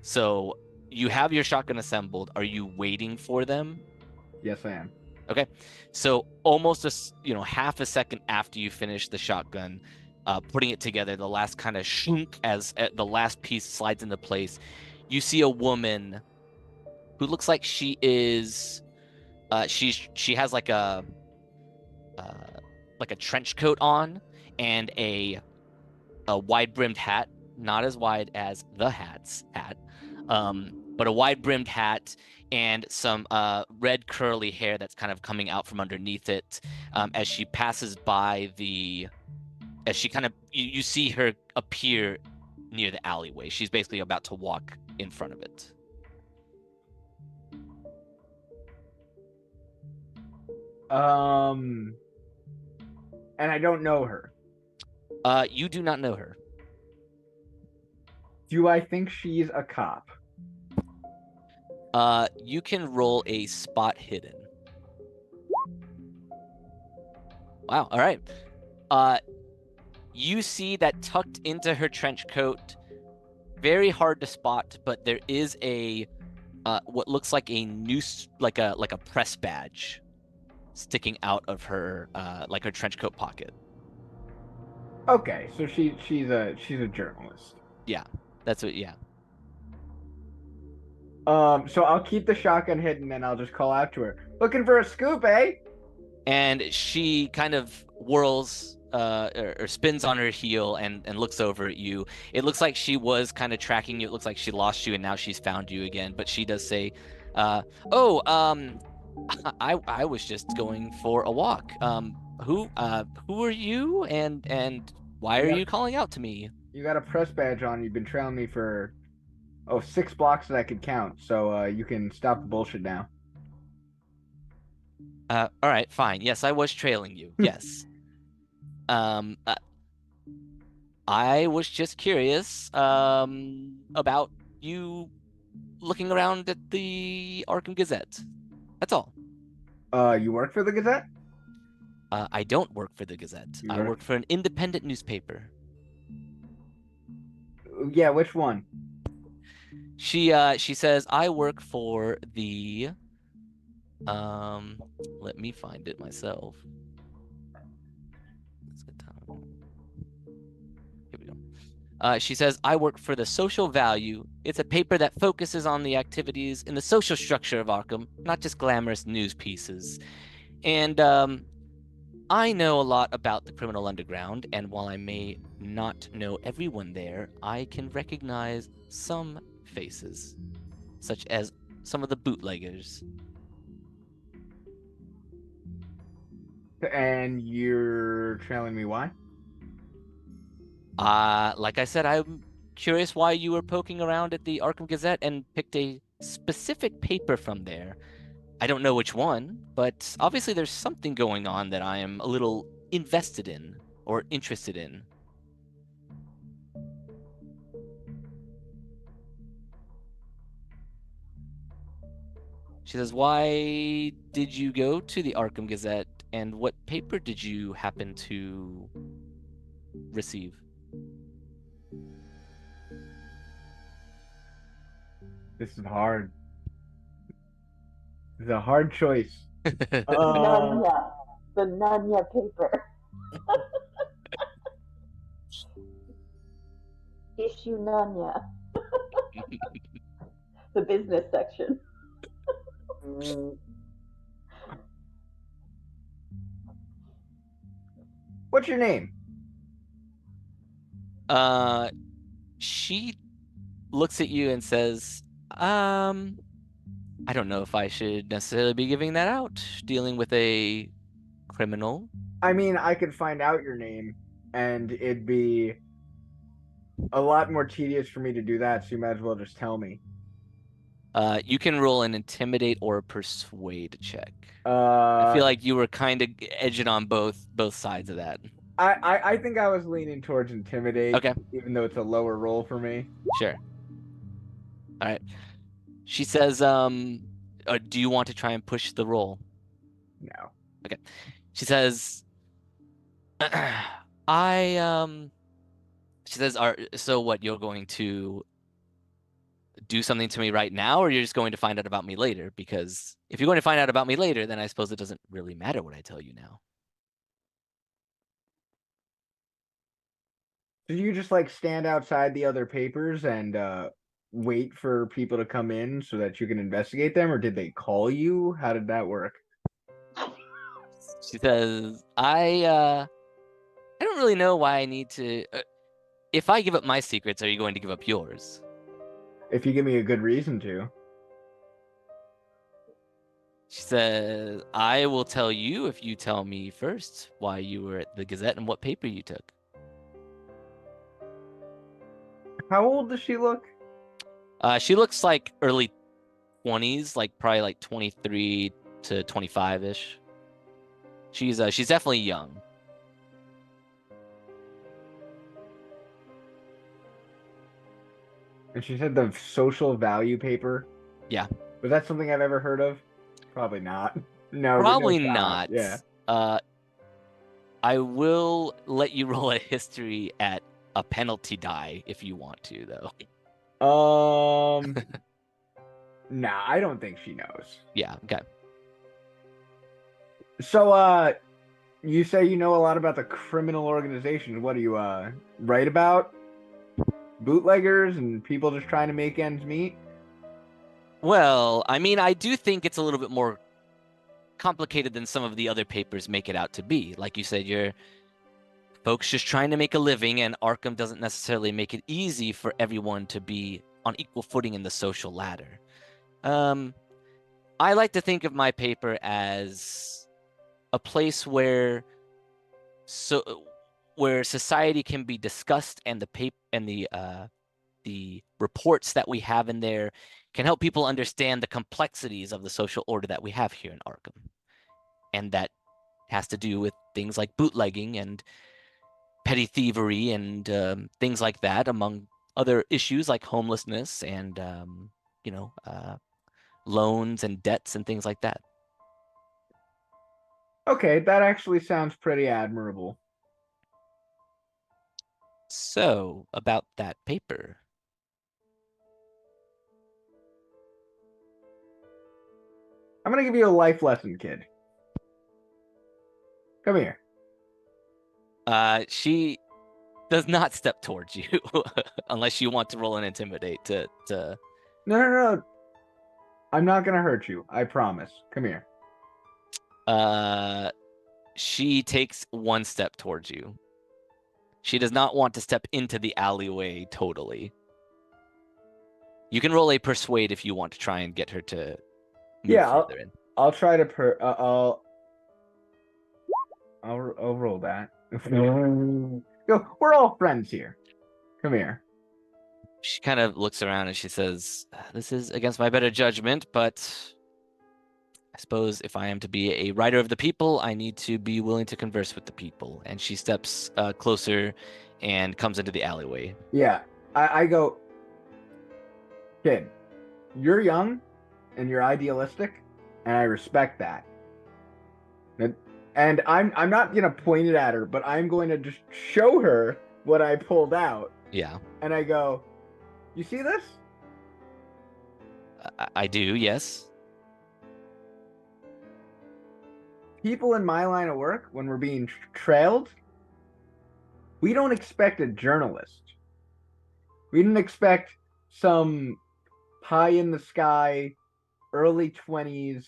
So you have your shotgun assembled. Are you waiting for them? Yes, I am. Okay. So almost half a second after you finish the shotgun, putting it together, the last kind of shunk as the last piece slides into place, you see a woman who looks like she is she has like a trench coat on and a wide-brimmed hat, not as wide as the Hat's hat, but a wide-brimmed hat and some red curly hair that's kind of coming out from underneath it. As she passes by as she kind of you see her appear near the alleyway. She's basically about to walk in front of it. And I don't know her. You do not know her. Do I think she's a cop? You can roll a spot hidden. Wow, all right. You see that tucked into her trench coat, very hard to spot, but there is a what looks like a noose, like a press badge sticking out of her like her trench coat pocket. Okay, so she's a journalist. Yeah, that's what. Yeah. So I'll keep the shotgun hidden and I'll just call out to her. Looking for a scoop, eh? And she kind of whirls or spins on her heel and looks over at you. It looks like she was kind of tracking you. It looks like she lost you and now she's found you again. But she does say, I was just going for a walk. Who are you and why are you calling out to me? You got a press badge on. You've been trailing me for 6 blocks that I could count. So you can stop the bullshit now. All right, fine. Yes, I was trailing you. Yes. I was just curious about you looking around at the Arkham Gazette. That's all. You work for the Gazette? I don't work for the Gazette. I work for an independent newspaper. Yeah, which one? She says I work for the let me find it myself. Here we go. She says I work for the Social Value. It's a paper that focuses on the activities in the social structure of Arkham, not just glamorous news pieces. And I know a lot about the criminal underground, and while I may not know everyone there, I can recognize some faces, such as some of the bootleggers. And you're trailing me why? Like I said, I'm curious why you were poking around at the Arkham Gazette and picked a specific paper from there. I don't know which one, but obviously there's something going on that I am a little invested in or interested in. She says, why did you go to the Arkham Gazette, and what paper did you happen to receive? This is hard. It's a hard choice. Nanya. The Nanya paper. Issue Nanya. The business section. What's your name? She looks at you and says, I don't know if I should necessarily be giving that out. Dealing with a criminal. I mean, I could find out your name, and it'd be a lot more tedious for me to do that, so you might as well just tell me. You can roll an intimidate or a persuade check. I feel like you were kind of edging on both sides of that. I think I was leaning towards intimidate. Okay. Even though it's a lower roll for me. Sure. All right. She says, do you want to try and push the roll? No. Okay. She says, she says, so what, you're going to do something to me right now, or you're just going to find out about me later? Because if you're going to find out about me later, then I suppose it doesn't really matter what I tell you now. Did you just like stand outside the other papers and wait for people to come in so that you can investigate them, or did they call you? How did that work? She says, I don't really know why I need to. If I give up my secrets, are you going to give up yours? If you give me a good reason to. She says, I will tell you if you tell me first why you were at the Gazette and what paper you took. How old does she look? She looks like early 20s, like probably like 23 to 25-ish. She's definitely young. And she said the social value paper. Yeah. Was that something I've ever heard of? Probably not. No. Probably no not. Yeah. I will let you roll a history at a penalty die if you want to, though. Nah, I don't think she knows. Yeah, okay. So, you say you know a lot about the criminal organization. What do you, write about? Bootleggers and people just trying to make ends meet? Well, I mean, I do think it's a little bit more complicated than some of the other papers make it out to be. Like you said, you're folks just trying to make a living, and Arkham doesn't necessarily make it easy for everyone to be on equal footing in the social ladder. I like to think of my paper as a place where society can be discussed, and the reports that we have in there can help people understand the complexities of the social order that we have here in Arkham. And that has to do with things like bootlegging and petty thievery and things like that, among other issues like homelessness and, loans and debts and things like that. Okay, that actually sounds pretty admirable. So, about that paper. I'm gonna give you a life lesson, kid. Come here. She does not step towards you unless you want to roll an intimidate to No. I'm not gonna hurt you. I promise. Come here. She takes one step towards you. She does not want to step into the alleyway totally. You can roll a persuade if you want to try and get her to move further in. I'll try to I'll roll that. Go. We're all friends here. Come here. She kind of looks around and she says, "This is against my better judgment, but I suppose if I am to be a writer of the people, I need to be willing to converse with the people." And she steps closer and comes into the alleyway. Yeah, I go, kid, you're young and you're idealistic, and I respect that. And I'm not gonna point it at her, but I'm going to just show her what I pulled out. Yeah. And I go, you see this? I do, yes. People in my line of work, when we're being trailed, we don't expect a journalist. We didn't expect some pie in the sky, early 20s,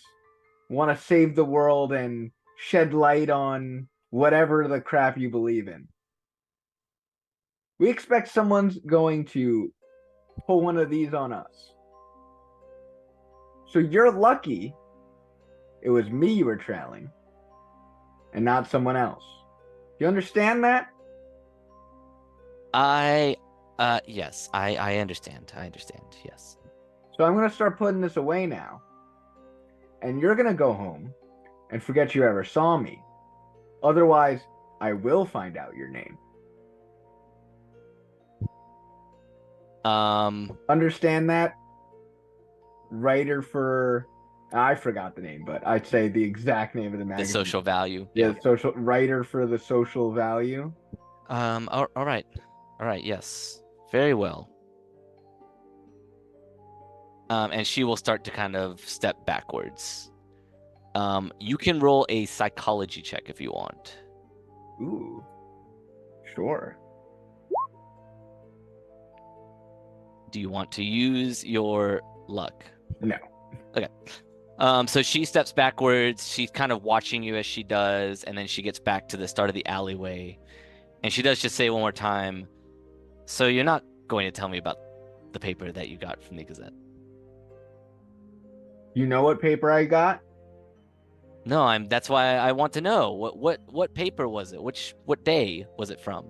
want to save the world and shed light on whatever the crap you believe in. We expect someone's going to pull one of these on us. So you're lucky it was me you were trailing and not someone else. You understand that? Yes, I understand. I understand. Yes. So I'm going to start putting this away now. And you're going to go home and forget you ever saw me. Otherwise, I will find out your name. Understand that? Writer for... I forgot the name, but I'd say the exact name of the magazine. The social value. Yeah, social writer for the social value. All right. All right, yes. Very well. And she will start to kind of step backwards. You can roll a psychology check if you want. Ooh. Sure. Do you want to use your luck? No. Okay. So she steps backwards. She's kind of watching you as she does, and then she gets back to the start of the alleyway. And she does just say one more time, so you're not going to tell me about the paper that you got from the Gazette? You know what paper I got? No, that's why I want to know. What paper was it? What day was it from?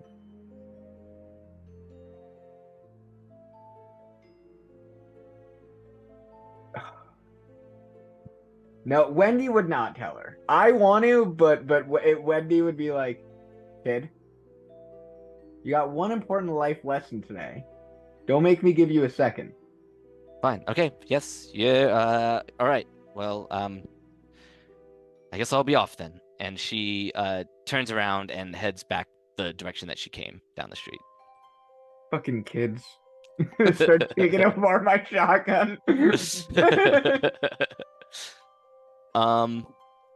No, Wendy would not tell her. I want to, but Wendy would be like, kid, you got one important life lesson today. Don't make me give you a second. Fine. Okay. Yes. Yeah. All right. Well, I guess I'll be off then. And she turns around and heads back the direction that she came down the street. Fucking kids. Start taking apart my shotgun.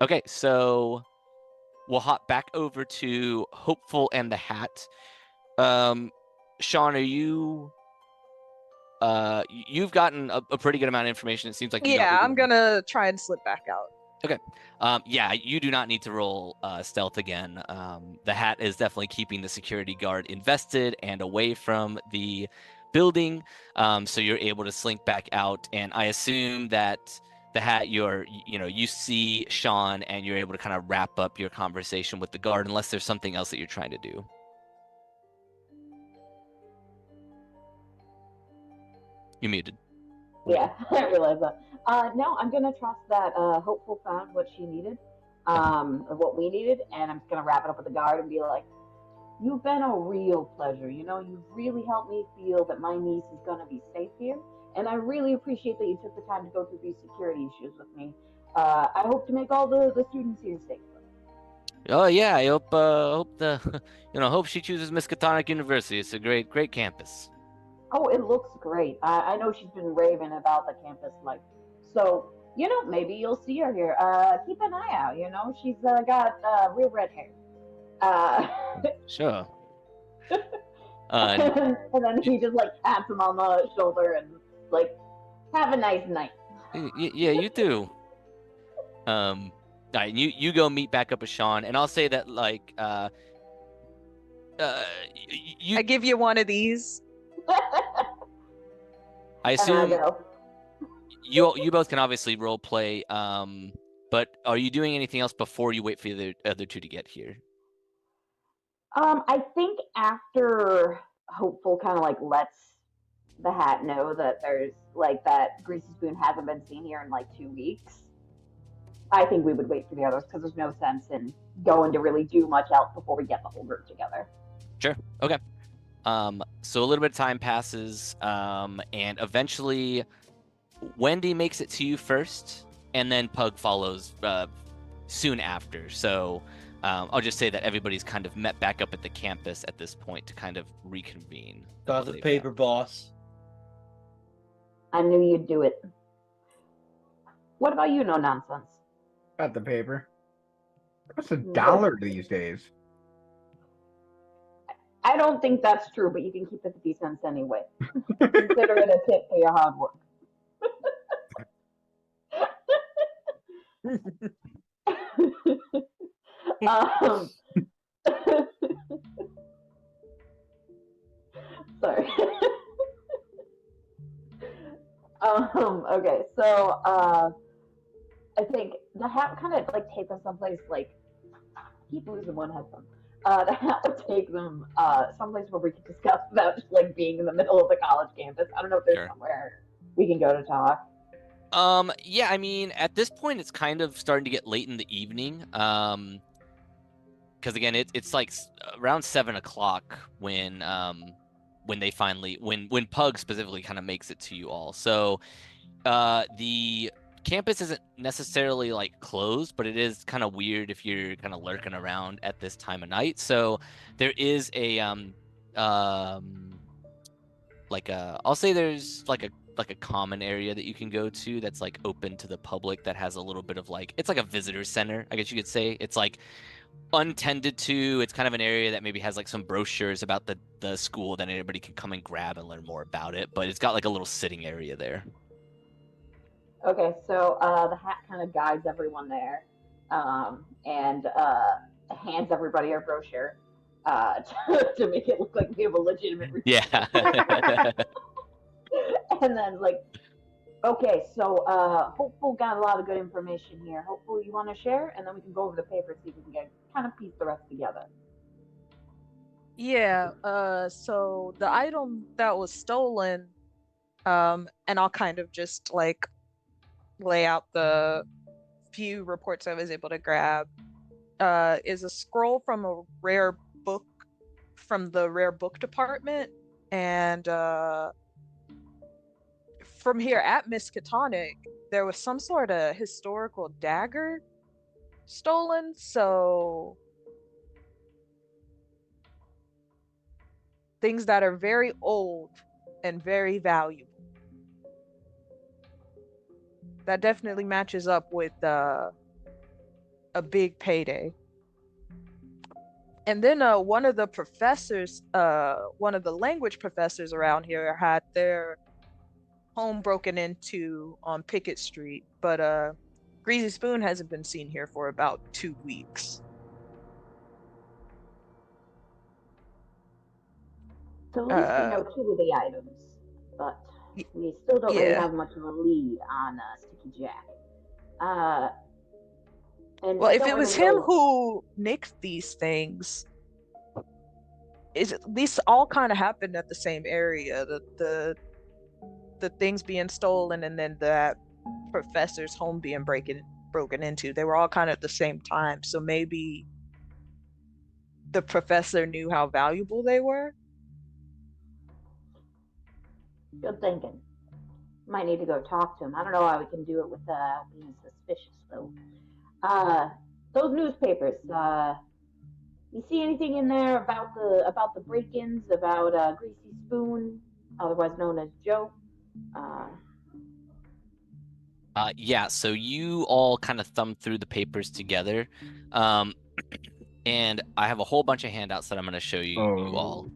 Okay, so we'll hop back over to Hopeful and the Hat. Sean, are you you've gotten a pretty good amount of information. It seems like you know Yeah, who I'm gonna try and slip back out. Okay. Yeah, you do not need to roll stealth again. The Hat is definitely keeping the security guard invested and away from the building, so you're able to slink back out. And I assume that the Hat, you see Sean, and you're able to kind of wrap up your conversation with the guard, unless there's something else that you're trying to do. You muted. Yeah, I realize that. No, I'm gonna trust that Hopeful found what she needed, or what we needed, and I'm just gonna wrap it up with the guard and be like, "You've been a real pleasure. You've really helped me feel that my niece is gonna be safe here, and I really appreciate that you took the time to go through these security issues with me. I hope to make all the students here safe." Oh yeah, I hope she chooses Miskatonic University. It's a great campus. Oh, it looks great. I know she's been raving about the campus life. So, maybe you'll see her here. Keep an eye out, she's got real red hair. Sure. And then he just taps him on the shoulder and have a nice night. Yeah, you do. All right, you go meet back up with Sean, and I'll say that I give you one of these. I assume you both can obviously role play, but are you doing anything else before you wait for the other two to get here? I think after Hopeful kind of lets the Hat know that there's that Greasy Spoon hasn't been seen here in 2 weeks, I think we would wait for the others because there's no sense in going to really do much else before we get the whole group together. Sure. Okay. So a little bit of time passes, and eventually Wendy makes it to you first, and then Pug follows soon after. So I'll just say that everybody's kind of met back up at the campus at this point to kind of reconvene. Got the paper, boss. I knew you'd do it. What about you, no nonsense? Got the paper. What's $1 these days? I don't think that's true, but you can keep the 50 cents anyway. Consider it a tip for your hard work. Sorry. Okay, so I think the hat kind of like take them someplace like keep losing one headphone. The hat would take them someplace where we could discuss without just like being in the middle of the college campus. I don't know if there's Sure. somewhere we can go to talk. Yeah, I mean, at this point, it's kind of starting to get late in the evening. Because again, it's like around 7 o'clock when they finally when Pug specifically kind of makes it to you all. So the campus isn't necessarily like closed, but it is kind of weird if you're kind of lurking around at this time of night. So there is a like a I'll say there's like a common area that you can go to that's like open to the public that has a little bit of like it's like a visitor center, I guess you could say. It's like untended to. It's kind of an area that maybe has like some brochures about the school that anybody can come and grab and learn more about it. But it's got like a little sitting area there. Okay, so the hat kind of guides everyone there, and hands everybody a brochure to make it look like we have a legitimate reason. Yeah. And then like, okay, so hopefully got a lot of good information here. Hopefully you want to share, and then we can go over the paper so you can get kind of piece the rest together. Yeah, so the item that was stolen, and I'll kind of just like lay out the few reports I was able to grab, is a scroll from a rare book from the rare book department, and from here at Miskatonic, there was some sort of historical dagger stolen, so things that are very old and very valuable. That definitely matches up with a big payday. And then one of the professors, one of the language professors around here had their home broken into on Pickett Street, but Greasy Spoon hasn't been seen here for about 2 weeks. So at least we know two of the items, but we still don't really have much of a lead on Sticky Jack. And well, if it was him who nicked these things, these all kind of happened at the same area. The things being stolen and then that professor's home being broken into. They were all kind of at the same time. So maybe the professor knew how valuable they were. Good thinking. Might need to go talk to him. I don't know how we can do it without being suspicious, though. Those newspapers. You see anything in there about the break-ins, about Greasy Spoon, otherwise known as Joe? Yeah, so you all kind of thumb through the papers together. And I have a whole bunch of handouts that I'm going to show you all.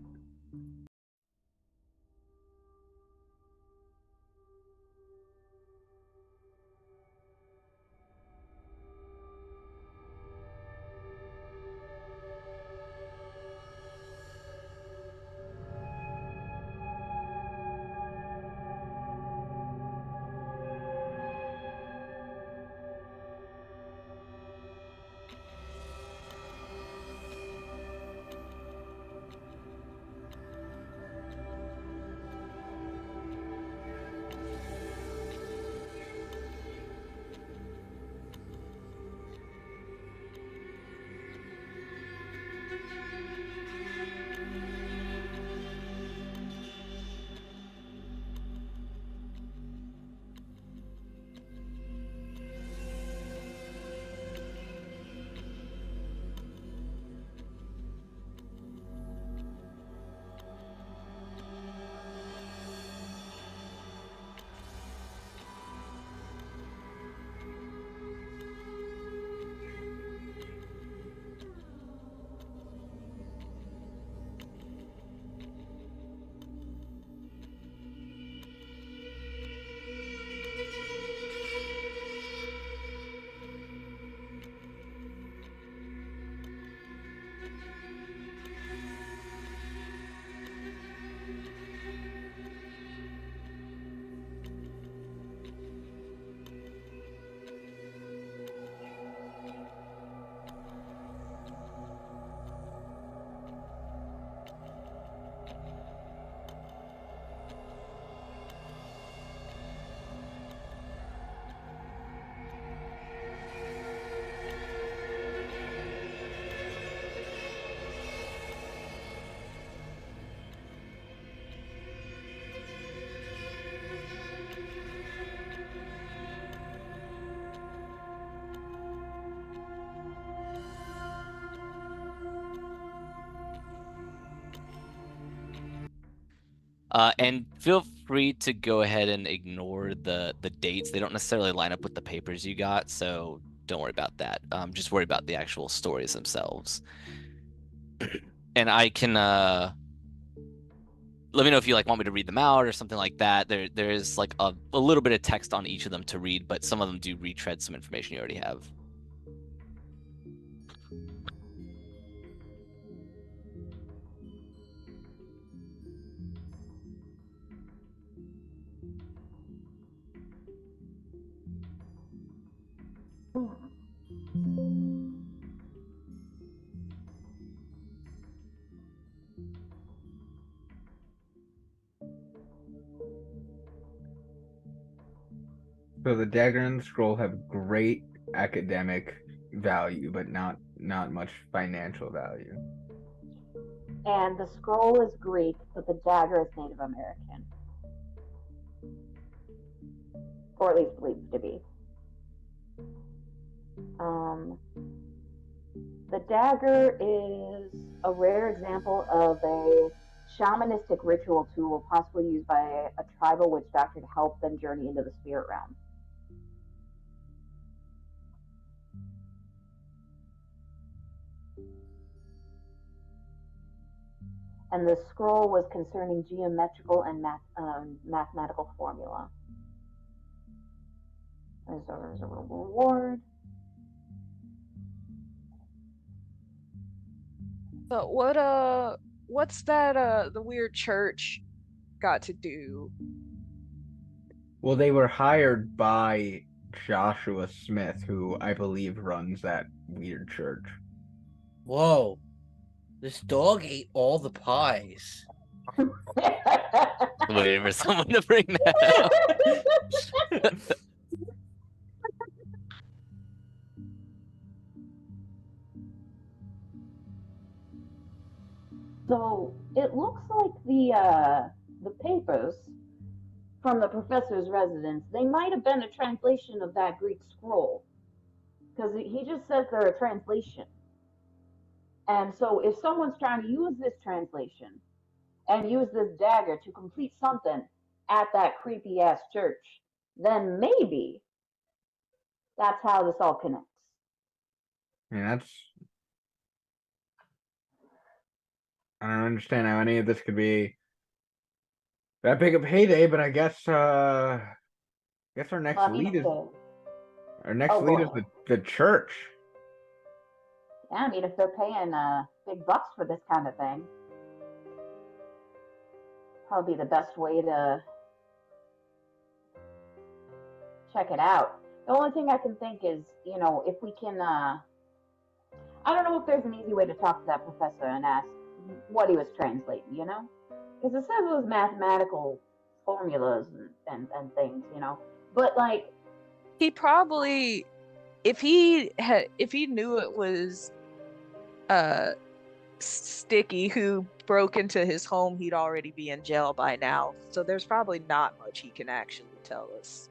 And feel free to go ahead and ignore the dates. They don't necessarily line up with the papers you got, so don't worry about that. Just worry about the actual stories themselves. And I can let me know if you like want me to read them out or something like that. There's like a little bit of text on each of them to read, but some of them do retread some information you already have. So the dagger and the scroll have great academic value, but not much financial value. And the scroll is Greek, but the dagger is Native American. Or at least believed to be. The dagger is a rare example of a shamanistic ritual tool possibly used by a tribal witch doctor to help them journey into the spirit realm. And the scroll was concerning geometrical and mathematical formula. There's a reward. But what's that the weird church got to do? Well, they were hired by Joshua Smith, who I believe runs that weird church. Whoa. This dog ate all the pies. Waiting for someone to bring that up. So it looks like the papers from the professor's residence, they might have been a translation of that Greek scroll. Because he just says they're a translation. And so if someone's trying to use this translation and use this dagger to complete something at that creepy ass church, then maybe that's how this all connects. I mean, I don't understand how any of this could be that big of payday, but I guess our next lead is the church. Yeah, I mean, if they're paying big bucks for this kind of thing, probably the best way to check it out. The only thing I can think is, if we can, I don't know if there's an easy way to talk to that professor and ask what he was translating, Because it says it was mathematical formulas and things, But, like... He probably, if he knew it was Sticky who broke into his home, he'd already be in jail by now. So there's probably not much he can actually tell us.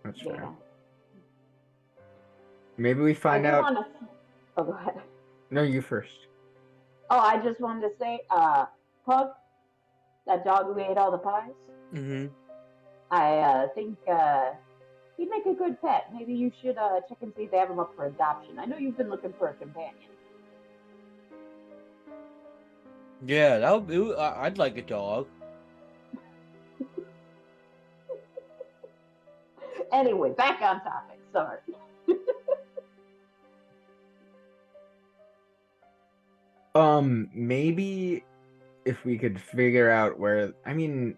That's fair. Yeah. Maybe we find out. Oh, go ahead. No, you first. Oh, I just wanted to say, Pug, that dog who ate all the pies. Mm-hmm. I think he'd make a good pet. Maybe you should check and see if they have him up for adoption. I know you've been looking for a companion. Yeah, that would be. I'd like a dog. Anyway, back on topic. Sorry. Maybe if we could figure out where. I mean,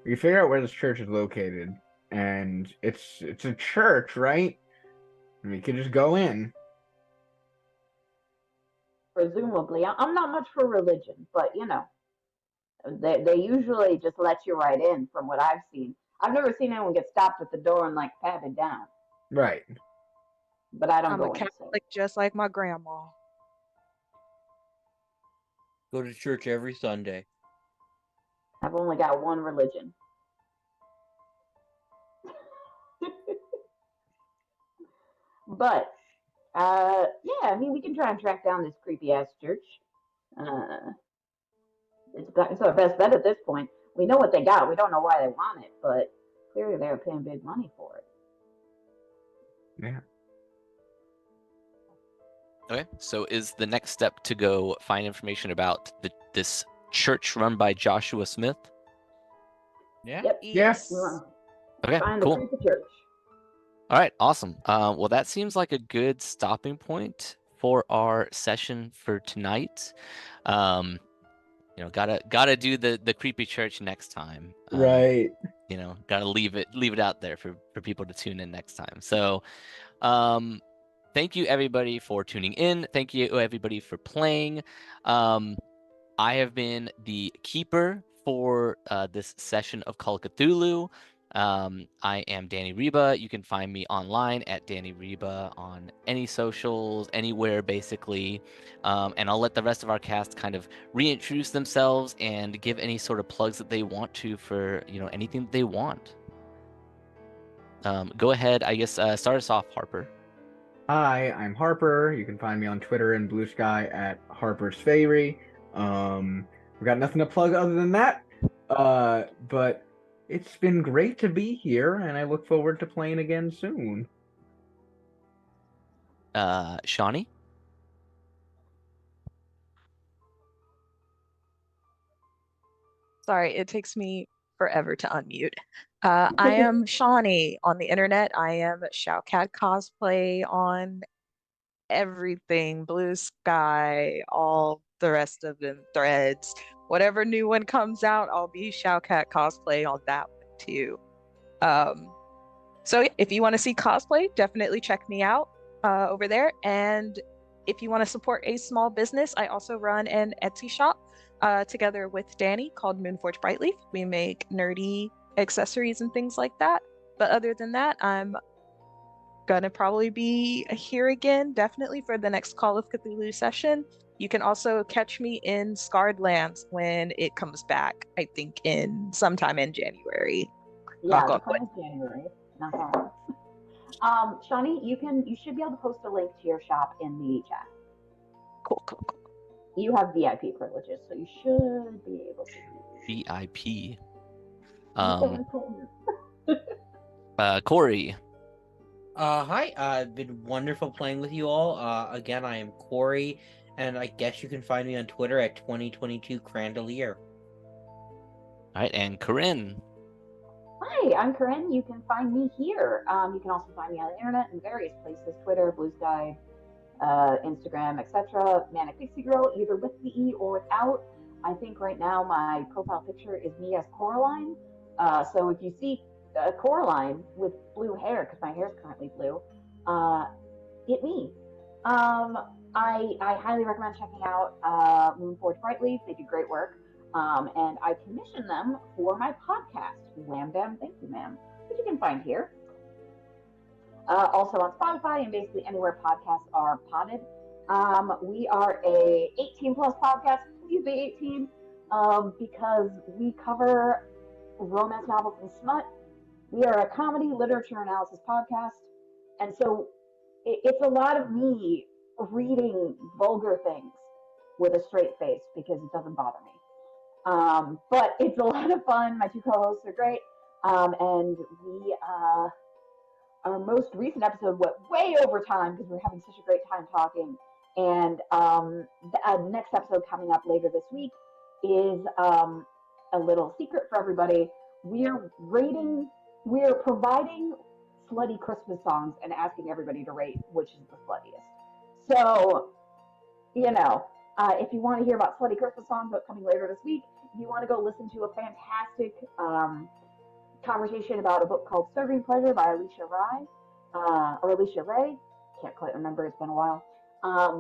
we could figure out where this church is located, and it's a church, right? And we could just go in. Presumably, I'm not much for religion, but they usually just let you right in. From what I've seen, I've never seen anyone get stopped at the door and like patted down. Right. But I don't I'm go a Catholic, just like my grandma. Go to church every Sunday. I've only got one religion. But yeah, I mean, we can try and track down this creepy ass church. It's our best bet at this point. We know what they got. We don't know why they want it, but clearly they were paying big money for it. Yeah. Okay, so is the next step to go find information about this church run by Joshua Smith? Yeah. Yep. Yes. We want to Okay, find cool. the creepy church. All right, awesome. Well, that seems like a good stopping point for our session for tonight. Gotta do the creepy church next time. Right. Gotta leave it out there for people to tune in next time. So, thank you everybody for tuning in. Thank you everybody for playing. I have been the keeper for this session of Call of Cthulhu. I am Danny Ryba. You can find me online at Danny Ryba on any socials, anywhere basically. And I'll let the rest of our cast kind of reintroduce themselves and give any sort of plugs that they want to for anything that they want. Go ahead, I guess. Start us off, Harper. Hi, I'm Harper. You can find me on Twitter and Blue Sky at harpersfaerie. We've got nothing to plug other than that. But it's been great to be here, and I look forward to playing again soon. Shaunie? Sorry, it takes me forever to unmute. I am Shaunie on the internet. I am shaucatcosplay on everything, Blue Sky, all the rest of them, Threads. Whatever new one comes out, I'll be shaucatcosplay on that one too. So if you want to see cosplay, definitely check me out over there. And if you want to support a small business, I also run an Etsy shop together with Danny called Moonforge Brightleaf. We make nerdy accessories and things like that. But other than that, I'm gonna probably be here again, definitely for the next Call of Cthulhu session. You can also catch me in Scarred Lands when it comes back, I think in sometime in January. Yeah, Knock on the plan is January. Not hard. Shaunie, you should be able to post a link to your shop in the chat. Cool. You have VIP privileges, so you should be able to. VIP. That's so important. Cory. Hi. I've been wonderful playing with you all. Again, I am Cory, and I guess you can find me on Twitter at 2022 Crandelier. All right, and Corinne. Hi, I'm Corinne. You can find me here. You can also find me on the internet in various places: Twitter, Blue Sky, Instagram, etc. manicpixigirl, either with the E or without. I think right now my profile picture is me as Coraline. So if you see Coraline with blue hair, because my hair is currently blue, get me. I highly recommend checking out Moonforge Brightleaf. They do great work. And I commission them for my podcast, Wham Bam Thank You Ma'am, which you can find here. Also on Spotify and basically anywhere podcasts are podded. We are a 18 plus podcast. Please be 18 because we cover romance novels and smut. We are a comedy literature analysis podcast. And so it's a lot of me reading vulgar things with a straight face because it doesn't bother me. But it's a lot of fun. My two co-hosts are great. And we, our most recent episode went way over time because we were having such a great time talking. And the next episode coming up later this week is a little secret for everybody. We're providing slutty Christmas songs and asking everybody to rate which is the sluttiest. So, if you want to hear about slutty Christmas songs coming later this week, if you want to go listen to a fantastic conversation about a book called Serving Pleasure by Alicia Ray, can't quite remember, it's been a while,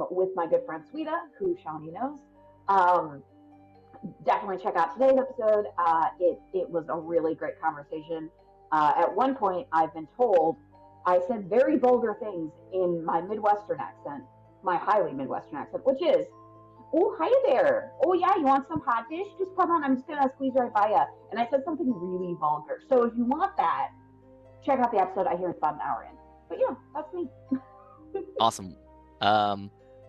with my good friend Sweeta, who Shaunie knows. Definitely check out today's episode. It was a really great conversation. At one point, I've been told I said very vulgar things in my Midwestern accent, my highly Midwestern accent, which is, "Oh, hi there. Oh, yeah, you want some hot dish? Just come on, I'm just going to squeeze right by you." And I said something really vulgar. So if you want that, check out the episode. I hear it's about an hour in. But yeah, that's me. Awesome.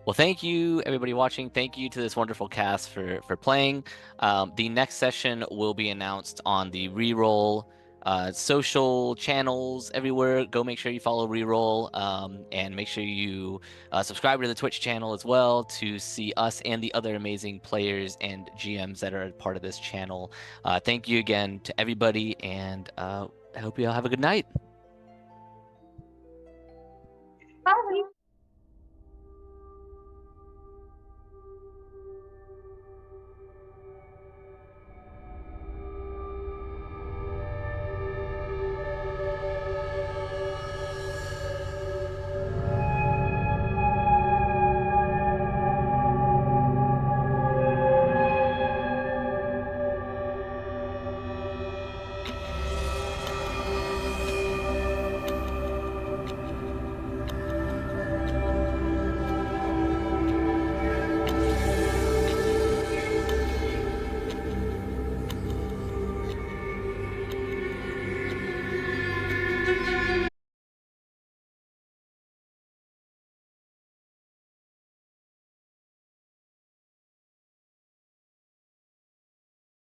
Well, thank you, everybody watching. Thank you to this wonderful cast for playing. The next session will be announced on the Reroll social channels everywhere. Go make sure you follow Reroll, and make sure you subscribe to the Twitch channel as well to see us and the other amazing players and GMs that are a part of this channel. Thank you again to everybody, and I hope you all have a good night.